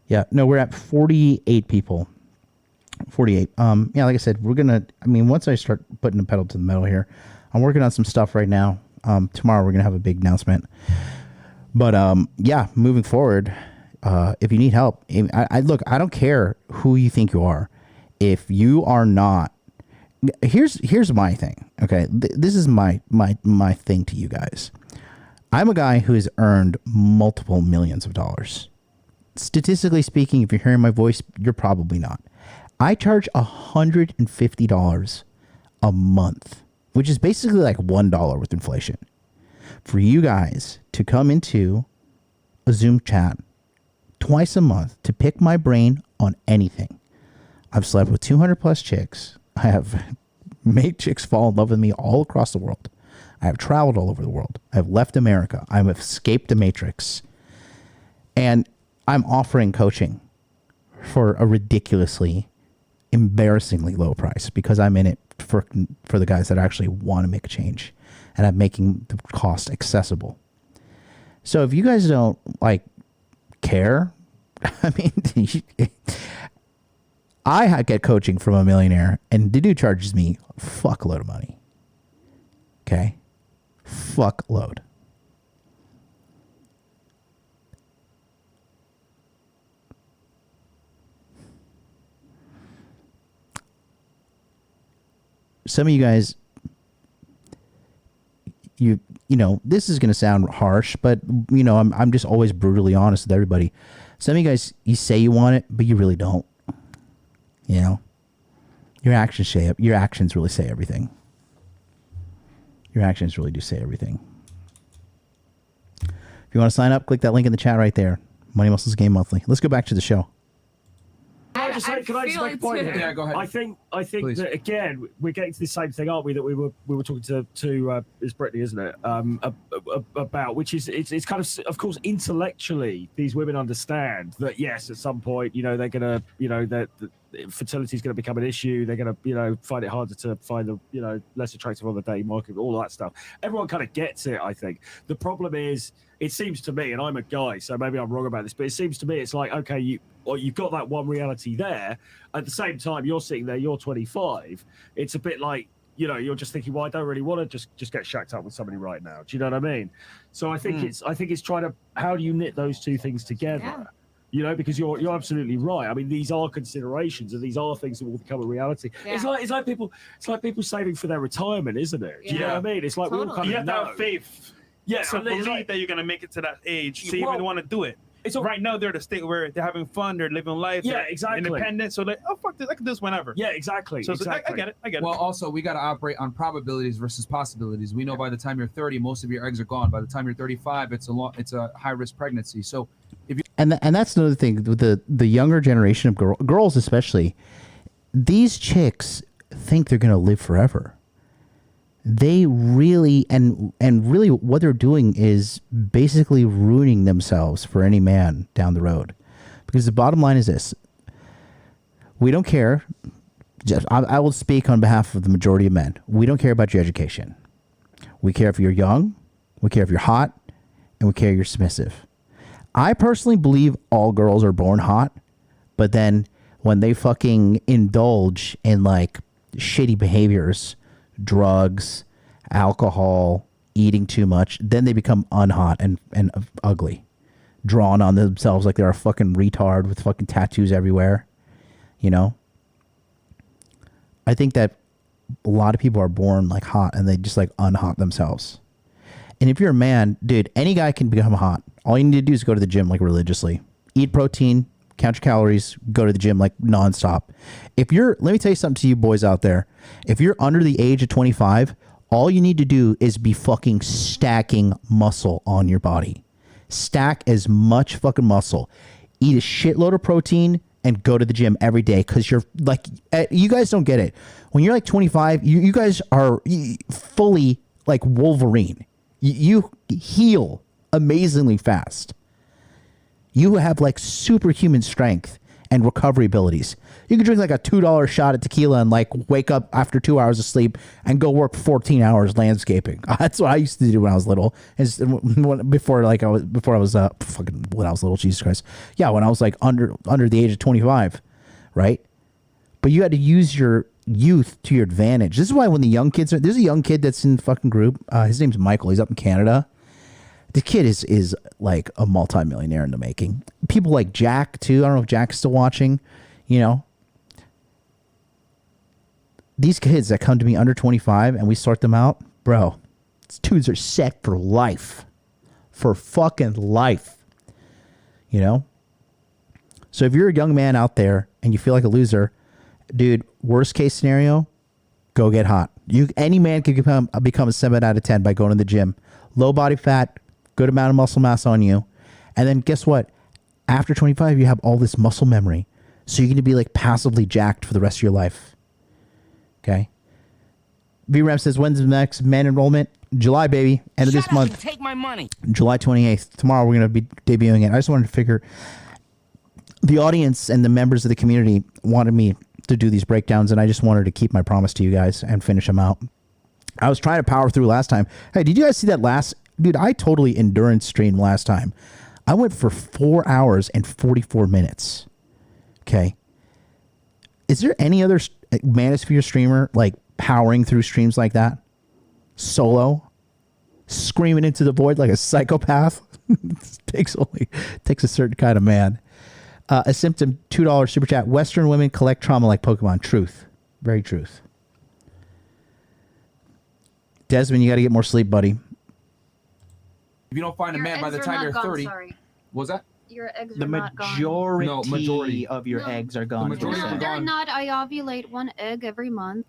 Yeah, no, we're at 48 people. 48. Yeah, like I said, once I start putting the pedal to the metal here, I'm working on some stuff right now. Tomorrow we're gonna have a big announcement. But yeah, moving forward, if you need help, I don't care who you think you are. If you are not, here's my thing. Okay, this is my thing to you guys. I'm a guy who has earned multiple millions of dollars. Statistically speaking, if you're hearing my voice, you're probably not. I charge $150 a month, which is basically like $1 with inflation, for you guys to come into a Zoom chat twice a month to pick my brain on anything. I've slept with 200 plus chicks. I have made chicks fall in love with me all across the world. I have traveled all over the world. I've left America. I've escaped the matrix. And I'm offering coaching for a ridiculously, embarrassingly low price because I'm in it for the guys that actually want to make a change. And I'm making the cost accessible. So if you guys don't care, I mean, I get coaching from a millionaire, and the dude charges me a fuckload of money. Okay? Fuckload. Some of you guys, you know, this is going to sound harsh, but I'm just always brutally honest with everybody. Some of you guys, you say you want it, but you really don't. You know, your actions really say everything. Your actions really do say everything. If you want to sign up, click that link in the chat right there. Money Muscles Game Monthly. Let's go back to the show. Can I just make a point here? Yeah, go ahead. I think Please. that again we're getting to the same thing, aren't we? That we were talking to is Brittany, isn't it? About which is it's kind of course intellectually these women understand that yes, at some point they're gonna that fertility is going to become an issue. They're going to find it harder to find the less attractive on the dating market. All of that stuff. Everyone kind of gets it. I think the problem is it seems to me, and I'm a guy, so maybe I'm wrong about this, but it seems to me it's like okay, you've got that one reality there. At the same time, you're sitting there, you're 25. It's a bit like, you're just thinking, well, I don't really want to just get shacked up with somebody right now. Do you know what I mean? So I think it's trying to, how do you knit those two things together? Yeah. Because you're absolutely right. I mean, these are considerations, and these are things that will become a reality. Yeah. It's like people saving for their retirement, isn't it? Do you know what I mean? It's like we all kind you of have to have faith. Yeah, so believe that you're gonna make it to that age, so you even want to do it. Right now, they're at a state where they're having fun, they're living life, yeah, exactly, independent. So oh fuck this, I can do this whenever. Yeah, exactly. So exactly. I get it. Well, also we got to operate on probabilities versus possibilities. We know by the time you're 30, most of your eggs are gone. By the time you're 35, it's a high risk pregnancy. So if you and that's another thing with the younger generation of girls especially, these chicks think they're gonna live forever. They really and really what they're doing is basically ruining themselves for any man down the road. Because the bottom line is this: we don't care. I will speak on behalf of the majority of men. We don't care about your education. We care if you're young, we care if you're hot, and we care if you're submissive. I personally believe all girls are born hot, but then when they fucking indulge in shitty behaviors, drugs, alcohol, eating too much, then they become unhot and ugly, drawn on themselves like they're a fucking retard with fucking tattoos everywhere. I think that a lot of people are born hot and they just unhot themselves. And if you're a man, dude, any guy can become hot. All you need to do is go to the gym religiously, eat protein, count your calories, go to the gym nonstop. Let me tell you something to you boys out there. If you're under the age of 25, all you need to do is be fucking stacking muscle on your body. Stack as much fucking muscle. Eat a shitload of protein and go to the gym every day, because you're you guys don't get it. When you're 25, you guys are fully like Wolverine. You heal amazingly fast. You have superhuman strength and recovery abilities. You can drink a $2 shot of tequila and wake up after 2 hours of sleep and go work 14 hours landscaping. That's what I used to do when I was little. Before I was when I was little, Jesus Christ. Yeah, when I was under the age of 25, right? But you had to use your youth to your advantage. This is why when the young kids there's a young kid that's in the fucking group. His name's Michael. He's up in Canada. The kid is like a multimillionaire in the making. People like Jack too. I don't know if Jack's still watching. You know, these kids that come to me under 25 and we sort them out, bro. These dudes are set for life, for fucking life. You know. So if you're a young man out there and you feel like a loser, dude, worst case scenario, go get hot. Any man can become a 7 out of 10 by going to the gym. Low body fat, good amount of muscle mass on you. And then guess what? After 25, you have all this muscle memory. So you're going to be like passively jacked for the rest of your life. Okay? VRAM says, when's the next man enrollment? July, baby. End of this month. Take my money. July 28th. Tomorrow we're going to be debuting it. I just wanted to figure... The audience and the members of the community wanted me to do these breakdowns, and I just wanted to keep my promise to you guys and finish them out. I was trying to power through last time. Hey, did you guys see that last... Dude, I totally endurance streamed last time. I went for 4 hours and 44 minutes. Okay. Is there any other Manosphere streamer like powering through streams like that? Solo? Screaming into the void like a psychopath? takes a certain kind of man. A symptom, $2 super chat. Western women collect trauma like Pokemon. Truth. Very truth. Desmond, you got to get more sleep, buddy. If you don't find a man by the time you're 30, what was that? Your eggs are not gone. No, majority of your eggs are gone. The majority No, are They're gone. not. I ovulate one egg every month.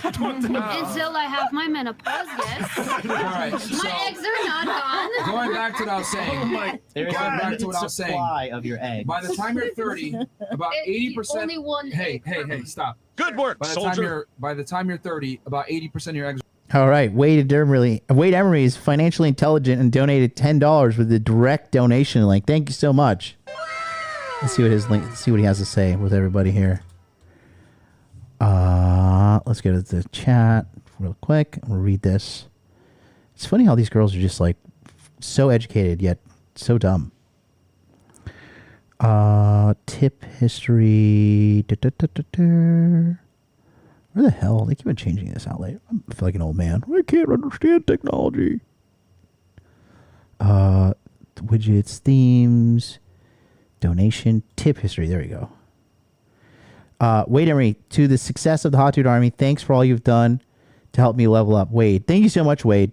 Until I have my menopause, yes. All right, My eggs are not gone. Going back to what I was saying. There's Going a back to limited what I was saying. supply of your eggs. By the time you're 30, about 80%. Only one Hey, egg. hey, stop. Good work, By the soldier. time you're 30, about 80% of your eggs. All right. Wade Emery is financially intelligent and donated $10 with a direct donation link. Thank you so much. Let's see what his link. Let's see what he has to say with everybody here. Let's go to the chat real quick. I'm gonna read this. It's funny how these girls are just like so educated yet so dumb. Tip history. Where the hell? They keep on changing this out later. I feel like an old man. I can't understand technology. Widgets, themes, donation, tip history. There you go. Wade Emery, to the success of the Hot Dude Army, thanks for all you've done to help me level up. Wade, thank you so much, Wade.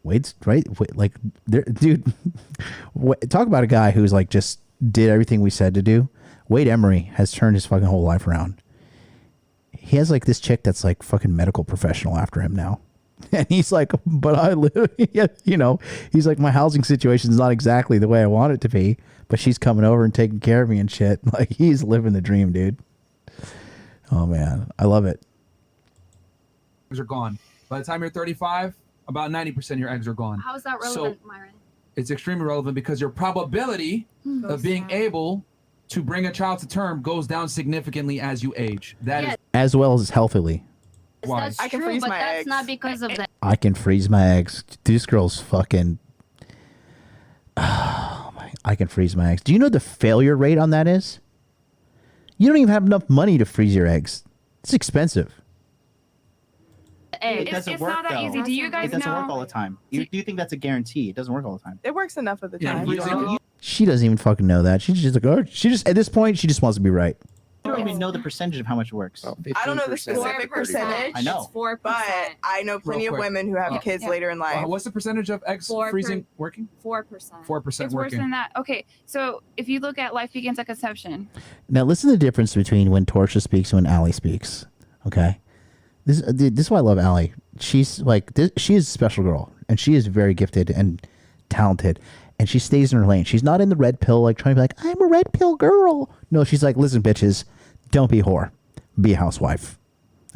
Wade's right. Like, dude, talk about a guy who's like just did everything we said to do. Wade Emery has turned his fucking whole life around. He has like this chick that's like fucking medical professional after him now. And he's like, but I live, you know, he's like, my housing situation is not exactly the way I want it to be, but she's coming over and taking care of me and shit. Like, he's living the dream, dude. Oh man, I love it. Eggs are gone. By the time you're 35, about 90% of your eggs are gone. How is that relevant, Myron? It's extremely relevant because your probability of being able to bring a child to term goes down significantly as you age. That is As well as healthily. why. That's true, but that's not because of that. I can freeze my eggs. These girls fucking. Oh my! I can freeze my eggs. Do you know the failure rate on that is? You don't even have enough money to freeze your eggs. It's expensive. It doesn't it's work, not that though. easy. Do you guys It doesn't know? work all the time. Do you think that's a guarantee? It doesn't work all the time. It works enough of the Yeah, time. She doesn't even fucking know that. She's just like, oh, she just at this point she just wants to be right. I don't even know the percentage of how much it works. I don't know the specific percentage. I know. 4%. But I know plenty of quick. women who have kids later in life. What's the percentage of eggs freezing working? 4%. 4% It's worse working. than that. Okay, so if you look at life begins at conception. Now listen to the difference between when Torsia speaks and when Allie speaks. Okay, this is why I love Allie. She's like she is a special girl, and she is very gifted and talented, and she stays in her lane. She's not in the red pill like trying to be like I'm a red pill girl. No, she's like, listen, bitches, don't be a whore, be a housewife.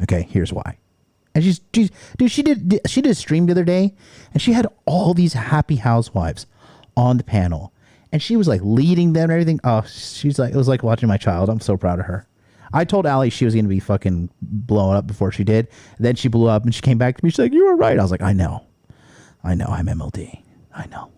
Okay, here's why. And dude, she did a stream the other day, and she had all these happy housewives on the panel, and she was like leading them and everything. Oh, she's like, it was like watching my child. I'm so proud of her. I told Allie she was going to be fucking blowing up before she did. Then she blew up and she came back to me. She's like, you were right. I was like, I know. I'm MLD. I know.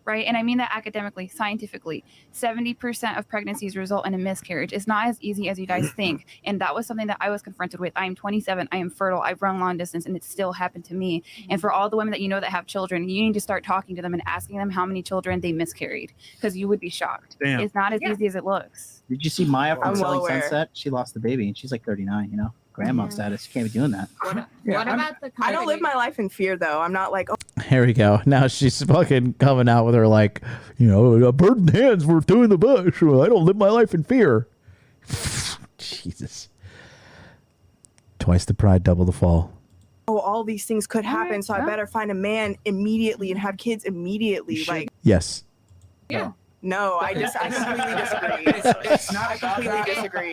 right? And I mean that academically, scientifically. 70% of pregnancies result in a miscarriage. It's not as easy as you guys think. And that was something that I was confronted with. I am 27. I am fertile. I've run long distance, and it still happened to me. And for all the women that you know that have children, you need to start talking to them and asking them how many children they miscarried, because you would be shocked. Damn. It's not as easy as it looks. Did you see Maya from I'm well Selling aware. Sunset? She lost the baby, and she's like 39. You know, grandma status. You can't be doing that. What about the I don't live my life in fear, though. I'm not like, oh, Here we go. Now she's fucking coming out with her like, a bird in hands worth two in the bush. I don't live my life in fear. Jesus. Twice the pride, double the fall. all these things could happen, so I better find a man immediately and have kids immediately. Like, Yes. yeah. No, I completely disagree. It's not I about completely that. disagree.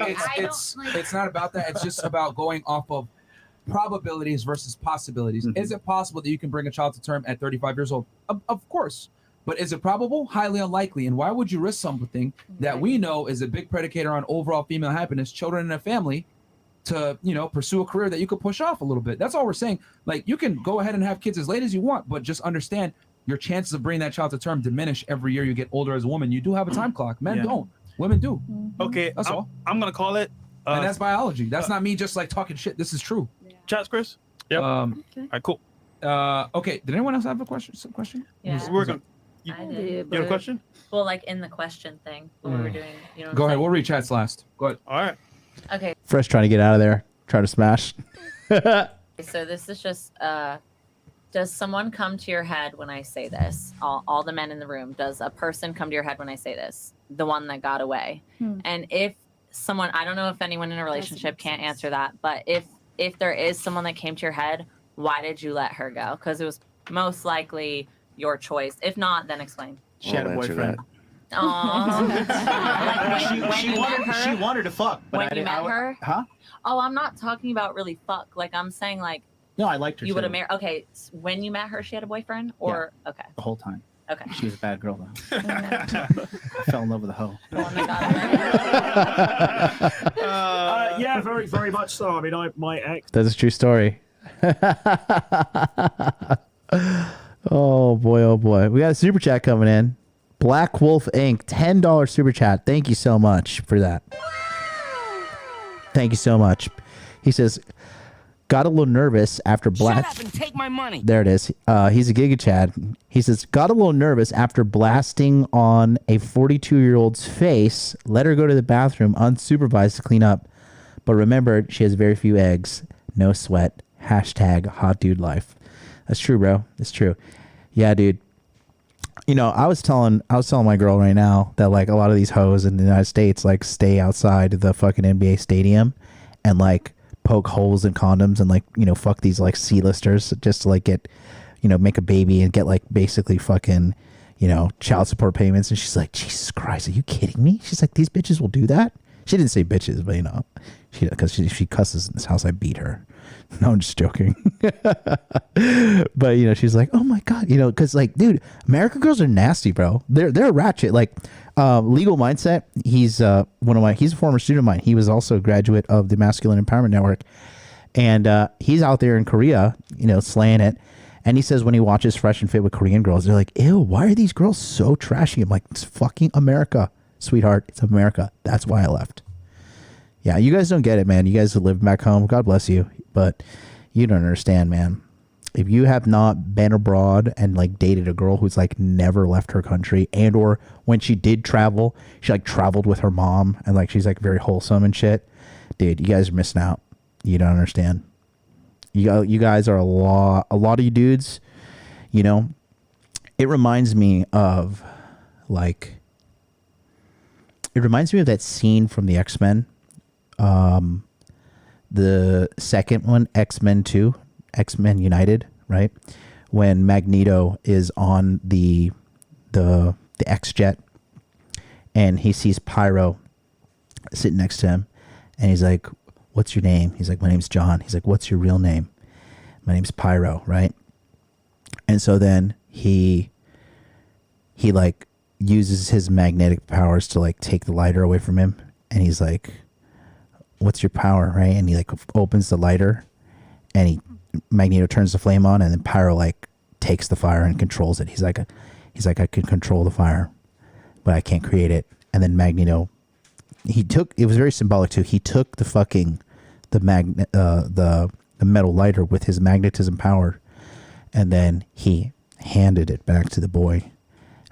It's not about that. It's just about going off of probabilities versus possibilities. Is it possible that you can bring a child to term at 35 years old? Of course. But is it probable? Highly unlikely. And why would you risk something that we know is a big predicator on overall female happiness, children and a family, to, pursue a career that you could push off a little bit? That's all we're saying. Like, you can go ahead and have kids as late as you want, but just understand your chances of bringing that child to term diminish every year you get older as a woman. You do have a time clock. Men don't. Women do. Okay, that's all. I'm gonna call it. And that's biology. That's not me just like talking shit. This is true. Chats, Chris. Yep. All right, cool. Okay. Did anyone else have a question? Some question? Yeah. We're gonna. I did. You have a question? Well, like in the question thing, what we were doing. Go ahead. We'll read chats last. Go ahead. All right. Okay. Fresh trying to get out of there. Try to smash. So this is just, does someone come to your head when I say this? All the men in the room, does a person come to your head when I say this? The one that got away. And if someone, I don't know if anyone in a relationship can't answer that, but if there is someone that came to your head, why did you let her go? Because it was most likely your choice. If not, then explain. She had a boyfriend. She wanted to fuck. But when you met her? Huh? Oh, I'm not talking about really fuck. Like, I'm saying, like, no, I liked her. You would have too. married. Okay, when you met her, she had a boyfriend, or okay, the whole time. Okay, she was a bad girl though. I fell in love with a hoe. Yeah, very, very much so. I mean, my ex. That's a true story. Oh boy. We got a super chat coming in. Black Wolf Inc. $10 super chat. Thank you so much for that. Thank you so much. He says, got a little nervous after blast. Shut up and take my money. There it is. He's a Giga Chad. He says, got a little nervous after blasting on a 42-year-old's face. Let her go to the bathroom unsupervised to clean up. But remembered she has very few eggs. No sweat. Hashtag hot dude life. That's true, bro. That's true. Yeah, dude. I was telling my girl right now that like a lot of these hoes in the United States like stay outside the fucking NBA stadium and like poke holes in condoms and like, fuck these like C-listers just to like get, make a baby and get like basically fucking, child support payments. And she's like, Jesus Christ, are you kidding me? She's like, these bitches will do that? She didn't say bitches, but because she cusses in this house, I beat her. No, I'm just joking. But she's like, oh my God, because like, dude, American girls are nasty, bro. They're ratchet. Like, Legal Mindset. He's he's a former student of mine. He was also a graduate of the Masculine Empowerment Network, and he's out there in Korea, slaying it. And he says when he watches Fresh and Fit with Korean girls, they're like, ew, why are these girls so trashy? I'm like, it's fucking America, sweetheart. It's America. That's why I left. Yeah, you guys don't get it, man. You guys live back home. God bless you. But you don't understand, man. If you have not been abroad and like dated a girl who's like never left her country, and or when she did travel, she like traveled with her mom and like she's like very wholesome and shit, dude, you guys are missing out. You don't understand. You guys are a lot of you dudes, it reminds me of that scene from the X-Men. The second one, X-Men 2, X-Men United, right? When Magneto is on the X-Jet and he sees Pyro sitting next to him and he's like, what's your name? He's like, my name's John. He's like, what's your real name? My name's Pyro, right? And so then he like uses his magnetic powers to like take the lighter away from him, and he's like, what's your power, right? And he like opens the lighter and Magneto turns the flame on, and then Pyro like takes the fire and controls it. He's like He's like, I can control the fire, but I can't create it. And then Magneto, it was very symbolic too. He took the metal lighter with his magnetism power, and then he handed it back to the boy.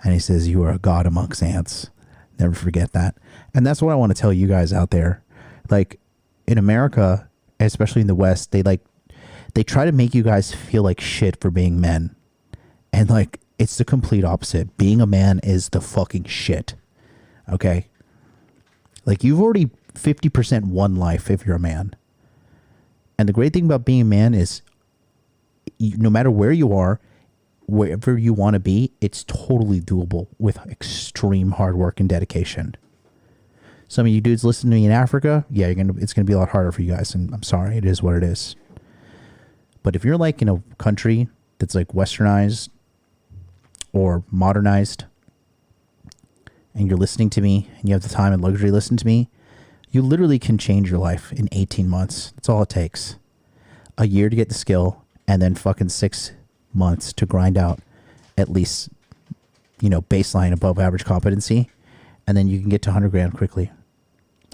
And he says, you are a god amongst ants. Never forget that. And that's what I want to tell you guys out there. Like, in America, especially in the West, they try to make you guys feel like shit for being men. And like, it's the complete opposite. Being a man is the fucking shit. Okay? Like, you've already 50% won life if you're a man. And the great thing about being a man is no matter where you are, wherever you want to be, it's totally doable with extreme hard work and dedication. Some of you dudes listening to me in Africa, yeah, it's gonna be a lot harder for you guys, and I'm sorry, it is what it is. But if you're like in a country that's like westernized or modernized, and you're listening to me, and you have the time and luxury to listen to me, you literally can change your life in 18 months. That's all it takes. A year to get the skill, and then fucking 6 months to grind out at least, baseline above average competency, and then you can get to 100 grand quickly.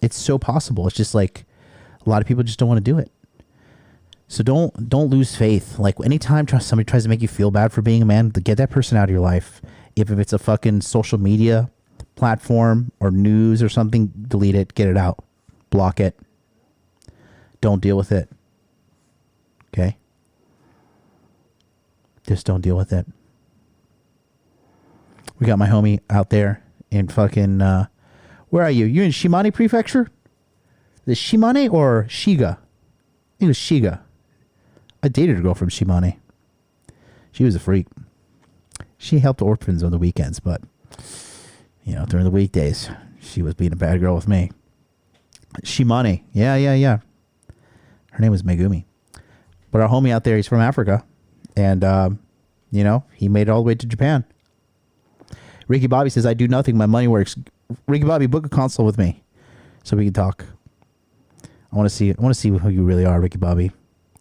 It's so possible. It's just like a lot of people just don't want to do it. So don't lose faith. Like, anytime somebody tries to make you feel bad for being a man, get that person out of your life. If it's a fucking social media platform or news or something, delete it, get it out, block it. Don't deal with it. Okay? Just don't deal with it. We got my homie out there in fucking, where are you? You in Shimane Prefecture? The Shimane or Shiga? I think it was Shiga. I dated a girl from Shimane. She was a freak. She helped orphans on the weekends, but, during the weekdays, she was being a bad girl with me. Shimane. Yeah. Her name was Megumi. But our homie out there, he's from Africa. And, he made it all the way to Japan. Ricky Bobby says, I do nothing. My money works. Ricky Bobby, book a consult with me so we can talk. I want to see who you really are, Ricky Bobby.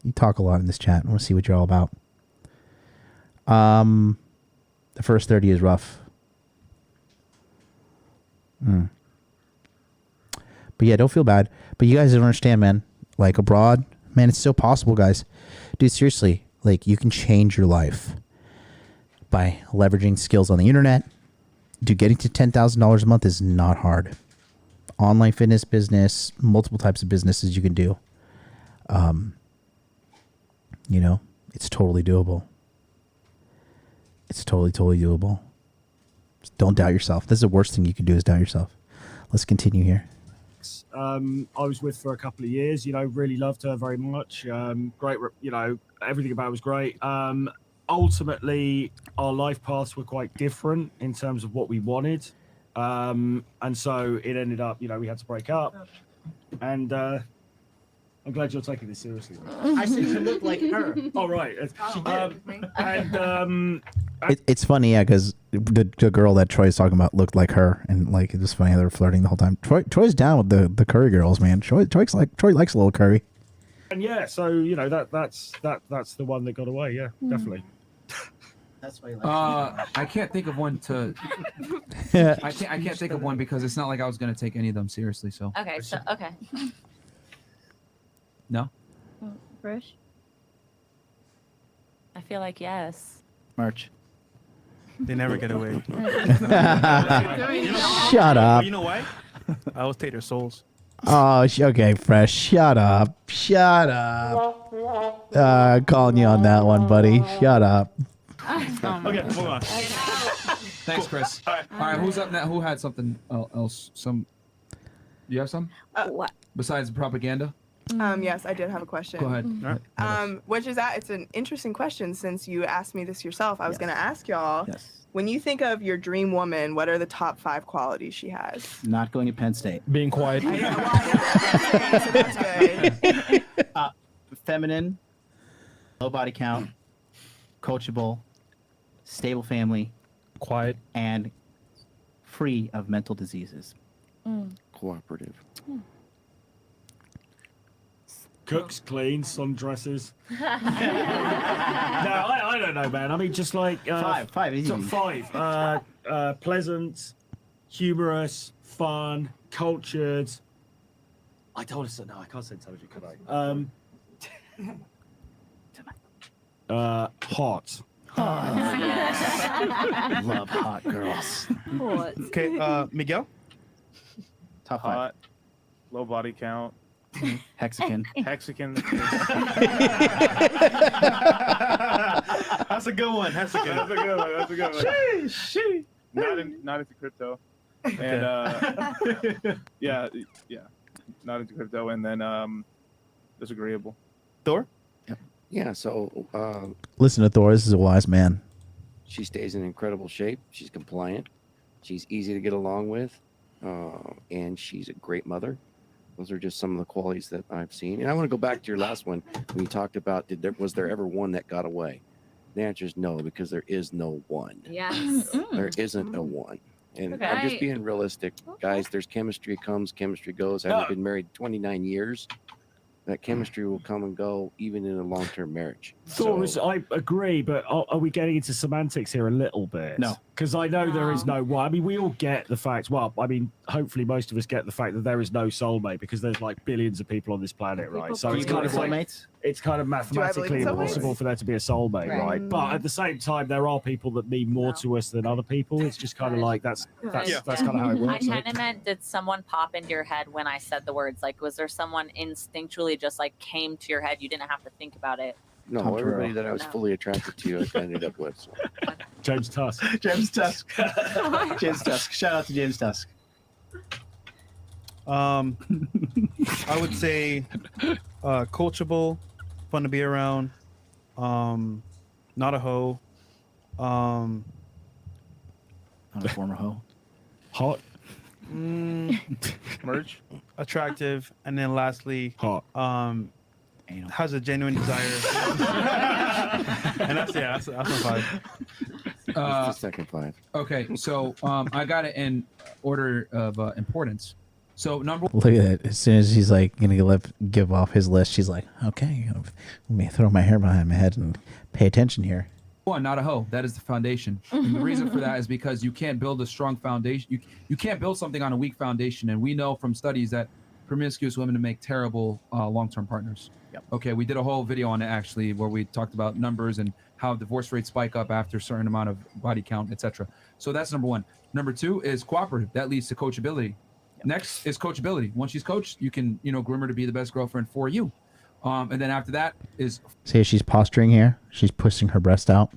You talk a lot in this chat. I want to see what you're all about. The first 30 is rough. But yeah, don't feel bad. But you guys don't understand, man. Like, abroad, man, it's still possible, guys. Dude, seriously, like, you can change your life by leveraging skills on the internet. Dude, getting to $10,000 a month is not hard. Online fitness business, multiple types of businesses you can do. It's totally doable. It's totally doable. Just don't doubt yourself. That's the worst thing you can do is doubt yourself. Let's continue here. I was with for a couple of years, really loved her very much. Great, everything about it was great. Ultimately, our life paths were quite different in terms of what we wanted. And so it ended up, we had to break up. And I'm glad you're taking this seriously. I said you look like her. Oh, right. It's funny, yeah, because the girl that Troy's talking about looked like her, and like it was funny how they were flirting the whole time. Troy's down with the curry girls, man. Troy likes a little curry. And yeah, so that's the one that got away. Yeah, definitely. That's why. I can't think of one to. I can't think of one because it's not like I was gonna take any of them seriously. So. Okay. Okay. No. Bruce. I feel like yes. Merch. They never get away. Shut up. You know why? I always take their souls. Oh, okay, Fresh. Shut up. Calling you on that one, buddy. Shut up. Okay, move on. Thanks, Chris. All right, who's up now? Who had something else? You have some? What? Besides propaganda? Yes, I did have a question. Go ahead. It's an interesting question since you asked me this yourself. I was going to ask y'all, when you think of your dream woman, what are the top 5 qualities she has? Not going to Penn State. Being quiet. So that's good. Feminine, low body count, coachable, stable family, quiet, and free of mental diseases. Cooperative. Cooks, cleans, sundresses. No, I don't know, man. I mean, just like five, easy. Five. Pleasant, humorous, fun, cultured. I don't want to say no. I can't say intelligent, could I? Hot. Love hot girls. Okay, Miguel. Top 5. Hot, low body count. Hexagon. That's a good one. That's a good one. Sheesh. Not into crypto, and yeah, not into crypto, and then disagreeable. Thor. Yeah. So Listen to Thor. This is a wise man. she stays in incredible shape. She's compliant. She's easy to get along with, and she's a great mother. Those are just some of the qualities that I've seen. And I want to go back to your last one when you talked about was there ever one that got away? The answer is no, because there is no one. Yes. There isn't a one. And Okay. I'm just being realistic. Guys, there's chemistry comes, chemistry goes. I've been married 29 years. That chemistry will come and go even in a long-term marriage. Thor, I agree, but are we getting into semantics here a little bit? No. Because I know there is no one. I mean, we all get the fact. Well, I mean, hopefully most of us get the fact that there is no soulmate because there's like billions of people on this planet, right? So it's kind of like it's kind of mathematically impossible for there to be a soulmate, right? But at the same time, there are people that mean more to us than other people. It's just kind of like that's kind of how it works. I kind of meant, did someone pop into your head when I said the words? Like, was there someone instinctually just like came to your head? You didn't have to think about it. No, everybody that I was fully attracted to, I ended up with. So. James Tusk. James Tusk. James Tusk. Shout out to James Tusk. I would say coachable, fun to be around, not a hoe, not a former hoe, hot, merge, attractive, and then lastly, hot. Has a genuine desire. And that's my 5. It's the second 5. Okay, so I got it in order of importance. So number Look at that. As soon as he's like gonna give off his list, she's like, "Okay, let me throw my hair behind my head and pay attention here." 1, not a hoe. That is the foundation. And the reason for that is because you can't build a strong foundation. You can't build something on a weak foundation. And we know from studies that promiscuous women make terrible long-term partners. Yep. Okay, we did a whole video on it actually, where we talked about numbers and how divorce rates spike up after a certain amount of body count, etc. So that's number 1. Number 2 is cooperative. That leads to coachability. Yep. Next is coachability. Once she's coached, you can groom her to be the best girlfriend for you. And then after that is See, she's posturing here. She's pushing her breast out.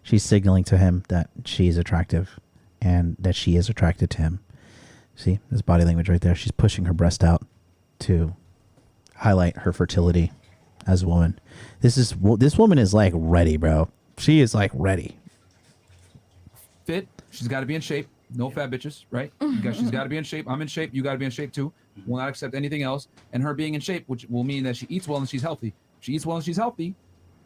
She's signaling to him that she is attractive and that she is attracted to him. See, this body language right there. She's pushing her breast out to highlight her fertility as a woman. This woman is like ready, bro. She is like ready. fit. She's got to be in shape. No fat bitches, right? She's got to be in shape. I'm in shape. You got to be in shape too. Will not accept anything else. And her being in shape, which will mean that she eats well and she's healthy. She eats well and she's healthy,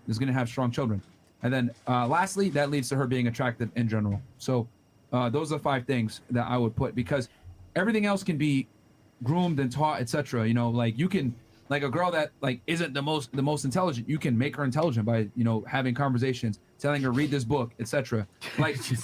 is going to have strong children. And then lastly, that leads to her being attractive in general. So those are 5 things that I would put, because everything else can be groomed and taught, etc. You know, like you can, like a girl that like isn't the most intelligent, you can make her intelligent by, you know, having conversations, telling her read this book, etc. Like, she's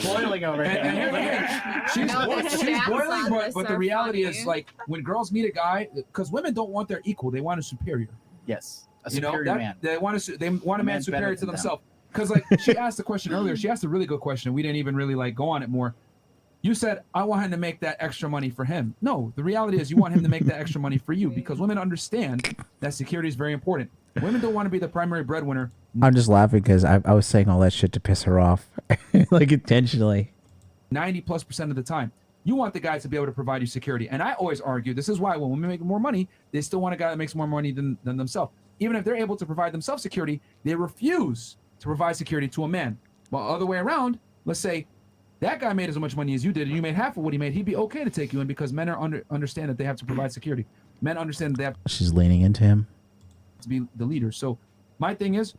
boiling over here. She's boiling, but the reality is, like, when girls meet a guy, because women don't want their equal, they want a superior. Yes, a superior man. They want a man superior to themselves. Because like she asked the question earlier, she asked a really good question. We didn't even really like go on it more. You said, I want him to make that extra money for him. No, the reality is you want him to make that extra money for you, because women understand that security is very important. Women don't want to be the primary breadwinner. I'm just laughing because I was saying all that shit to piss her off, like intentionally. 90+% of the time, you want the guy to be able to provide you security. And I always argue, this is why when women make more money, they still want a guy that makes more money than themselves. Even if they're able to provide themselves security, they refuse to provide security to a man. While other way around, let's say that guy made as much money as you did and you made half of what he made, he'd be okay to take you in, because men are understand that they have to provide security. Men understand that they have She's leaning into him to be the leader. So my thing is,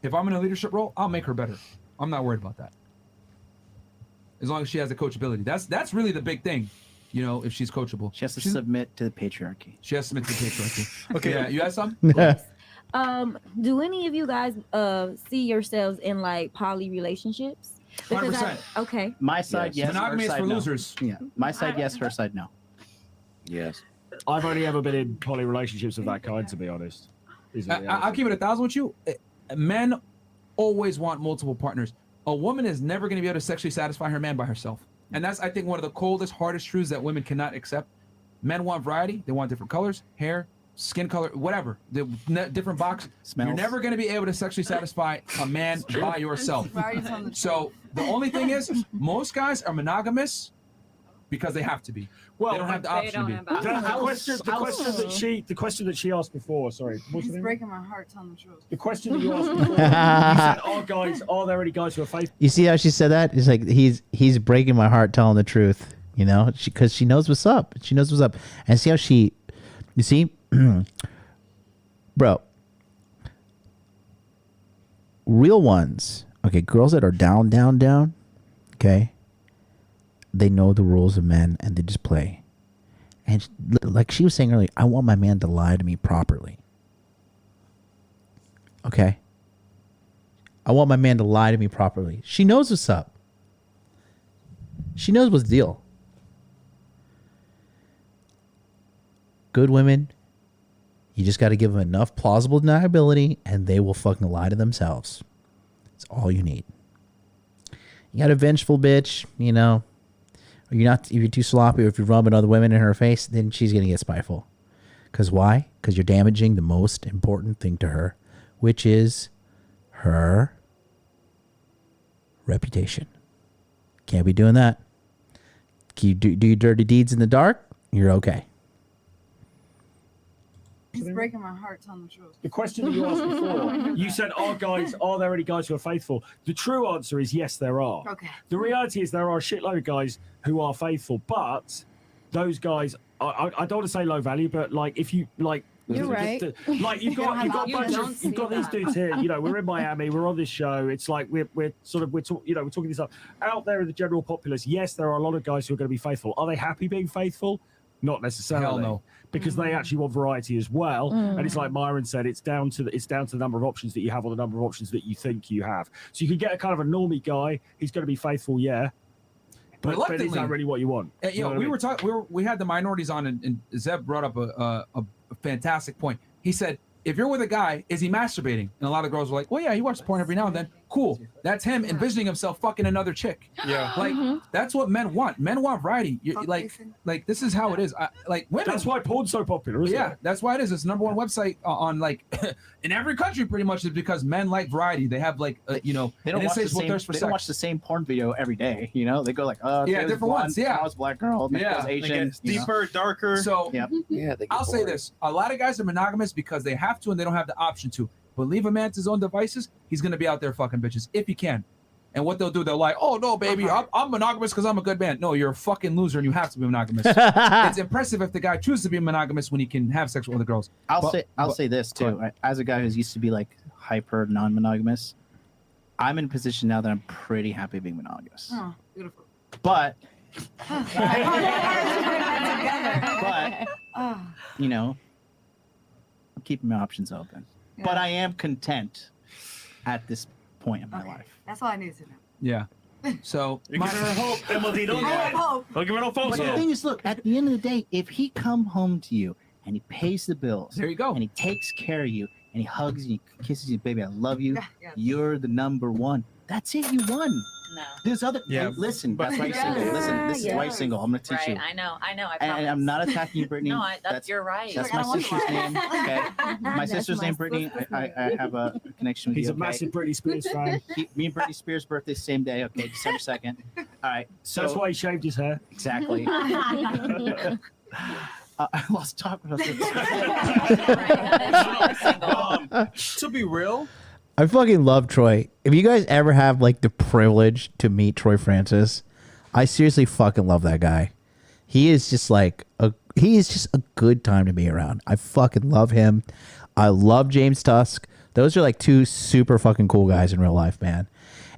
if I'm in a leadership role, I'll make her better. I'm not worried about that. As long as she has the coachability. That's really the big thing. You know, if she's coachable. She has to submit to the patriarchy. She has to submit to the patriarchy. Okay, yeah, you had something? Do any of you guys see yourselves in like poly relationships? 100%. Okay. My side, yes. Monogamy her is side, for no. losers. Yeah. My side, yes. Her side, no. Yes. I've only ever been in poly relationships of that kind, to be honest. I'll keep it 1,000 with you. Men always want multiple partners. A woman is never going to be able to sexually satisfy her man by herself. And that's, I think, one of the coldest, hardest truths that women cannot accept. Men want variety. They want different colors, hair, skin color, whatever. The different box. Smells. You're never going to be able to sexually satisfy a man by yourself. So the only thing is, most guys are monogamous because they have to be. Well, they don't have the option to be. The question that she asked before, sorry. It's breaking my heart telling the truth. The question that you asked before, you said, are there any guys who are faithful? You see how she said that? It's like he's breaking my heart telling the truth, you know, because she knows what's up. She knows what's up, and see how she, you see, bro, real ones. Okay, girls that are down, okay, they know the rules of men and they just play. And like she was saying earlier, I want my man to lie to me properly. Okay. I want my man to lie to me properly. She knows what's up. She knows what's the deal. Good women, you just got to give them enough plausible deniability and they will fucking lie to themselves. That's all you need. You got a vengeful bitch, you know, or if you're too sloppy or if you're rubbing other women in her face, then she's going to get spiteful. Because why? Because you're damaging the most important thing to her, which is her reputation. Can't be doing that. You do your dirty deeds in the dark, you're okay. It's breaking my heart telling the truth. The question that you asked before, you said, are there any guys who are faithful? The true answer is yes, there are. Okay. The reality is there are a shitload of guys who are faithful, but those guys, I don't want to say low value, but like if you like, you're right. Like you've got these dudes here. You know, we're in Miami. We're on this show. It's like we're talking this up out there in the general populace. Yes, there are a lot of guys who are going to be faithful. Are they happy being faithful? Not necessarily. Hell no. Because they actually want variety as well, and it's like Myron said, it's down to the number of options that you have or the number of options that you think you have. So you can get a kind of a normie guy. He's going to be faithful, yeah. But is that really what you want? You know, we were talking. We had the minorities on, and Zeb brought up a fantastic point. He said, if you're with a guy, is he masturbating? And a lot of girls were like, well, yeah, he watches porn every now and then. Cool. That's him envisioning himself fucking another chick. Yeah. Like, that's what men want. Men want variety. Like this is how it is. Like women. That's why porn's so popular, isn't it? That's why it is. It's the #1 website on like in every country pretty much is because men like variety. They have like, you know, they don't watch the same porn video every day. You know, they go like, different ones. Yeah. Now it's black girl. Now it's Asian. It's deeper, darker. So yeah, I'll say this. A lot of guys are monogamous because they have to and they don't have the option to. But leave a man to his own devices, he's going to be out there fucking bitches if he can. And what they'll do, they're like, oh, no, baby, I'm monogamous because I'm a good man. No, you're a fucking loser and you have to be monogamous. It's impressive if the guy chooses to be monogamous when he can have sex with other girls. I'll say this, too. As a guy who's used to be, like, hyper non-monogamous, I'm in a position now that I'm pretty happy being monogamous. Oh, beautiful. But, you know, I'm keeping my options open. Yeah. But I am content at this point in my life. That's all I need to know. Yeah. So you give her hope, MLD. Don't give her no false But the thing is, look, at the end of the day, if he come home to you and he pays the bills, there you go, and he takes care of you, and he hugs you, and he kisses you, baby, I love you. Yeah. You're the #1. That's it. You won. No. There's other. Yeah. Listen, that's why you're single. Listen, this is why you're single. I'm gonna teach you. I know. I And I'm not attacking you, Brittany. No, you're right. That's my sister's name. Okay, my sister's name, Brittany. I have a connection with you. He's a massive Britney Spears fan. Me and Britney Spears' birthday same day. Okay, December 2nd. All right, so that's why he shaved his hair. Exactly. I lost talk about To be real, I fucking love Troy. If you guys ever have like the privilege to meet Troy Francis, I seriously fucking love that guy. He is just like a good time to be around. I fucking love him. I love James Tusk. Those are like two super fucking cool guys in real life, man.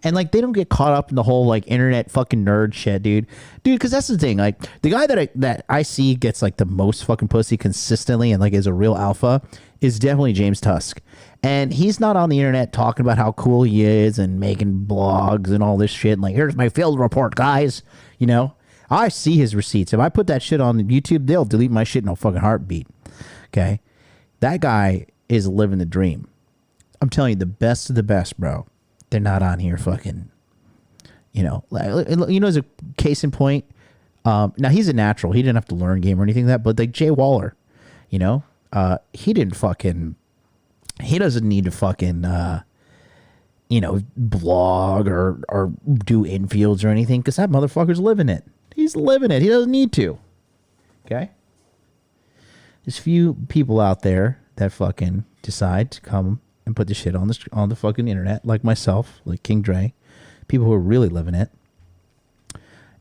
And like they don't get caught up in the whole like internet fucking nerd shit, dude. Because that's the thing. Like the guy that I see gets like the most fucking pussy consistently and like is a real alpha is definitely James Tusk. And he's not on the internet talking about how cool he is and making blogs and all this shit. And like, here's my field report, guys. You know, I see his receipts. If I put that shit on YouTube, they'll delete my shit in a fucking heartbeat. Okay. That guy is living the dream. I'm telling you, the best of the best, bro. They're not on here fucking, you know, as a case in point. Now he's a natural. He didn't have to learn game or anything like that, but like Jay Waller, you know, he doesn't need to fucking, you know, blog or do infields or anything because that motherfucker's living it. He's living it. He doesn't need to. Okay? There's few people out there that fucking decide to come and put the shit on the fucking internet, like myself, like King Dre, people who are really living it.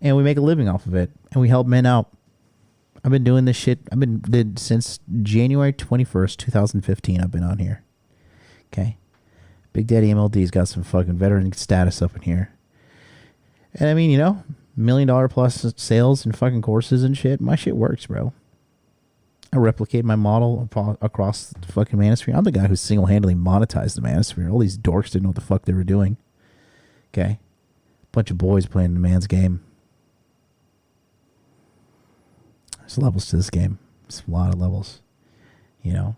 And we make a living off of it, and we help men out. I've been doing this shit. Did since January 21st, 2015. I've been on here. Okay. Big Daddy MLD's got some fucking veteran status up in here. And I mean, you know, $1 million plus sales and fucking courses and shit. My shit works, bro. I replicate my model across the fucking manosphere. I'm the guy who single-handedly monetized the manosphere. All these dorks didn't know what the fuck they were doing. Okay. Bunch of boys playing the man's game. There's levels to this game. There's a lot of levels. You know?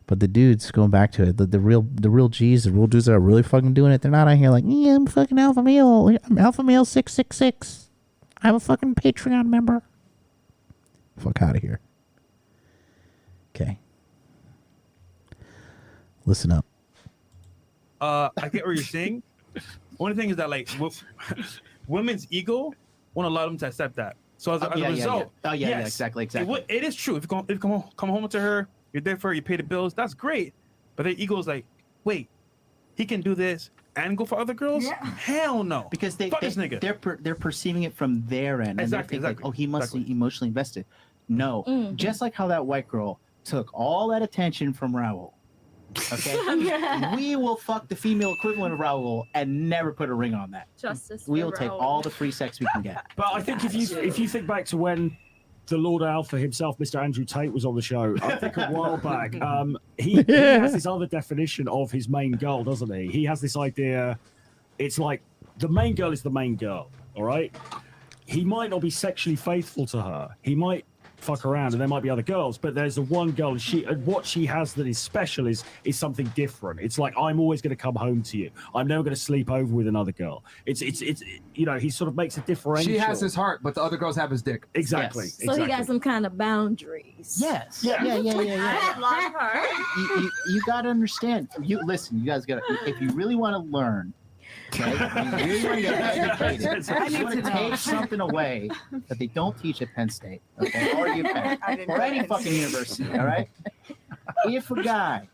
But the dudes, going back to it, the real G's, the real dudes that are really fucking doing it, they're not out here like, yeah, I'm fucking alpha male. I'm alpha male 666. I'm a fucking Patreon member. Fuck out of here. Okay. Listen up. I get what you're saying. Only thing is that like women's ego won't allow them to accept that. So as a result, exactly. It is true. If you come home to her, you're there for her, you pay the bills. That's great. But their ego is like, wait, he can do this and go for other girls? Yeah. Hell no. Because Fuck this nigga. they're perceiving it from their end, and they think like, oh, he must be emotionally invested. No, just like how that white girl took all that attention from Raul. Okay, we will fuck the female equivalent of Raul and never put a ring on that. Justice. We will take all the free sex we can get. But I think if you think back to when the Lord Alpha himself, Mr. Andrew Tate, was on the show, I think a while back, he has this other definition of his main girl, doesn't he? He has this idea. It's like the main girl is the main girl. All right. He might not be sexually faithful to her. He might fuck around and there might be other girls, but there's the one girl, and what she has that is special is something different. It's like, I'm always going to come home to you. I'm never going to sleep over with another girl. It's you know, he sort of makes a differential. She has his heart, but the other girls have his dick. Exactly. Yes. So he got some kind of boundaries. Yes. Yeah. I love her. You got to understand. You guys got to. If you really want to learn, okay, you really want to get educated. You want to take something away that they don't teach at Penn State, okay, or UPenn, or any fucking university. All right. If a guy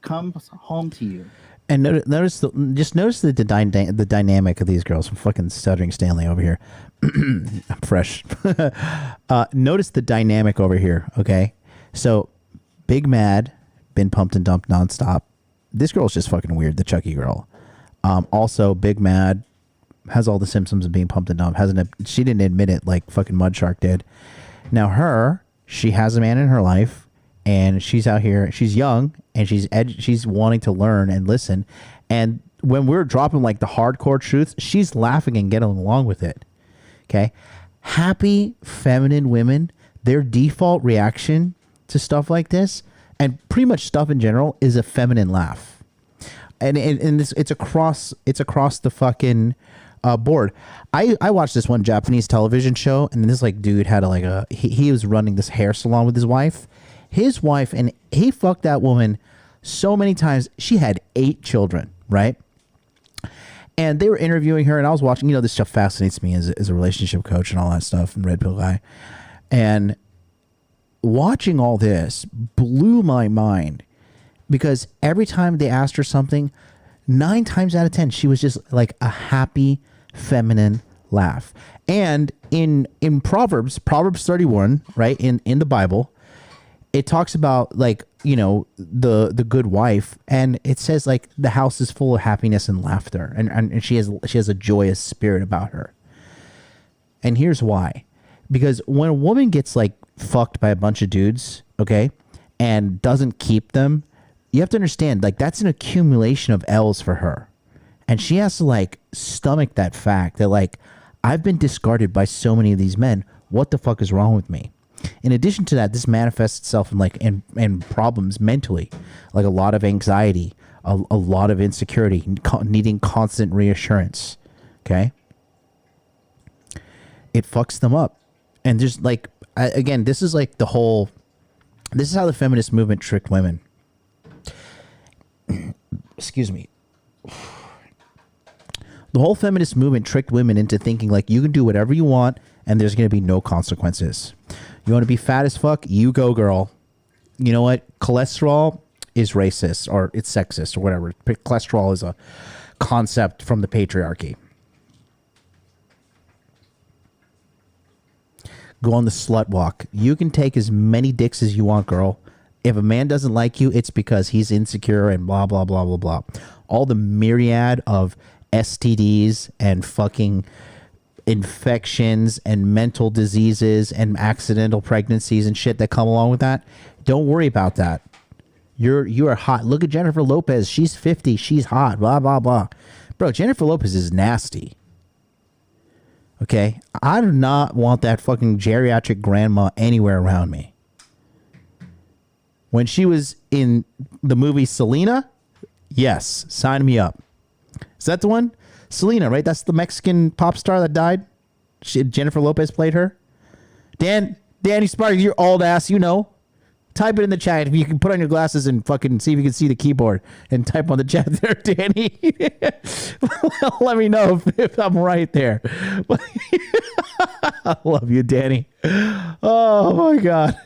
comes home to you. And notice the dynamic of these girls. I'm fucking stuttering Stanley over here. I'm fresh. Notice the dynamic over here, okay? So, Big Mad, been pumped and dumped nonstop. This girl's just fucking weird, the Chucky girl. Also, Big Mad has all the symptoms of being pumped and dumped. She didn't admit it like fucking Mudshark did. Now she has a man in her life. And she's out here, she's young, and she's wanting to learn and listen. And when we're dropping like the hardcore truths, she's laughing and getting along with it. Okay? Happy feminine women, their default reaction to stuff like this, and pretty much stuff in general, is a feminine laugh. And it's across the fucking board. I watched this one Japanese television show, and this like dude had he was running this hair salon with his wife. His wife, and he fucked that woman so many times. She had 8 children, right? And they were interviewing her, and I was watching. You know, this stuff fascinates me as a relationship coach and all that stuff, and Red Pill guy. And watching all this blew my mind, because every time they asked her something, 9 times out of 10, she was just like a happy, feminine laugh. And in Proverbs 31, right, in the Bible, it talks about like the good wife, and it says like the house is full of happiness and laughter, and she has a joyous spirit about her. And here's why. Because when a woman gets like fucked by a bunch of dudes, okay, and doesn't keep them, you have to understand, like, that's an accumulation of L's for her. And she has to like stomach that fact that like, I've been discarded by so many of these men. What the fuck is wrong with me? In addition to that, this manifests itself in like in problems mentally, like a lot of anxiety, a lot of insecurity, needing constant reassurance. Okay. It fucks them up. And there's like, again, this is like this is how the feminist movement tricked women. Excuse me. The whole feminist movement tricked women into thinking like you can do whatever you want and there's going to be no consequences. You want to be fat as fuck? You go, girl. You know what? Cholesterol is racist or it's sexist or whatever. Cholesterol is a concept from the patriarchy. Go on the slut walk. You can take as many dicks as you want, girl. If a man doesn't like you, it's because he's insecure and blah, blah, blah, blah, blah. All the myriad of STDs and fucking infections and mental diseases and accidental pregnancies and shit that come along with that. Don't worry about that. You are hot. Look at Jennifer Lopez. She's 50. She's hot. Blah, blah, blah. Bro, Jennifer Lopez is nasty. Okay? I do not want that fucking geriatric grandma anywhere around me. When she was in the movie Selena, yes, sign me up. Is that the one? Selena, right? That's the Mexican pop star that died. Jennifer Lopez played her. Danny Sparks, you're old ass, you know. Type it in the chat if you can put on your glasses and fucking see if you can see the keyboard and type on the chat there, Danny. Let me know if I'm right there. I love you, Danny. Oh my God.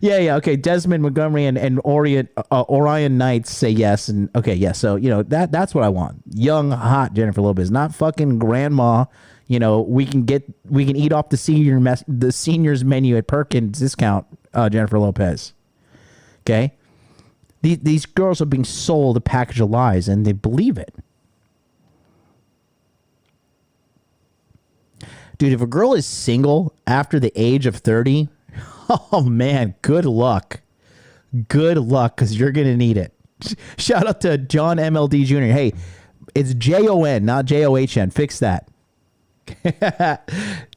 Yeah. Okay. Desmond Montgomery and Orion Knights say yes. And okay. Yeah. So, that's what I want. Young, hot Jennifer Lopez, not fucking grandma. We can eat off the seniors menu at Perkins discount, Jennifer Lopez. Okay. These girls are being sold a package of lies and they believe it. Dude, if a girl is single after the age of 30, oh man, good luck. Good luck, because you're going to need it. Shout out to John MLD Jr. Hey, it's Jon, not JOHN. Fix that.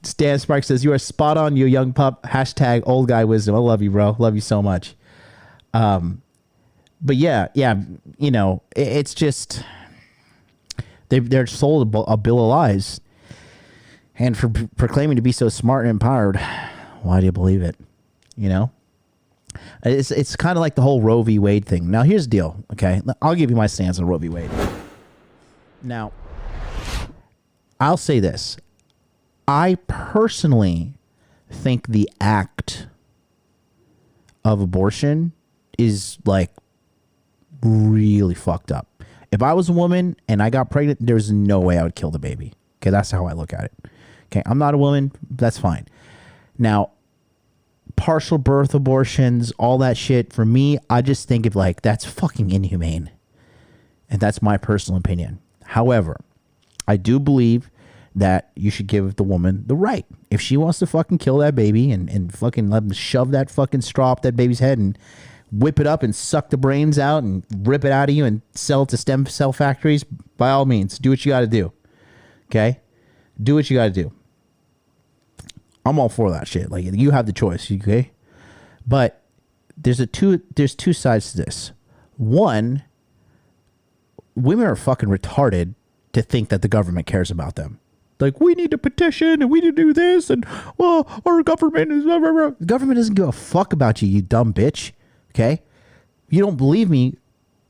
Stan Sparks says, you are spot on, you young pup. # old guy wisdom. I love you, bro. Love you so much. But yeah, it's just, they're sold a bill of lies. And for proclaiming to be so smart and empowered, why do you believe it? It's kind of like the whole Roe v. Wade thing. Now, here's the deal, okay? I'll give you my stance on Roe v. Wade. Now, I'll say this. I personally think the act of abortion is, like, really fucked up. If I was a woman and I got pregnant, there's no way I would kill the baby. Okay, that's how I look at it. Okay, I'm not a woman. That's fine. Now, partial birth abortions, all that shit, for me, I just think of like, that's fucking inhumane. And that's my personal opinion. However, I do believe that you should give the woman the right. If she wants to fucking kill that baby and fucking let them shove that fucking straw up that baby's head and whip it up and suck the brains out and rip it out of you and sell it to stem cell factories, by all means, do what you got to do. Okay? Do what you got to do. I'm all for that shit. Like, you have the choice, okay? But there's two sides to this. One, women are fucking retarded to think that the government cares about them. Like, we need to petition and we need to do this and, well, our government is... Blah, blah, blah. The government doesn't give a fuck about you, you dumb bitch. Okay? If you don't believe me,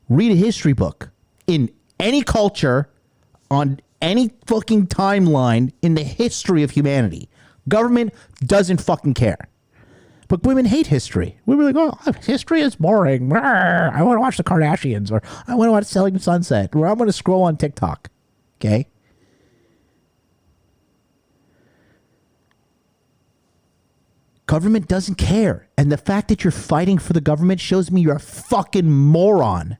read a history book. In any culture, on any fucking timeline in the history of humanity, government doesn't fucking care. But women hate history. Women are like, oh, history is boring. I want to watch the Kardashians, or I want to watch Selling Sunset, or I'm going to scroll on TikTok. Okay? Government doesn't care. And the fact that you're fighting for the government shows me you're a fucking moron.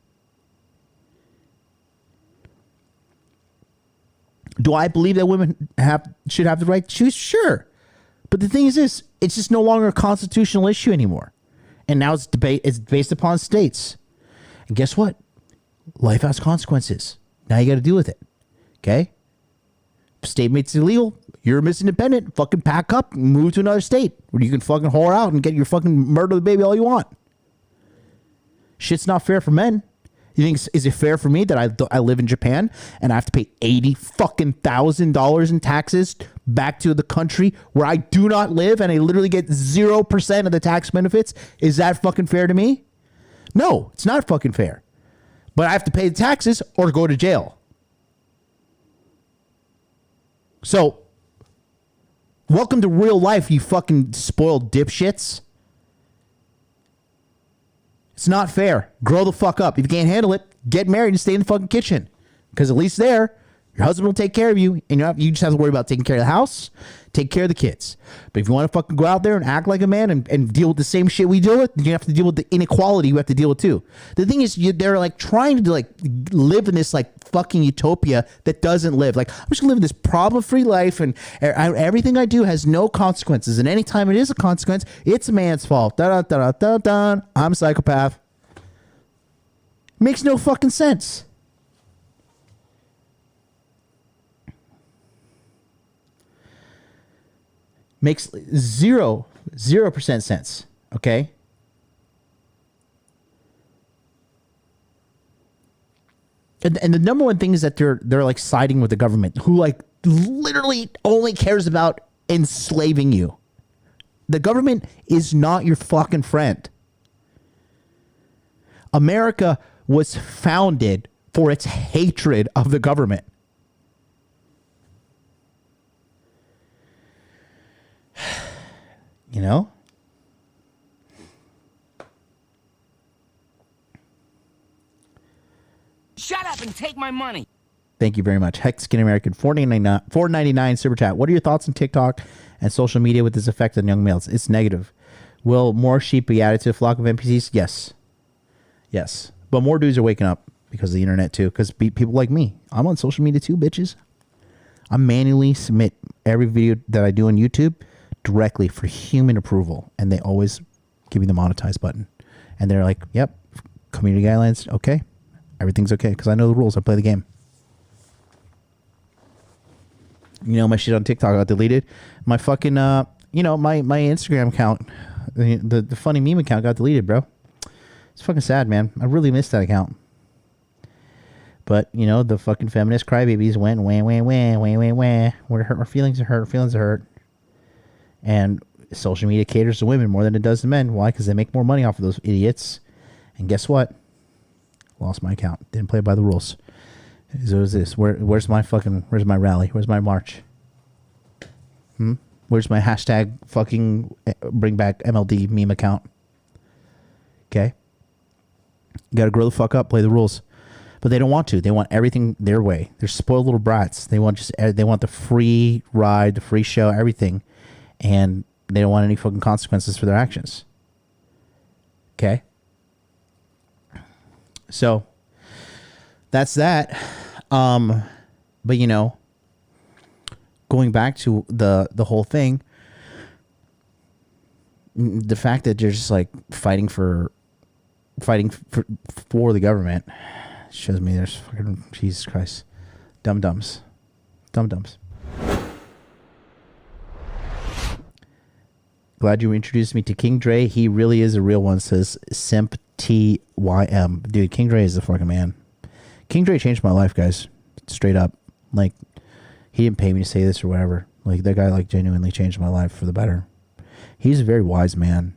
Do I believe that women should have the right to choose? Sure. But the thing is this, it's just no longer a constitutional issue anymore. And now it's based upon states. And guess what? Life has consequences. Now you got to deal with it. Okay? If state makes it illegal, you're a Miss Independent. Fucking pack up and move to another state where you can fucking whore out and get your fucking murder the baby all you want. Shit's not fair for men. You think, is it fair for me that I live in Japan and I have to pay $80,000 in taxes back to the country where I do not live and I literally get 0% of the tax benefits? Is that fucking fair to me? No, it's not fucking fair. But I have to pay the taxes or go to jail. So, welcome to real life, you fucking spoiled dipshits. It's not fair. Grow the fuck up. If you can't handle it, get married and stay in the fucking kitchen. Because at least there, your husband will take care of you, and you just have to worry about taking care of the house, take care of the kids. But if you want to fucking go out there and act like a man and deal with the same shit we deal with, you have to deal with the inequality you have to deal with too. The thing is, they're like trying to like live in this like fucking utopia that doesn't live. Like, I'm just gonna live in this problem-free life, and everything I do has no consequences. And anytime it is a consequence, it's a man's fault. Da-da-da-da-da-da. I'm a psychopath. Makes no fucking sense. Makes 0% sense. Okay. And the number one thing is that they're like siding with the government, who like literally only cares about enslaving you. The government is not your fucking friend. America was founded for its hatred of the government. You know? Shut up and take my money. Thank you very much. Hexagon American, $4.99 super chat. What are your thoughts on TikTok and social media with this effect on young males? It's negative. Will more sheep be added to a flock of NPCs? Yes. Yes. But more dudes are waking up because of the internet too. Because people like me, I'm on social media too, bitches. I manually submit every video that I do on YouTube directly for human approval, and they always give me the monetize button, and they're like, yep, community guidelines, okay, everything's okay, because I know the rules. I play the game. You know, my shit on TikTok got deleted. My fucking my Instagram account, the funny meme account got deleted, bro. It's fucking sad, man. I really missed that account. But the fucking feminist crybabies went wah wah wah wah wah wah. Where our feelings are hurt. Our feelings are hurt. And social media caters to women more than it does to men. Why? Because they make more money off of those idiots. And guess what? Lost my account. Didn't play by the rules. So is this? Where's my rally? Where's my march? Where's my hashtag fucking bring back MLD meme account? Okay. You gotta grow the fuck up, play the rules. But they don't want to. They want everything their way. They're spoiled little brats. They want the free ride, the free show, everything. And they don't want any fucking consequences for their actions. Okay? So, that's that. But going back to the whole thing, the fact that they're just like fighting for the government shows me there's fucking Jesus Christ. Dum-dums. Glad you introduced me to King Dre. He really is a real one, says Simp TYM. Dude, King Dre is the fucking man. King Dre changed my life, guys. Straight up. Like, he didn't pay me to say this or whatever. Like, that guy, like, genuinely changed my life for the better. He's a very wise man.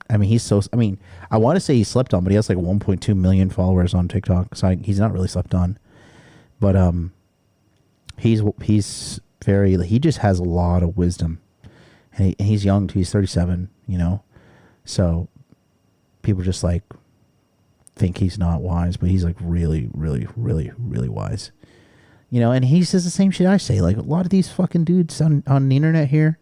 I mean, I want to say he slept on, but he has like 1.2 million followers on TikTok. So he's not really slept on. But he just has a lot of wisdom. And he's young too. He's 37, So people just like think he's not wise, but he's like really, really, really, really wise. And he says the same shit I say. Like, a lot of these fucking dudes on the internet here,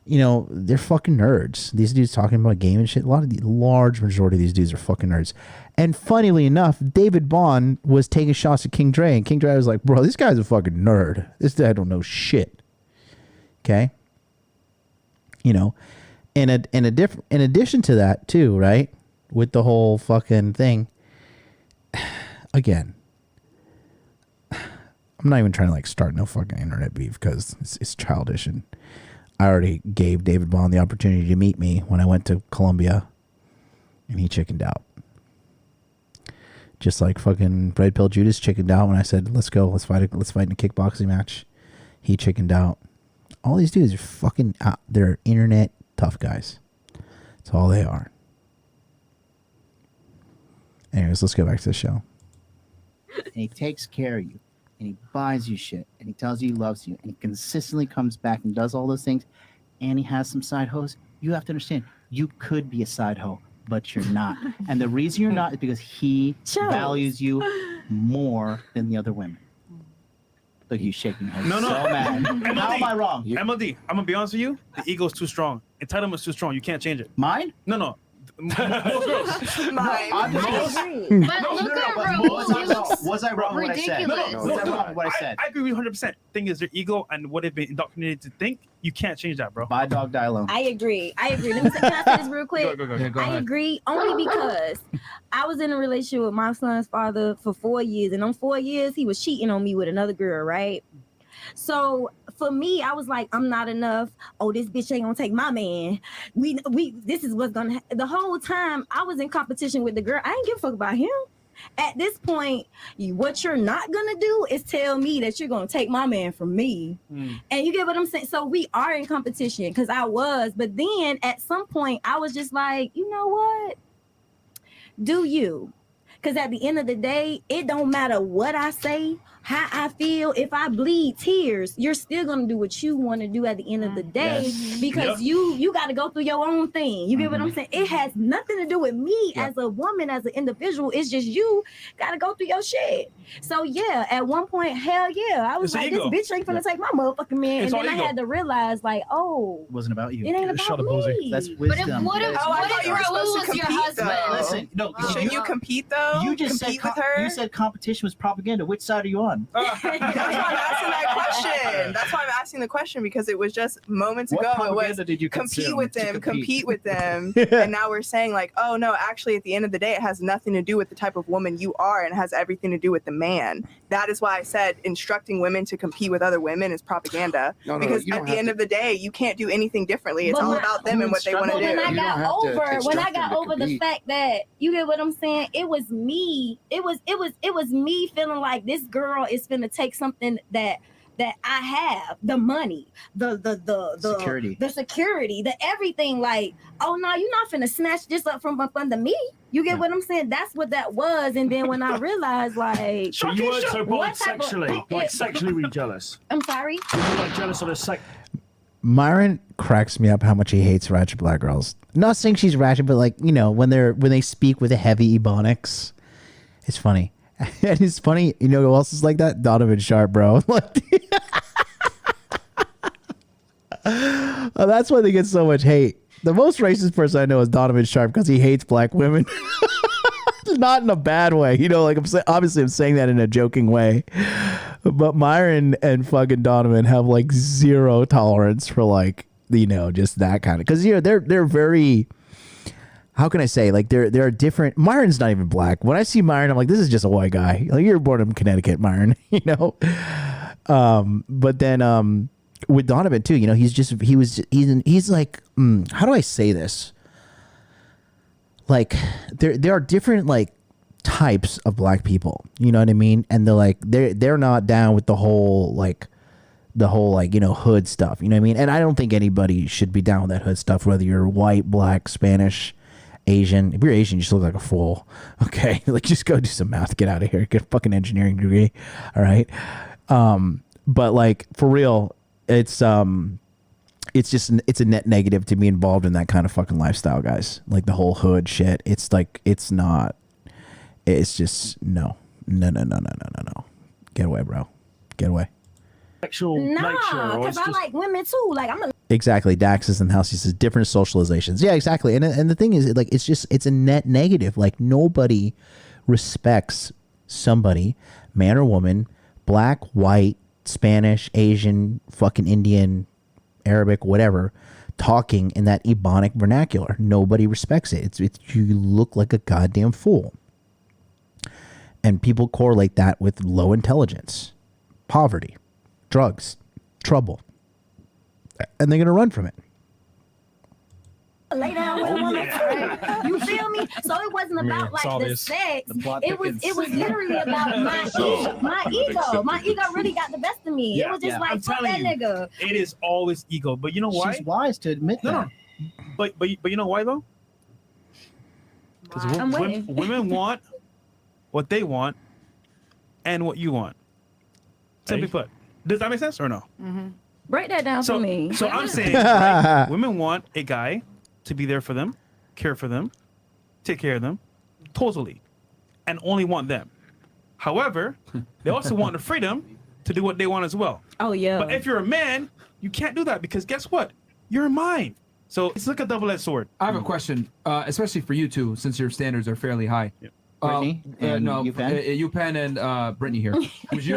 you know, they're fucking nerds. These dudes talking about game and shit. A lot of the large majority of these dudes are fucking nerds. And funnily enough, David Bond was taking shots at King Dre, and King Dre was like, bro, this guy's a fucking nerd. This guy don't know shit. Okay? You know, in addition to that too, right? With the whole fucking thing, again, I'm not even trying to like start no fucking internet beef because it's childish, and I already gave David Bond the opportunity to meet me when I went to Colombia, and he chickened out. Just like fucking Red Pill Judas chickened out when I said, let's go, let's fight in a kickboxing match. He chickened out. All these dudes are fucking out. They're internet tough guys. That's all they are. Anyways, let's go back to the show. And he takes care of you, and he buys you shit, and he tells you he loves you, and he consistently comes back and does all those things, and he has some side hoes. You have to understand, you could be a side hoe, but you're not. And the reason you're not is because he values you more than the other women. Look, you shaking your head. No. So mad. MLD, How am I wrong? MLD, I'm gonna be honest with you. The ego is too strong. Entitlement's too strong. You can't change it. Mine? No. Most girls. Mine. Was I wrong what I said? Was I wrong what I said? I agree with you 100%. Thing is, their ego and what they've been indoctrinated to think, you can't change that, bro. Buy dog, die alone. I agree. Let me say, can I say this real quick? Go I ahead. agree only because I was in a relationship with my son's father for 4 years, and on 4 years he was cheating on me with another girl, right? So for me, I was like, I'm not enough. Oh, this bitch ain't gonna take my man. This is what's gonna the whole time I was in competition with the girl. I ain't give a fuck about him. At this point, what you're not gonna do is tell me that you're gonna take my man from me. And you get what I'm saying? So we are in competition, because I was, but then at some point I was just like, you know what? Do you? Because at the end of the day, it don't matter what I say, how I feel. If I bleed tears, you're still gonna do what you want to do at the end of the day, because you got to go through your own thing. You get what I'm saying? It has nothing to do with me as a woman, as an individual. It's just you got to go through your shit. So yeah, at one point, hell yeah, I was like, this bitch ain't gonna take my motherfucking man. And then I had to realize, like, oh, It wasn't about you. it ain't about me. That's wisdom. What if Raul was your husband? Listen, no. Shouldn't you compete though? You just compete said with her. You said competition was propaganda. Which side are you on? That's why I'm asking that question. That's why I'm asking the question, because it was just moments What ago. It propaganda was did you compete consume with to them, compete? compete with them, and now we're saying like, oh no, actually, at the end of the day, it has nothing to do with the type of woman you are, and it has everything to do with the man. That is why I said instructing women to compete with other women is propaganda. No, because you at don't the have end to- of the day, you can't do anything differently. It's But all when about them and what they want to But do. when I You don't got have to over, when I instruct got them to over the compete. fact that, you get what I'm saying, it was me. It was me feeling like this girl is finna take something that I have, the money, the security, the everything. Like, oh no, you're not finna snatch this up from up under me. You get what I'm saying? That's what that was. And then when I realized, like, So you weren't so bold what type of- sexually. Like sexually, were you jealous? I'm sorry. Were you like jealous on a sex? Myron cracks me up how much he hates ratchet black girls. Not saying she's ratchet, but like, you know, when they speak with a heavy ebonics, it's funny. And it's funny, you know who else is like that? Donovan Sharp, bro. Like, oh, that's why they get so much hate. The most racist person I know is Donovan Sharp, because he hates black women. Not in a bad way, you know. Like, obviously I'm saying that in a joking way, but Myron and fucking Donovan have like zero tolerance for, like, you know, just that kind of, because, you know, they're very, how can I say, like, they're different. Myron's not even black. When I see Myron, I'm like, this is just a white guy. Like, you're born in Connecticut, Myron, you know. But then with Donovan too, you know, he's like, how do I say this? Like, there are different, like, types of black people, you know what I mean? And they're not down with the whole like, you know, hood stuff, you know what I mean? And I don't think anybody should be down with that hood stuff, whether you're white, black, Spanish, Asian. If you're Asian, you just look like a fool. Okay, like, just go do some math, get out of here, get a fucking engineering degree. All right. But like, for real, it's a net negative to be involved in that kind of fucking lifestyle, guys. Like, the whole hood shit. It's like, it's just no. Get away, bro. Get away. Sexual nature, Nah, or because it's I just like women too. Like, I'm a Exactly. Dax is in the house. He says different socializations. Yeah, exactly. And the thing is, like, it's a net negative. Like, nobody respects somebody, man or woman, black, white, Spanish, Asian, fucking Indian, Arabic, whatever, talking in that Ebonic vernacular. Nobody respects it. It's you look like a goddamn fool. And people correlate that with low intelligence, poverty, drugs, trouble. And they're going to run from it. Lay down with a woman. You feel me? So it wasn't about the sex. It was literally about my ego. My ego really got the best of me. It was just like, fuck that nigga. It is always ego. But you know why? She's wise to admit that. No. But you know why though? Because women want what they want and what you want. Simply put. Does that make sense or no? Mm-hmm. Break that down for me. So I'm saying, right, women want a guy to be there for them, care for them, take care of them, totally, and only want them. However, they also want the freedom to do what they want as well. Oh, yeah. But if you're a man, you can't do that because guess what? You're mine. So it's like a double-edged sword. I have a question, especially for you two, since your standards are fairly high. Brittany and UPenn and Brittany here.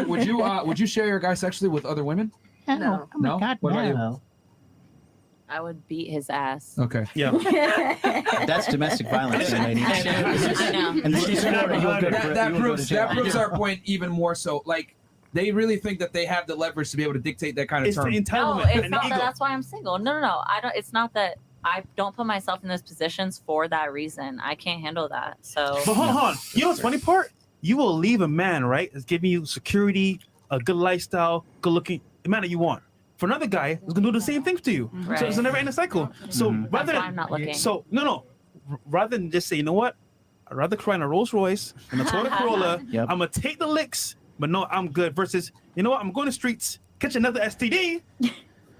Would you share your guy sexually with other women? No. Oh my God, What about no. you? I would beat his ass. Okay. Yeah. That's domestic violence, ladies. I know. And that proves our point even more so. Like, they really think that they have the leverage to be able to dictate that kind of term. It's the No, entitlement. it's and not the that. ego. That's why I'm single. No. I don't. It's not that. I don't put myself in those positions for that reason. I can't handle that. So. But hold on. You know what's funny part? You will leave a man, right, that's giving you security, a good lifestyle, good looking, the man that you want. For another guy who's gonna do the same thing to you. Right. So it's a never ending cycle. So rather That's why I'm not looking. So rather than just say, you know what? I'd rather cry in a Rolls Royce and a Toyota Corolla. Yep. I'm gonna take the licks, but no, I'm good. Versus, you know what? I'm going to streets, catch another STD,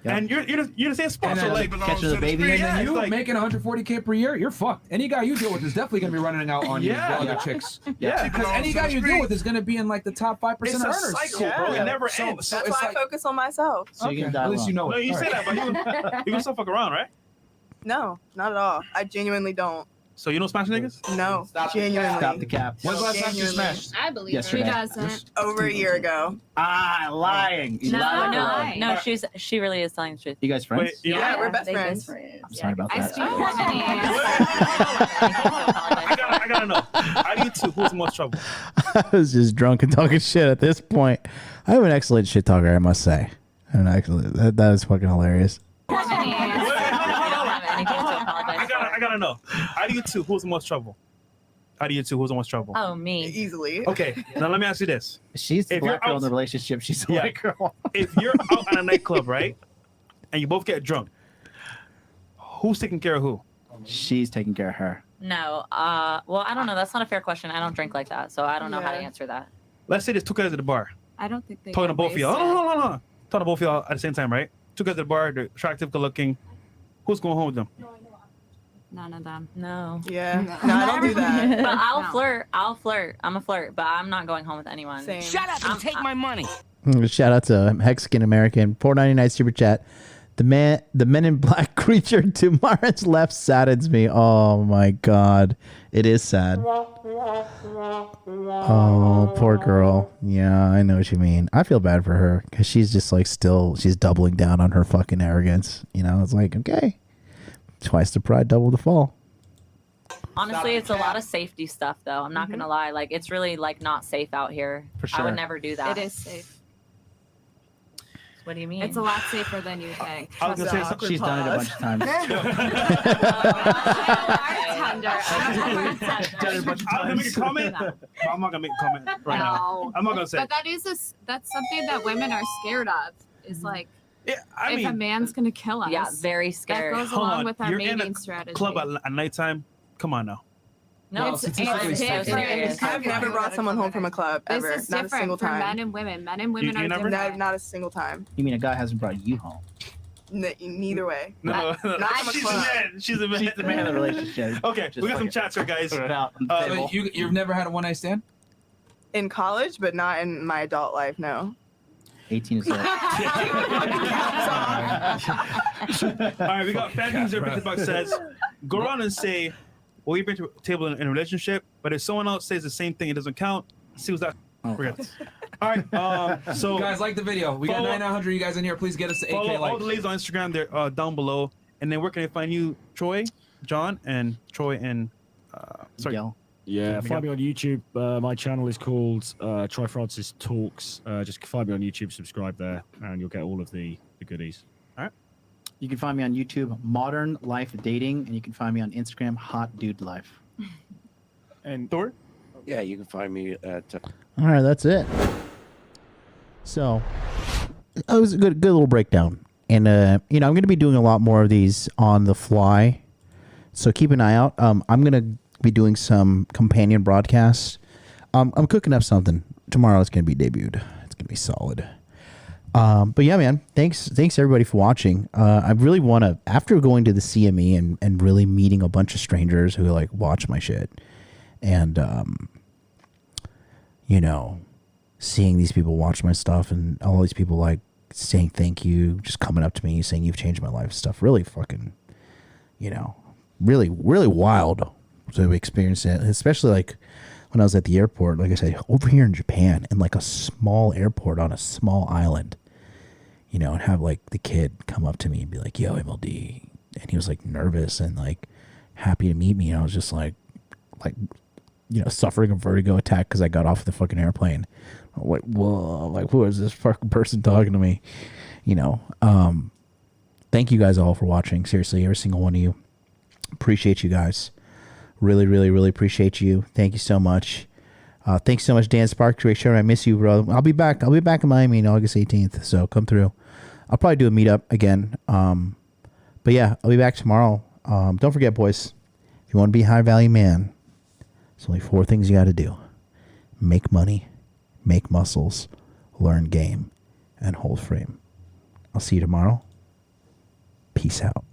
and you're the same spot. So like catching the baby. And then you like, making $140K per year, you're fucked. Any guy you deal with is definitely gonna be running out on you with other chicks. Yeah. Because any guy you deal with is gonna be in like the top 5% It's of a earners. cycle, bro. It never ends. That's why I focus on myself. So you can die At least alone. you know it. No, you say that, but you gonna still fuck around, right? No, not at all. I genuinely don't. So you don't smash niggas? No, genuinely. Stop the cap. When's the last time you smashed? I believe Yesterday. her. She doesn't. Over a year ago. Lying. You lied. No. She really is telling the truth. You guys friends? Wait, Yeah, we're best They friends. I'm sorry about I that. speak I gotta know. How do you two? Who's in most trouble? I was just drunk and talking shit at this point. I'm an excellent shit talker, I must say. That is fucking hilarious. I gotta know. How do you two? Who's in most trouble? How do you two? Who's in most trouble? Oh, me. Easily. Okay, now let me ask you this. She's the If you're black girl in out- the relationship. She's the Yeah. white girl. If you're out at a nightclub, right, and you both get drunk, who's taking care of who? She's taking care of her. No. Well, I don't know. That's not a fair question. I don't drink like that, so I don't know how to Yeah. answer that. Let's say there's two guys at the bar. I don't think they Talking to get both of y'all. wasted. No. Talking to both of y'all at the same time, right? Two guys at the bar, they're attractive, good looking. Who's going home with them? None of them. No. Yeah. No, I don't do that. But I'll No. flirt. I'm a flirt, but I'm not going home with anyone. Same. Shut up and take my money. Shout out to Mexican American, $4.99 super chat. The men in black creature to Marin's left saddens me. Oh my god, it is sad. Oh, poor girl. Yeah, I know what you mean. I feel bad for her because she's just like she's doubling down on her fucking arrogance. You know, it's like, okay, twice the pride, double the fall. Honestly, it's a lot of safety stuff, though. I'm not gonna lie. Like, it's really like not safe out here. For I sure. would never do that. It is safe. What do you mean? It's a lot safer than you think. I was gonna say something. She's done it a bunch of times. I'm gonna make a comment. I'm not gonna make a comment right now. No. I'm not gonna say. But that's something that women are scared of. Is like Yeah, I if a mean, man's gonna kill us. Yeah, very That scary. goes hold along on. with our You're in mating a strategy. club at nighttime. Come on now. No, Well, it's statistically so speaking- serious. I've never brought someone home from a club This ever. is Not a different single for men time. and women. Men and women You are never? different. Not a single time. You mean a guy hasn't brought you home? Neither way. No, Not from a she's a club. man. She's a man. She's the man of the relationship. Okay, Just we got some fucking chats here, guys. Put it out on the table. You've never had a one night stand? In college, but not in my adult life. No. 18 is up. All right, we got Fan User Box says, go around and say what you bring to the table in a relationship, but if someone else says the same thing, it doesn't count. See what's that. Forget. All right, so you guys like the video. We got 900 you guys in here. Please get us to 8K follow likes. all the ladies on Instagram. They're down below. And then where can I find you, Troy, John, and Troy and sorry. Miguel. Yeah, find me on YouTube. My channel is called Troy Francis Talks. Just find me on YouTube, subscribe there, and you'll get all of the goodies. All right. You can find me on YouTube, Modern Life Dating, and you can find me on Instagram, Hot Dude Life. And Thor? Yeah, you can find me at. All right, that's it. So that was a good little breakdown. And, you know, I'm going to be doing a lot more of these on the fly. So keep an eye out. I'm going to be doing some companion broadcasts. I'm cooking up something. Tomorrow it's going to be debuted. It's going to be solid. But yeah, man, thanks everybody for watching. I really want to, after going to the CME and really meeting a bunch of strangers who like watch my shit and, you know, seeing these people watch my stuff and all these people like saying thank you, just coming up to me saying you've changed my life, stuff really fucking, you know, really wild to experience it, especially like when I was at the airport, like I said, over here in Japan, in like a small airport on a small island, you know, and have like the kid come up to me and be like, yo, MLD, and he was like nervous and like happy to meet me, and I was just like you know, suffering a vertigo attack because I got off the fucking airplane. I'm like, whoa, like who is this fucking person talking to me? You know, thank you guys all for watching. Seriously, every single one of you. Appreciate you guys. Really appreciate you. Thank you so much. Thanks so much, Dan Sparks. Great show. I miss you, bro. I'll be back in Miami on August 18th. So come through. I'll probably do a meetup again. But yeah, I'll be back tomorrow. Don't forget, boys, if you want to be a high value man, there's only 4 things you got to do: make money, make muscles, learn game, and hold frame. I'll see you tomorrow. Peace out.